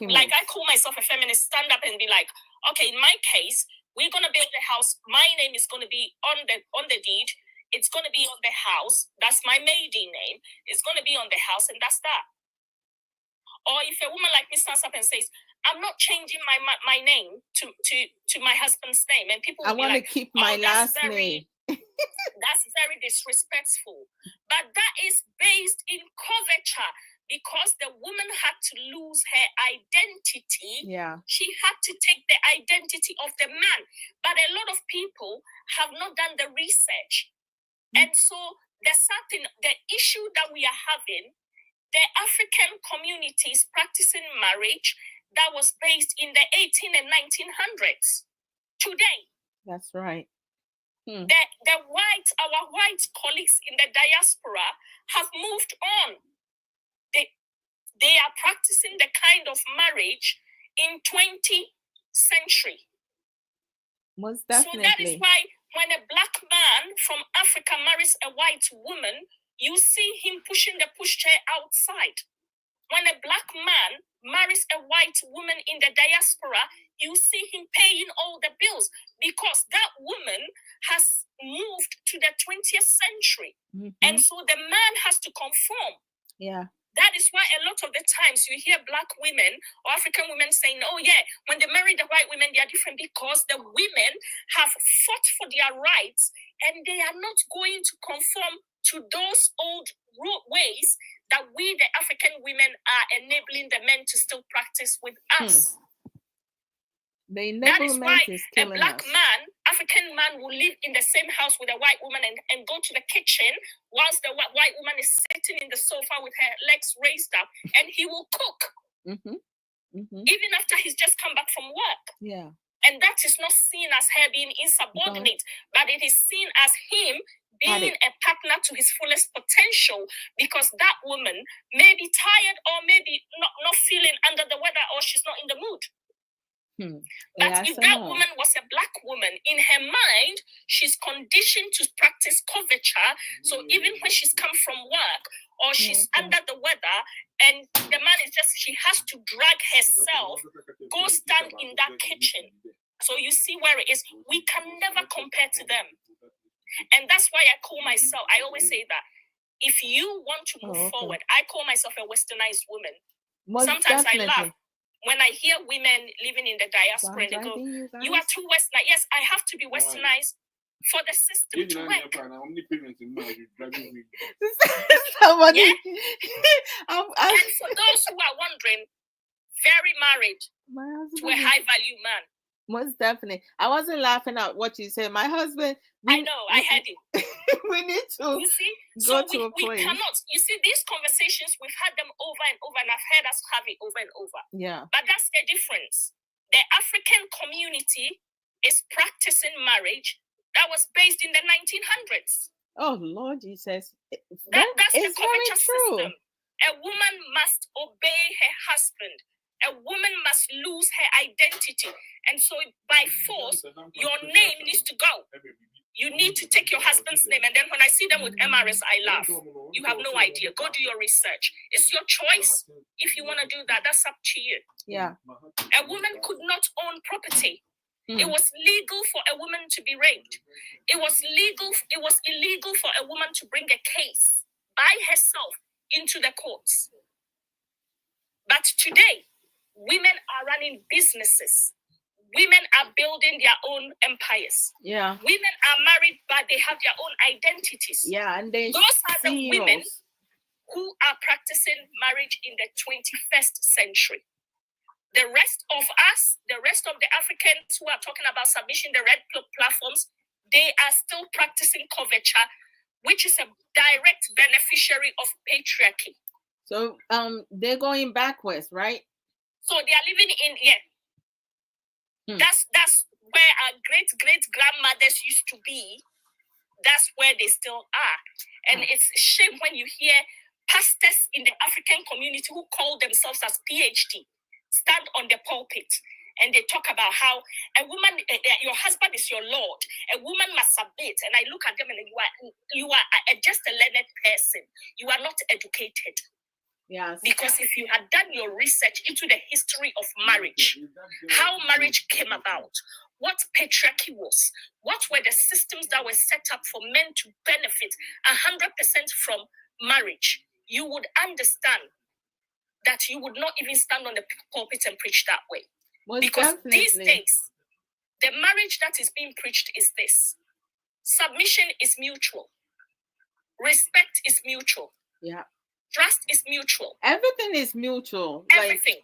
like I call myself a feminist, stand up and be like, okay, in my case, we're gonna build a house. My name is gonna be on the deed. It's gonna be on the house. That's my maiden name. It's gonna be on the house, and that's that. Or if a woman like me stands up and says, I'm not changing my name to my husband's name, and people will I want to keep my last name. That's very disrespectful. But that is based in coverture because the woman had to lose her identity. Yeah. She had to take the identity of the man. But a lot of people have not done the research. And so the issue that we are having, the African communities practicing marriage that was based in the 18 and 1900s. Today. That's right. Our white colleagues in the diaspora have moved on. They are practicing the kind of marriage in 20th century. Most definitely. So that is why when a black man from Africa marries a white woman, you see him pushing the pushchair outside. When a black man marries a white woman in the diaspora, you see him paying all the bills because that woman has moved to the 20th century. And so the man has to conform. Yeah. That is why a lot of the times you hear black women or African women saying, when they marry the white women, they are different because the women have fought for their rights and they are not going to conform to those old ways that we, the African women, are enabling the men to still practice with us. That is why a black man, African man, will live in the same house with a white woman and go to the kitchen whilst the white woman is sitting in the sofa with her legs raised up, and he will cook. Even after he's just come back from work. Yeah. And that is not seen as her being insubordinate, but it is seen as him being a partner to his fullest potential, because that woman may be tired or maybe not feeling under the weather, or she's not in the mood. But if that woman was a black woman, in her mind, she's conditioned to practice coverture. So even when she's come from work or she's under the weather and the man is she has to drag herself, go stand in that kitchen. So you see where it is. We can never compare to them. And that's why I always say that if you want to move forward, I call myself a westernized woman. Sometimes I laugh when I hear women living in the diaspora and they go, you are too westernized. Yes, I have to be westernized for the system to work. And for those who are wondering, very married to a high value man. Most definitely. I wasn't laughing at what you said. My husband. I know, I heard it. We need to go to a place. We cannot. You see, these conversations, we've had them over and over, and I've heard us have it over and over. Yeah. But that's the difference. The African community is practicing marriage that was based in the 1900s. Oh, Lord Jesus. That's the It's very covenant true. system. A woman must obey her husband. A woman must lose her identity. And so by force, your name needs to go. You need to take your husband's name. And then when I see them with MRS, I laugh. You have no idea. Go do your research. It's your choice. If you want to do that, that's up to you. Yeah. A woman could not own property. It was legal for a woman to be raped. It was illegal for a woman to bring a case by herself into the courts. But today, women are running businesses. Women are building their own empires. Yeah. Women are married, but they have their own identities. Yeah, and those are the women who are practicing marriage in the 21st century. The rest of us, the rest of the Africans who are talking about submission, the red platforms, they are still practicing coverture, which is a direct beneficiary of patriarchy. So they're going backwards, right? So they are living in here. That's where our great-great-grandmothers used to be. That's where they still are. And it's a shame when you hear pastors in the African community who call themselves as PhD stand on the pulpit and they talk about how a woman, your husband is your Lord. A woman must submit. And I look at them and you are just a learned person. You are not educated. Yes. Because if you had done your research into the history of marriage, how marriage came about, what patriarchy was, what were the systems that were set up for men to benefit 100% from marriage, you would understand that you would not even stand on the pulpit and preach that way. Because these days, the marriage that is being preached is this. Submission is mutual. Respect is mutual. Yeah. Trust is mutual. Everything is mutual. Everything.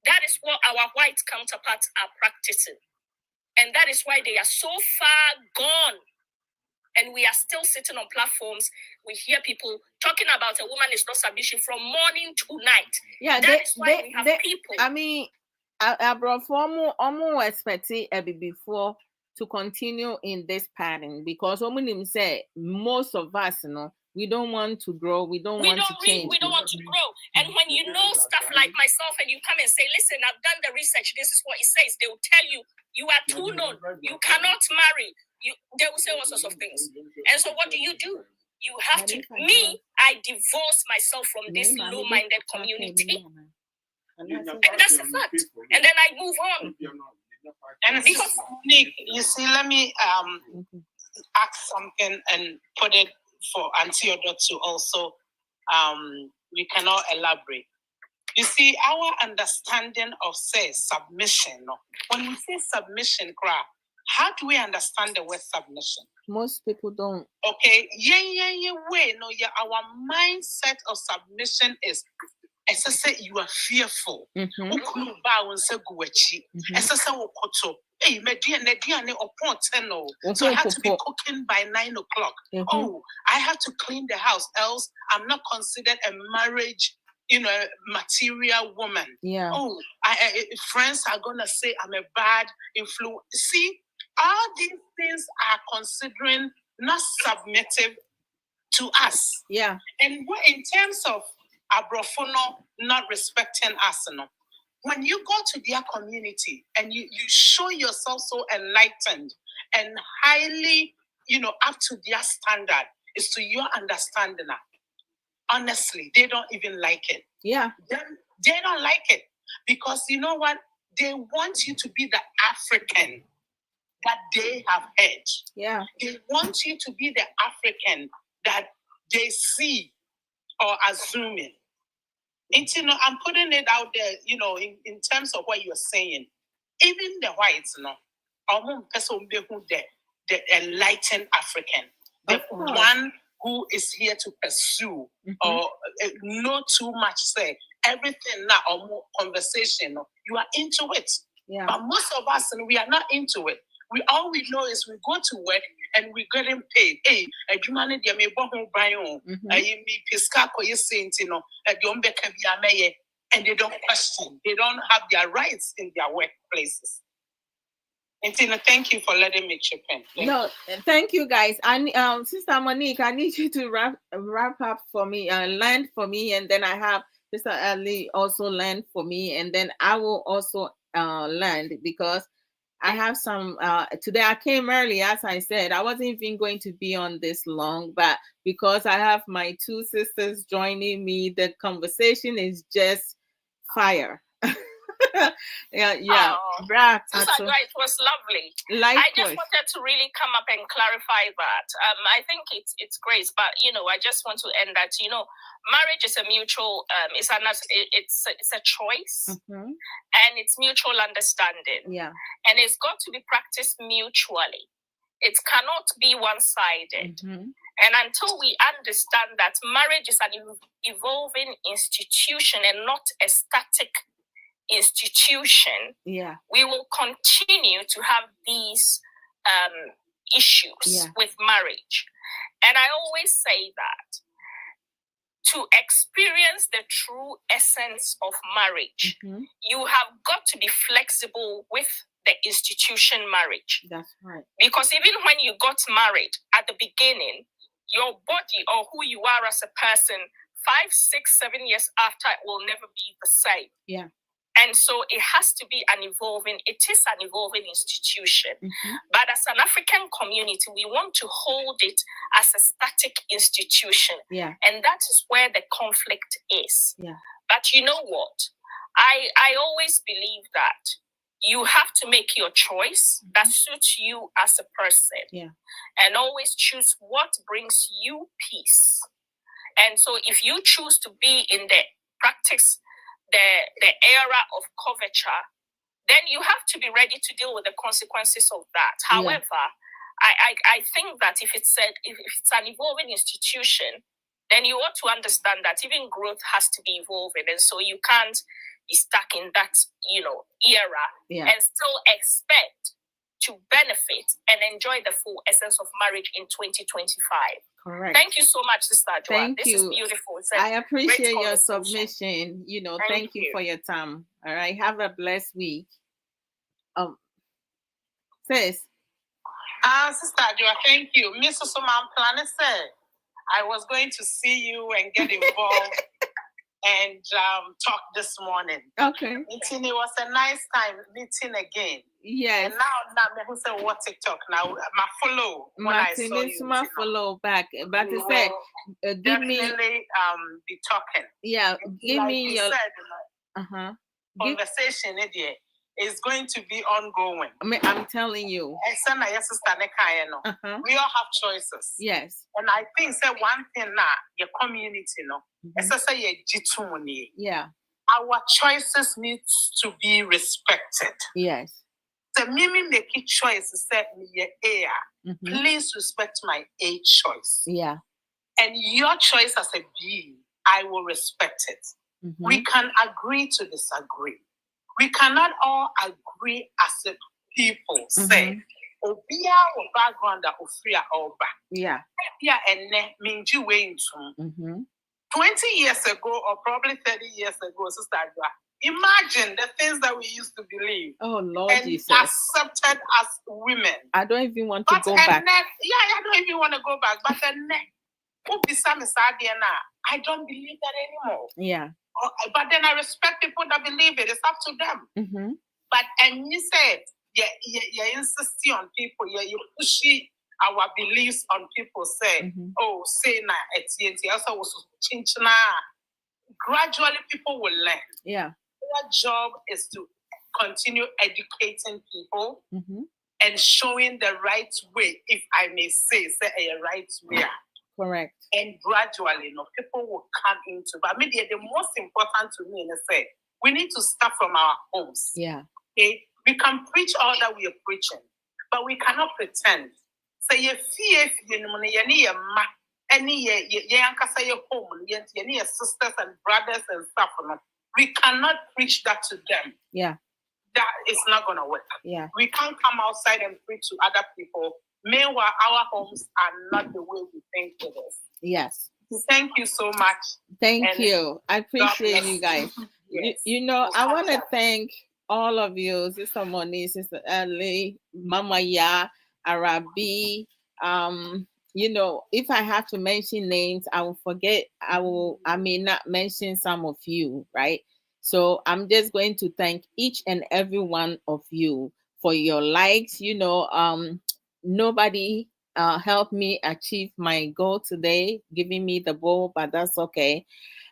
That is what our white counterparts are practicing. And that is why they are so far gone. And we are still sitting on platforms. We hear people talking about a woman is not submission from morning to night. Yeah, that is why we have people. I mean, I brought almost expecting before to continue in this pattern because say most of us, we don't want to grow. We don't want to change. We don't want to grow. And when you know stuff like myself and you come and say, listen, I've done the research. This is what it says. They will tell you, you are too known. You cannot marry. They will say all sorts of things. And so what do? You have to, I divorce myself from this low-minded community. And that's a fact. And then I move on. And because, Nick, you see, let me ask something and put it for Auntie Odo to also, we cannot elaborate. You see, our understanding of, say, submission, when we say submission, how do we understand the word submission? Most people don't. Okay, our mindset of submission is, as I say, you are fearful. So I have to be cooking by 9 o'clock. Oh, I have to clean the house, else I'm not considered a marriage, material woman. Yeah. Oh, friends are gonna say I'm a bad influence. See, all these things are considering not submissive to us. Yeah. And in terms of Abrofono not respecting us, when you go to their community and you show yourself so enlightened and highly, up to their standard, is to your understanding. Honestly, they don't even like it. Yeah. They don't like it because you know what? They want you to be the African that they have heard. Yeah. They want you to be the African that they see or assuming. And, I'm putting it out there, in terms of what you're saying. Even the whites, the enlightened African, the one who is here to pursue or know too much, say everything now or more conversation, you are into it. Yeah. But most of us, we are not into it. All we know is we go to work and we're getting paid. Hey, and they don't question. They don't have their rights in their workplaces. And Tina, thank you for letting me chip in. Thank you guys. And Sister Monique, I need you to wrap up for me, land for me, and then I have Sister Ali also land for me, and then I will also land because I have some today. I came early, as I said. I wasn't even going to be on this long, but because I have my two sisters joining me, the conversation is just fire. yeah. Sister Adwoa, it was lovely. I just wanted to really come up and clarify that. I think it's great, but I just want to end that. Marriage is a mutual. It's a choice, and it's mutual understanding. Yeah, and it's got to be practiced mutually. It cannot be one-sided. And until we understand that marriage is an evolving institution and not a static institution, we will continue to have these issues with marriage. And I always say that to experience the true essence of marriage, you have got to be flexible with the institution marriage. That's right. Because even when you got married at the beginning, your body or who you are as a person, 5, 6, 7 years after will never be the same. Yeah. And so it is an evolving institution. But as an African community, we want to hold it as a static institution. Yeah. And that is where the conflict is. Yeah. But you know what? I always believe that you have to make your choice that suits you as a person. Yeah. And always choose what brings you peace. And so if you choose to be in the practice, the era of coverture, then you have to be ready to deal with the consequences of that. However, I think that if it's an evolving institution, then you ought to understand that even growth has to be evolving, and so you can't be stuck in that era and still expect to benefit and enjoy the full essence of marriage in 2025. Correct. Thank you so much, Sister Adwoa. Thank you. This is beautiful. I appreciate your submission. Thank you for your time. All right. Have a blessed week. Sis. Sister Adwoa, thank you. Mr. Suman Plane said I was going to see you and get involved and talk this morning. Okay. It was a nice time meeting again. Yes. And now who say what TikTok now? My follow. My follow back, but you said give me be talking. Yeah, give me your conversation. Is going to be ongoing. I'm telling you. We all have choices. Yes. And I think one thing now, your community, yeah. Our choices need to be respected. Yes. The Mimi make a choice said please respect my A choice. Yeah. And your choice as a B, I will respect it. We can agree to disagree. We cannot all agree as a people. Say, Obia or background or free or back. Yeah. Yeah, and means you wait 20 years ago, or probably 30 years ago, Sister Adwoa, imagine the things that we used to believe. Oh, Lord and Jesus. Accepted as women. I don't even want to go back. I don't even want to go back. But then, I don't believe that anymore. Yeah. But then I respect people that believe it. It's up to them. But and you say, you insist on people, you push our beliefs on people. Say, oh, say na eti also was chinchina. Gradually, people will learn. Yeah. Our job is to continue educating people and showing the right way, if I may say a right way. Correct. And gradually, people will come into. But maybe the most important to me is say we need to start from our homes. Yeah. Okay. We can preach all that we are preaching, but we cannot pretend. Say you fear any home, your sisters and brothers and stuff. We cannot preach that to them. Yeah. That is not gonna work. Yeah. We can't come outside and preach to other people. Meanwhile, our homes are not the way we think it is. Yes. Thank you so much. Thank you. I appreciate you guys. Yes. I want to thank all of you, Sister Moni, Sister Ellie, Mama Ya, Arabi. If I have to mention names, I will forget. I may not mention some of you, right? So I'm just going to thank each and every one of you for your likes. Nobody helped me achieve my goal today, giving me the goal, but that's okay.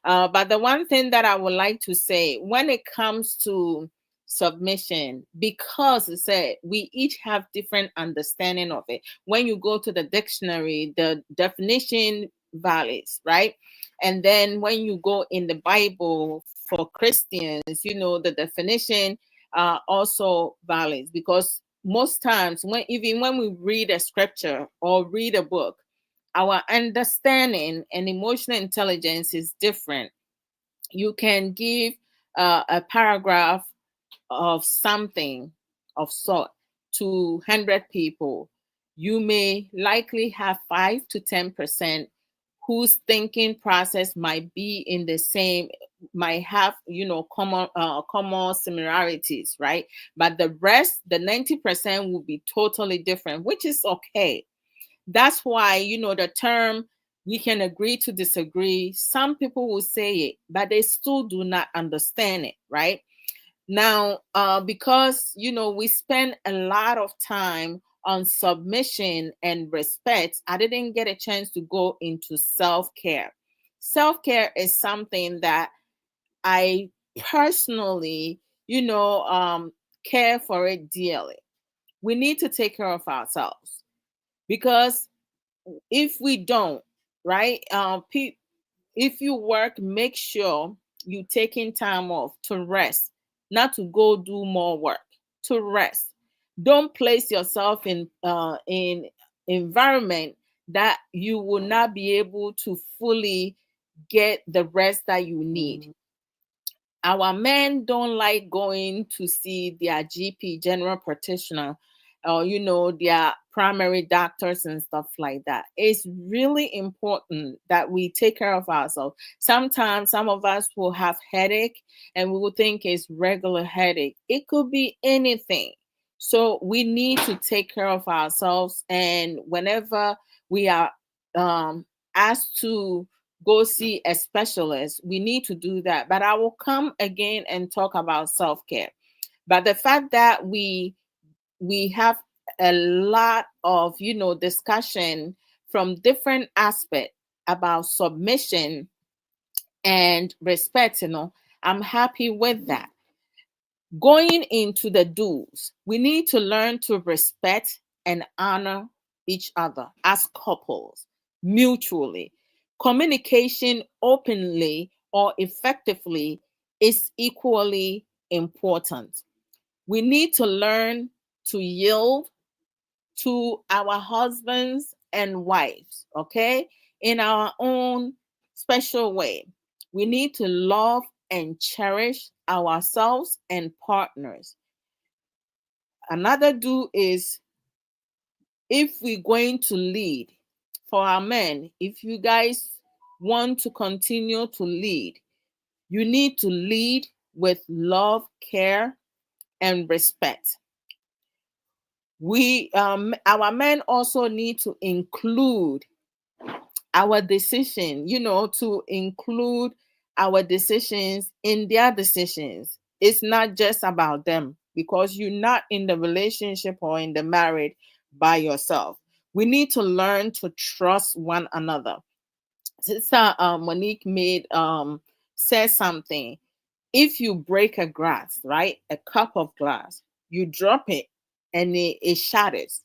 But the one thing that I would like to say when it comes to submission, because it said we each have different understanding of it. When you go to the dictionary, the definition varies, right? And then when you go in the Bible for Christians, the definition also varies, because most times when we read a scripture or read a book, our understanding and emotional intelligence is different. You can give a paragraph of something of sort to 100 people. You may likely have 5 to 10% whose thinking process might be in the same, might have common similarities, right? But the rest, the 90%, will be totally different, which is okay. That's why, the term we can agree to disagree, some people will say it, but they still do not understand it, right? Now, because, we spend a lot of time on submission and respect, I didn't get a chance to go into self-care. Self-care is something that I personally, care for it dearly. We need to take care of ourselves, because if we don't, right? If you work, make sure you taking time off to rest, not to go do more work, to rest. Don't place yourself in environment that you will not be able to fully get the rest that you need. Our men don't like going to see their GP, general practitioner, or their primary doctors and stuff like that. It's really important that we take care of ourselves. Sometimes some of us will have headache and we will think it's regular headache. It could be anything. So we need to take care of ourselves, and whenever we are asked to go see a specialist, we need to do that. But I will come again and talk about self-care. But the fact that we have a lot of discussion from different aspects about submission and respect, I'm happy with that. Going into the do's, we need to learn to respect and honor each other as couples mutually. Communication openly or effectively is equally important. We need to learn to yield to our husbands and wives, okay, in our own special way. We need to love and cherish ourselves and partners. Another do is, if we're going to lead, for our men, if you guys want to continue to lead, you need to lead with love, care, and respect. Our men also need to include our decision, to include our decisions in their decisions. It's not just about them, because you're not in the relationship or in the marriage by yourself. We need to learn to trust one another. Sister Monique said something. If you break a glass, right, a cup of glass, you drop it and it shatters.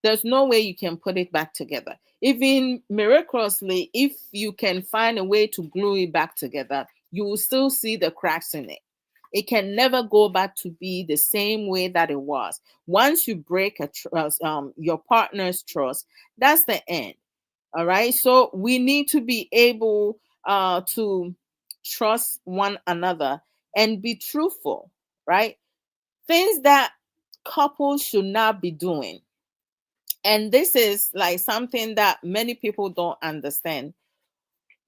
There's no way you can put it back together. Even miraculously, if you can find a way to glue it back together, you will still see the cracks in it. It can never go back to be the same way that it was. Once you break your partner's trust, that's the end. All right. So we need to be able to trust one another and be truthful, right? Things that couples should not be doing. And this is like something that many people don't understand.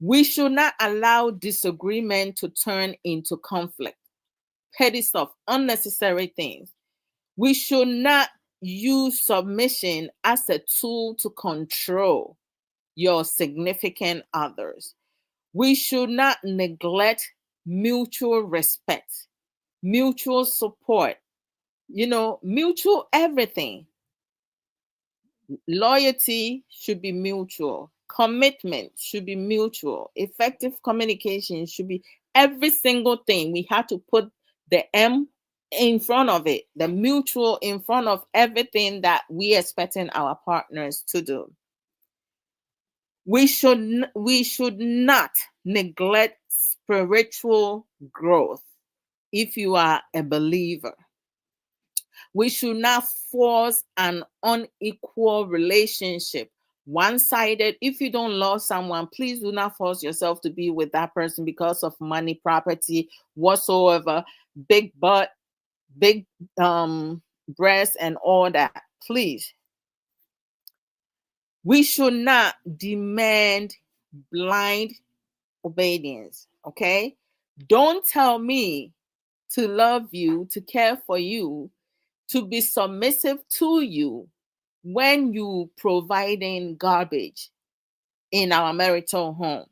We should not allow disagreement to turn into conflict. petty stuff, unnecessary things. We should not use submission as a tool to control your significant others. We should not neglect mutual respect, mutual support, mutual everything. Loyalty should be mutual. Commitment should be mutual. Effective communication should be every single thing. We have to put the M in front of it, the mutual in front of everything that we expecting our partners to do. We should not neglect spiritual growth if you are a believer. We should not force an unequal relationship, one-sided. If you don't love someone, please do not force yourself to be with that person because of money, property, whatsoever, big butt, big breasts, and all that. Please. We should not demand blind obedience. Okay? Don't tell me to love you, to care for you, to be submissive to you when you providing garbage in our marital home.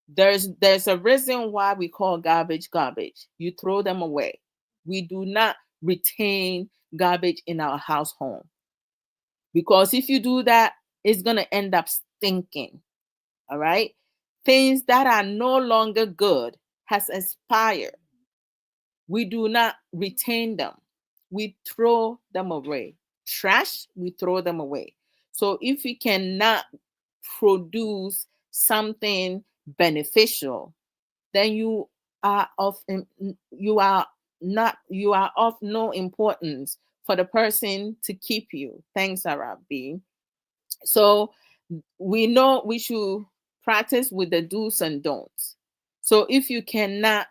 There's a reason why we call garbage garbage. You throw them away. We do not retain garbage in our house home, because if you do that, it's going to end up stinking. All right? Things that are no longer good has expired. We do not retain them. We throw them away. Trash, we throw them away. So if we cannot produce something beneficial, then you are of no importance for the person to keep you. Thanks, Arabi. So we know we should practice with the do's and don'ts. So if you cannot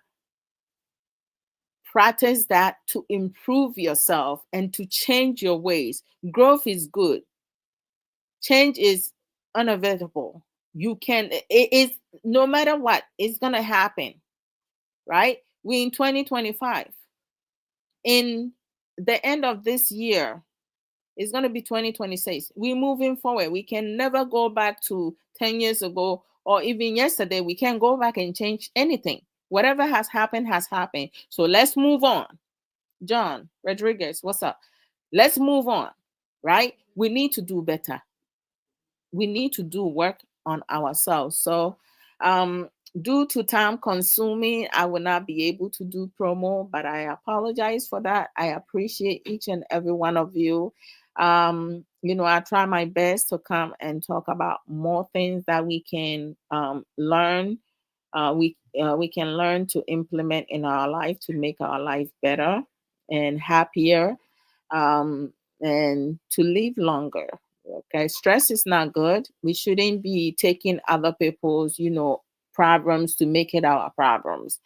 practice that to improve yourself and to change your ways, growth is good. Change is unavoidable. It is, no matter what, it's going to happen, right? We're in 2025. In the end of this year, it's going to be 2026. We're moving forward. We can never go back to 10 years ago or even yesterday. We can't go back and change anything. Whatever has happened has happened. So let's move on. John Rodriguez, what's up? Let's move on, right? We need to do better. We need to do work on ourselves. So due to time consuming, I will not be able to do promo, but I apologize for that. I appreciate each and every one of you. I try my best to come and talk about more things that we can learn. We can learn to implement in our life to make our life better and happier, and to live longer. Okay, stress is not good. We shouldn't be taking other people's, problems to make it our problems.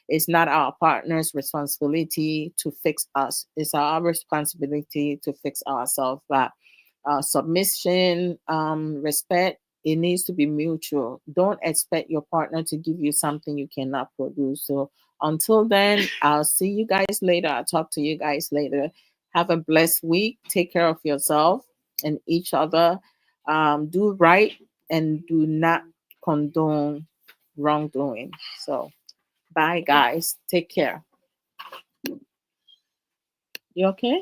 It's not our partner's responsibility to fix us. It's our responsibility to fix ourselves. But submission, respect, it needs to be mutual. Don't expect your partner to give you something you cannot produce. So until then, I'll see you guys later. I'll talk to you guys later. Have a blessed week. Take care of yourself and each other. Do right and do not condone wrongdoing. So bye, guys. Take care. You okay?